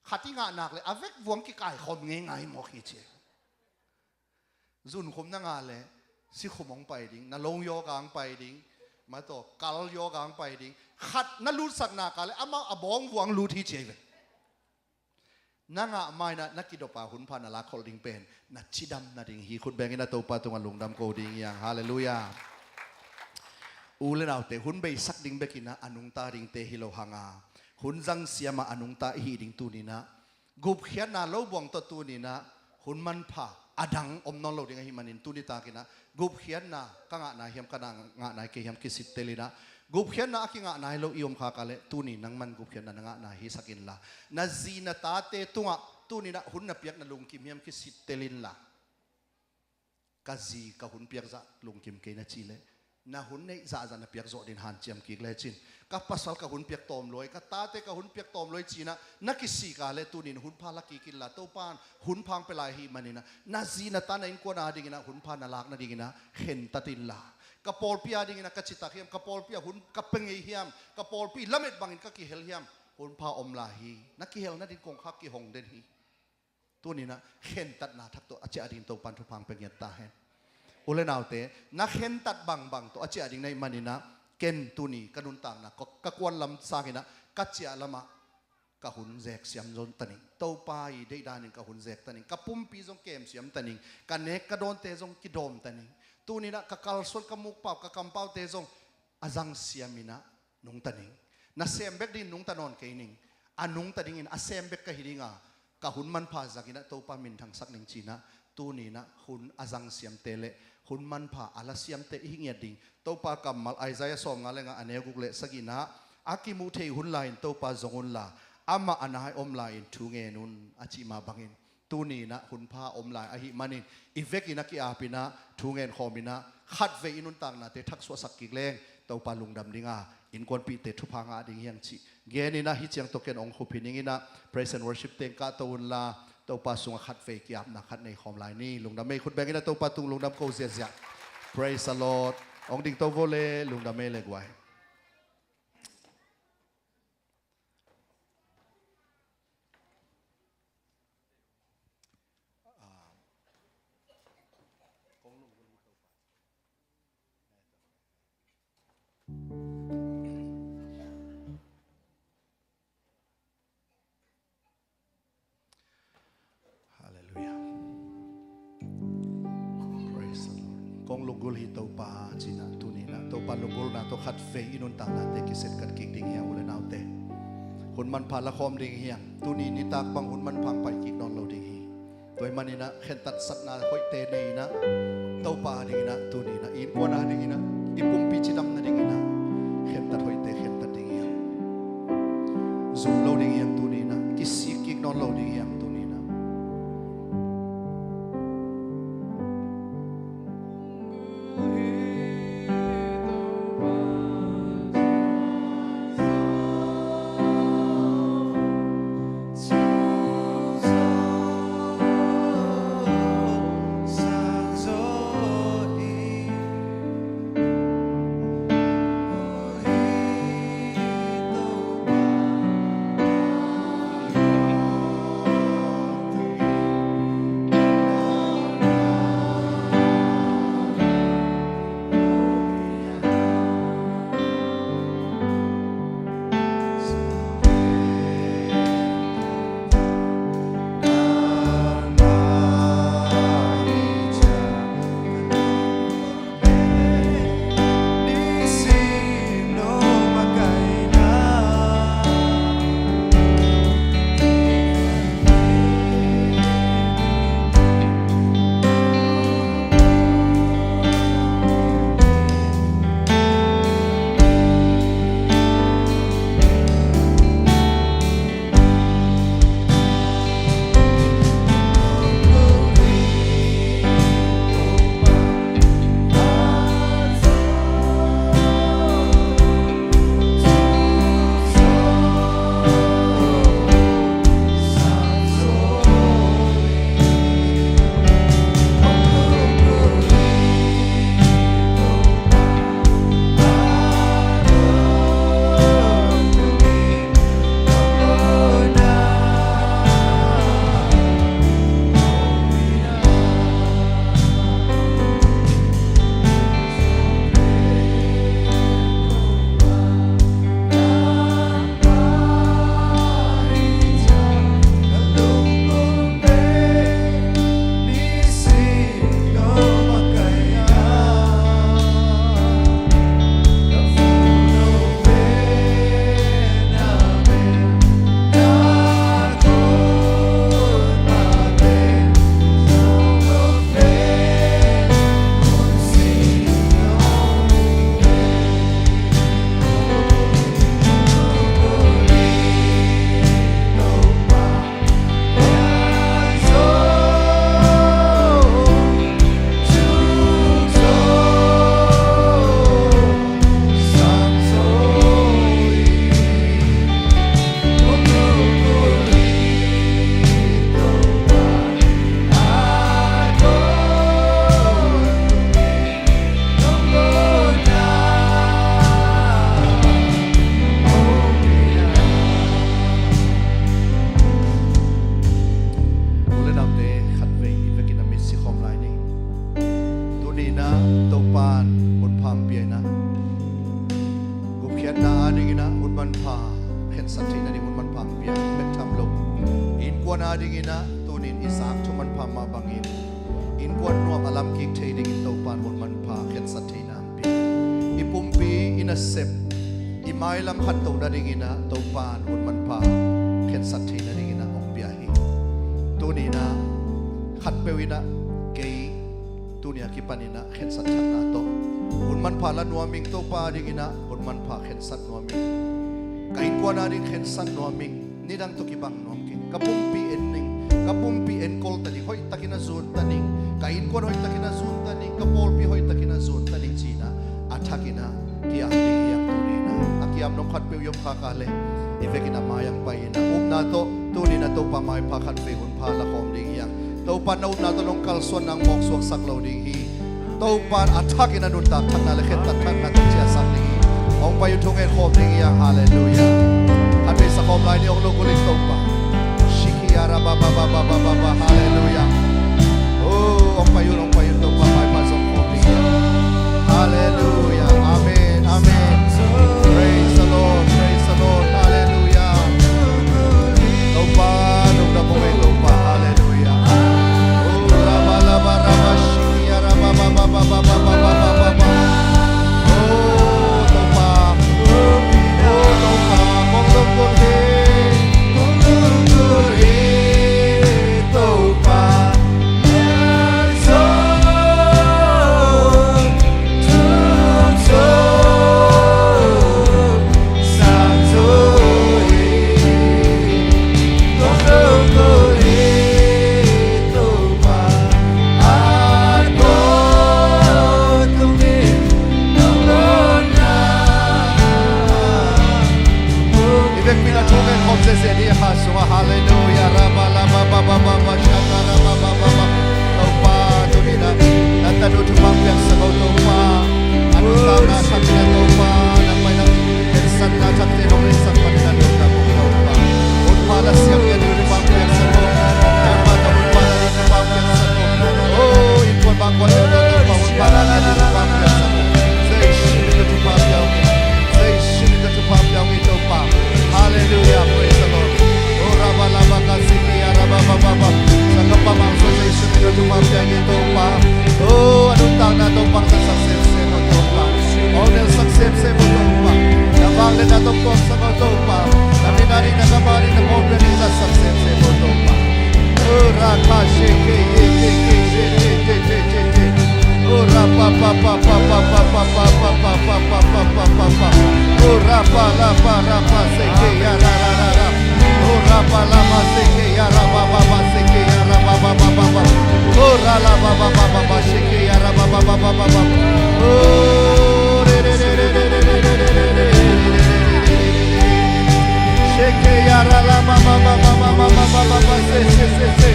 ขัดที่งานหนักเลยอาเวกวงกิกายคมง่ายๆหมอกฮิจิจุนคุมนั่งงานเลยสิคุมองไปดิ้งนาลงโยกางไปดิ้งมาต่อกัลโยกางไปดิ้งขัดนาลูสักนากันเลยอามาอบองวงลูที่เจเวนังอะไม่นะนักกิดปาหุ่นพันนาลาคอลดิ้งเป็นนัดชิดำนัดดิ้งฮีคุณแบงก์นัดตัวปาตรงลุงดำโกดิ้งอย่างฮาเลลูยาอูเลนเอาเตหุ่นไปสักดิ้งเบกินะอนุงตาดิ้งเตฮิโลฮังอาหุ่นจังเสียมาอนุงตาฮีดิ้งตูนี่นะกุบเขียนนาโลบวงตัวตูนี่นะหุ่นมันผ่าอดังอมนอนโลดิ้งฮิมันนินตูนี่ตากินะกุบเขียนนากังะนายเฮียมกังะนายเกียมกิสิตเตลินะกุบเขียนนาคิงะนายโลอิยมขากาเลตูนี่นังมันกุบเขียนนางะนายฮิสักินละนาจีนาตาเตตุงะตูนี่นะหุ่นนับเปียกนาลุงกิมเฮียมกิสิตเตลินละกาจีกับหุ่นเปียกจะลุงกิมเกนจีเลนะหุ่นในจ่าจันเปียกโจดินหันเจียมกิกเลยจินกับภาษากับหุ่นเปียกตอมลอยกับตาเตกับหุ่นเปียกตอมลอยจีนะนักกิสีกาเลตูนินหุ่นพาลักกิกินละตัวปานหุ่นพังเปลายฮีมันนี่นะนาจีนะตาในอินกวนาดิ่งนะหุ่นพานาลักนะดิ่งนะเห็นตัดินละกับปอลปียดิ่งนะกับจิตตะเฮียมกับปอลปียหุ่นกับเป็งเฮียมกับปอลปีละเม็ดบางอินกับกิเฮลเฮียมหุ่นพาอมลาฮีนักกิเฮลนะดิ่งกงคักกิหงเดนฮีตัวนี้นะเห็นตัดนาทักตัวอาเจอดินตัวปันทุพังเป็นเงียตาเห็นอุเลนเอาเตนักเห็นตัดบังตัวอาเจียดิ่งในมันนี่นะเกนตุนีกระนุนต่างนะก็กวนลำสากินะกัจเจียละมะกะหุนแจกเสียมจนตันิงเต้าปายได้ดานิงกะหุนแจกตันิงกะปุ่มปีจงเกมเสียมตันิงกะเนกกะโดนเตจงกิดอมตันิงตูนี่นะกะกัลสุลกะมุกเป่ากะกำเป่าเตจงอาจังเสียมินะนุงตันิงนะเสียมเบกดินนุงตะนอนเกนิงอานุงตันิงอินอาเสียมเบกกะฮิริงากะหุนมันพาจากินะเต้าปามินทางสักนิงจีนะตูนี่นะหุนอาจังเสียมเตเลหุ่นมันผ่าอาลาเซียมเตหิงเงียดิ่งตัวปากำมัลไอซายสอมงาเลงอันเนกุกเลสกินะอากิมุเทหุ่นลายตัวปาจงุนลาอามาอันให้อมลายทูเงนุนอาจิมาบังอินตูนี่นะหุ่นผ้าอมลายอหิมันินอีเวกินักกิอาปินะทูเงนขอมินะขัดเวอินุนต่างนะเตทักสวสักกิเลงตัวปาลุงดำดิ่งอาอินกวนปีเตทุพังอาดิ่งยังชีเกนี่นะฮิตยังตกเกนองคุพินิงินะ praise and worship เต็งกาตูนลาตัวปาสุงขัดเฟกิอาบนักขัดในคอมลายนี่ลุงดำไม่คุณแบงกินะตัวปาตุงลุงดำโกเซียเซียPraise the Lord องดิ่งตัวโวเลลุงดำไม่เล็กไว้ ong lugul hitaw pa sina tunina to pa lugul na to khat fe inun tang na te kiset kat kik ding hiang ule naw te hun man pala khom ding hiang tuni ni tak bang hun man phang pai kik non lo ding hi toy manina khen tat sat na hoi te nei na to pa ding na tunina in ko na ding na ipum pi chidam na ding na khen tat hoi te khen tat ding hiang zum lo ding hiang tunina kisik kik non lo ding hiang Adingina tunin isak cuman pama bangin in kuan nuam alam kik trading in topan mon man pa khen satina ampi ipumpi inasep imailam khat to dadingina topan mon man pa khen satina dingina okbiahi tunina khat pewina kei tunia kipanina khen satna to mon man pa la nuaming topa dingina mon man pa khen sat nuaming kain kuan ading khen sat nuaming nidang to kibang nuam kapumpi en kol tani hoy takina zon tani kain kon hoy takina zon tani kapolpi hoy takina zon tani china athakina kia yang tunina akiam no khat pe yom khakale evekina mayang paina umna to tunina to pamai pakhat pe hun phala khom ding yang to pan no na to long kalson nang mok suak sak lo ding hi to pan athakina nun tak thakna le khet tak thak na to chia sak ding ong payu thong en khom ding yang hallelujah ate sa khom lai ni ong lo kulik to pa hallelujah. Oh, om payun to pamay pasok mo diya. Hallelujah. Amen. Amen. Praise the Lord. Hallelujah. Topa, nung nabuhay topa. Hallelujah. Oh, raba, shikia, raba, ba shakara ba topa tunina natanu tumampiang sa topa anu tana sakya topa namayang kersan na sakti nongrisan paninan topa unpalas yang yan tumampiang sa topa namata unpalas yan tumampiang sa topa oh ikon bangkwan yan topa unpalas yan tumampiang sa topa say shimita tumampiang say shimita tumampiang topa hallelujah praise the Lord oh rabalaba kasiki arababa sa kapamangso say shimita tumampiang topa oh anong tang na topa sa success mo topa oh nel success mo topa nabangin na topa sa topa naminari na kamari na company sa success mo topa oh raka shake oh rapa pa pa pa pa pa pa pa pa pa pa pa pa pa pa pa oh rapa la pa rapa seke ya ra ra ra ra oh rapa la ma seke ya ra ba ba ba seke ya ra ba ba ba ba ba oh ra la ba ba ba ba ba seke ya ra ba ba ba ba ba ba oh re re re re re re re re re sheke ya ra la ma ma ma ma ma ma ma ma ma se se se se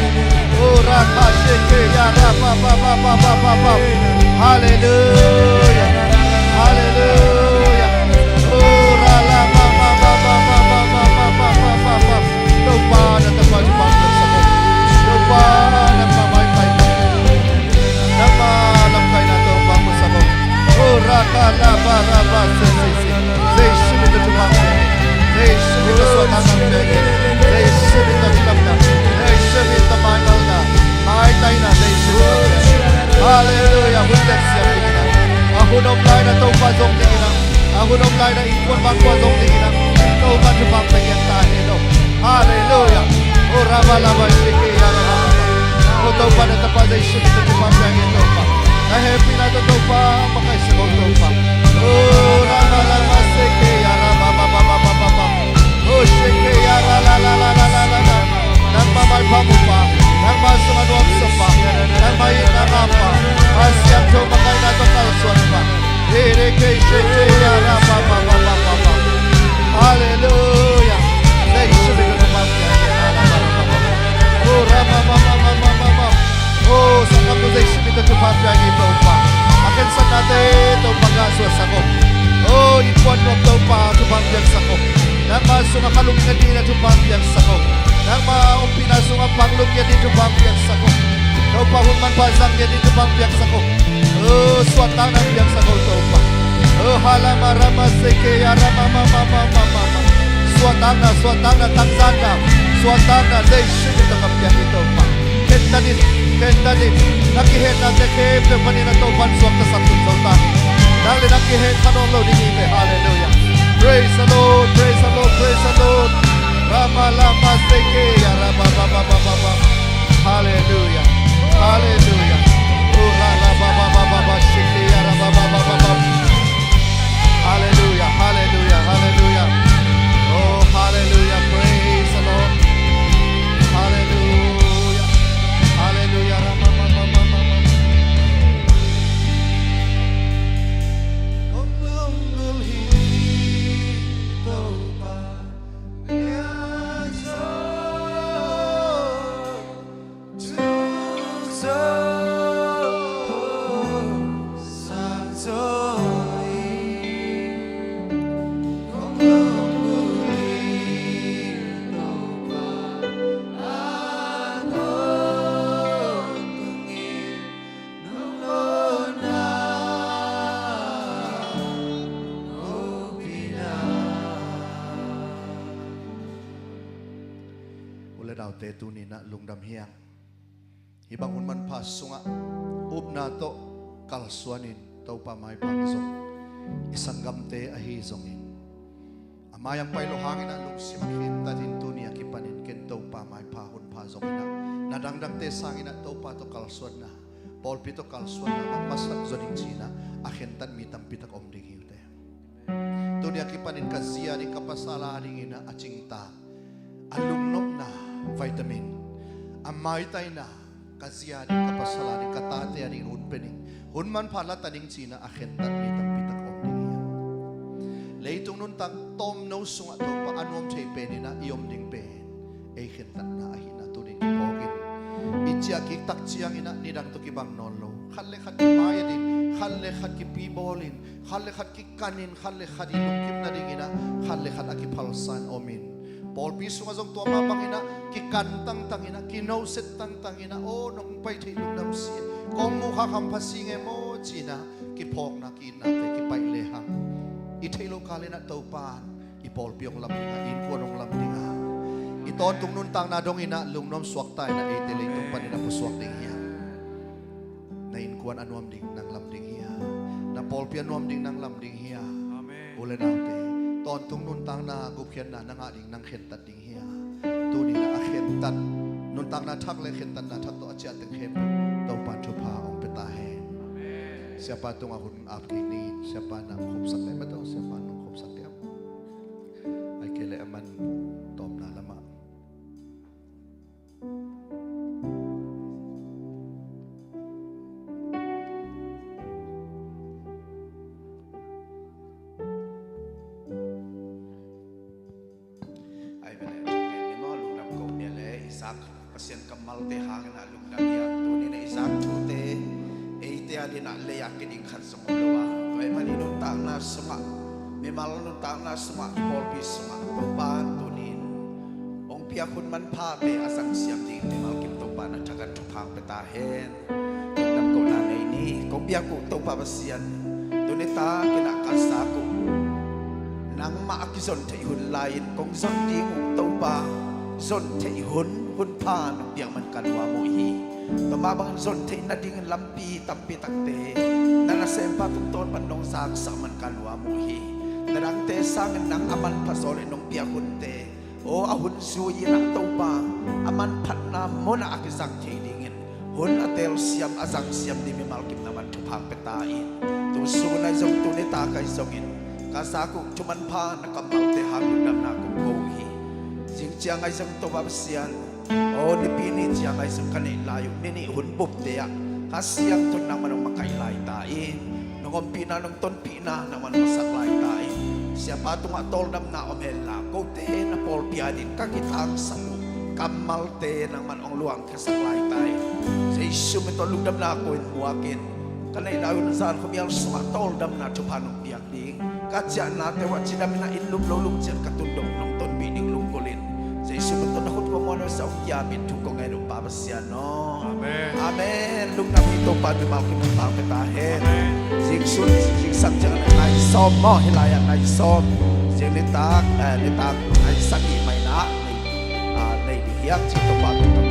oh raka sheke ya ra ba ba ba ba ba ba ba hallelujah hallelujah oh ra la ma ma ma ma ma ma ma ma ma ma ma ma topa na tapal pangkat sa ko topa na mamaypay na malam kay na topa mo sa ko oh raka la ba ra ba se se se se shimita tumangke se shimita swatang beke se shimita tumangka se shimita mangal na maitay na se shimita hallelujah witness ya tingina ako nung lain na topa zong tingina ako nung lain na ikon bangkwa zong tingina topa tumangke yan tayo no hallelujah oh raba laba shiki ya raba oh topa na tapal na shimita tumangke yan topa na happy na to topa makaisa ko topa oh raba laba shiki ya raba ba ba ba ba ba ba oh shiki ya la la la la la la la nang mamalpa mo pa nang masunganuam sa pa nang mainarap pa asyang to makay na to kalswan pa hireke shiki ya raba ba ba ba ba ba hallelujah say shiki na mapya oh raba ba ba ba ba ba ba oh sakam to say shiki na mapya ito pa akin sa natin to pag-aswas ako oh ipon mo to pa tumampiang sa ko nang masungakalong na din na tumampiang sa ko nang maumpinas ang panglog niya dito pampiyak sa ko daw pahunman pasang niya dito pampiyak sa ko oh swatang ang piyak sa ko daw pa oh halamarama seke arama mama mama mama swatang na tanzana swatang na day shimit ang piyak ito pa kenta din nakihen na tekep na panina to panswak na sakit sa utang dahil nakihen panolo din ite hallelujah praise the Lord praise the Lord praise the Lord Rama lama seke ya raba ba ba ba ba ba hallelujah hallelujah oh la la ba ba ba ba ba seke ya raba ba ba ba ba hallelujah hallelujah hallelujah oh hallelujah praise the Lord hallelujah hallelujah rama ba ba ba ba ba Konglunggul hito pa te tunina lungdam hiang hibangun man pasunga ubna to kalswanin tau pamay pangzong isanggam te ahizongin amayang pailohangin ang lungsimakin tadin tunia kipanin kentau pamay pahun pazongin na nadangdang te sangin at tau pato kalswan na Paul pito kalswan na mamasak zoning sina akentan mitang pitak omding hiute tunia kipanin kazia ni kapasalahaning ina acingta alumnop na vitamin amay tayo na kasiyanin kapasalanin katate aning hunpening hunman pala taning sina akentan mitang pitak omding yan leitong nun tag tom no sunga to pa anom chay peni na iom ding pen akentan na ahina tunin ipog เจียกิตักเจียงอินะนี่ดังตุกิบังนอนโลขันเลขัดกิมายดินขันเลขัดกิปีบอลินขันเลขัดกิกันินขันเลขัดอินุกิมนาดิงินะขันเลขัดอากิพัลสันโอมินปอลปีสุงจงตัวมาบังอินะกิกันตั้งอินะกิโนเซตตั้งอินะโอ้น้องไปที่ลุงน้ำเสียกองมูข้าคำภาษีเงโมจีนะกิพอกนะกินนะแต่กิไปเลหังอีเทโลกาเลนะเตาปานอีปอลปีองลำดิงาอินควรองลำดิงาอีตอนตรงนู้นต่างนาดงอินะลุงน้ำสวกตายนะเอเตเลตรงปันอินะผู้สวกดิงเฮียna in kuan anuam ding nang lam ding hiya na pol pian nuam ding nang lam ding hiya amen ule naute ton tung nun tang na gup khian na nanga ding nang khen tat ding hiya tu ni na khen tat nun tang na thak le khen tat na thak to acha teng khem to pan thu pha ong pe ta he amen siapa tung ahun ap ki ni siapa nang khop sak le ma to siapa nang khop sak le ai ke le aman tom na lama pasien kamal te hangin na lung dagya tu ni na isak chute e te ali na le yakin ing khan som lowa kai mani nun tang na sma me mal nun tang na sma pol pi sma to pan tu nin ong pia kun man pha te asang siam ding te mal kim to pan na chakan thu phang pe ta hen nam ko na nei ni ko pia ku to pa pasien tu ni ta kina kasa ku nang ma akison te hun lain kong son ding to pa son te hun hunพานเปียงมันกันว่าโมฮีต่อมาบางส่วนที่นาดิ่งลำปีตัมปีตักเตนั่นเสมปาตุ้งต้นมันนงสากสามันกันว่าโมฮีนรังเตสร้างนังอามันผสมนงเปียคุณเตโออาหุนซูยนักตัวปาอามันพันนามมนาอักษักเทดิ่งหุนอเตลเซียมอาซังเซียมดิมิมัลกิมนามันทุพังเปตาอินตัวซูในจงตัวเนตาไกซงอินกาสากุจุมันพานักมัลเตหากุดำนากุโกฮีจิงเจียงไอจงตัวบาเซียนโอ้ดิปีนี้จะไงสังกันลายนี่หุ่นบุบเดียข้าเสียงทุนนำมันมาไกลลายตายน้องปีน่าน้องต้นปีน่านำมันมาสักลายตายเสียปาตุงอัตโตนำนาอมเฮล่าโกเตนปอลปีอาดินกักิทังสักกัมมัลเตนำมันองลวงแค่สักลายตายเสียชูมิตรลุกดำนาโกนหัวกินกันในลายนันซานเขามีอัลสมาโตดำนาจุพานุเปียกดิ้งกัจจานาเทวจิดามินาอินลุมโลลุมเจ็ดกตุนดงน้องต้นปีนิ่งลุมโกลินYesus betul nak kau mahu nak saukia bintu kau ngai lupa besiano. Amen. Amen. Lung nak itu pada malam kita petahen. Jiksun jiksak jangan naik som moh hilayan naik som. Jangan letak nai sakit mainak nai dihiang cinta pada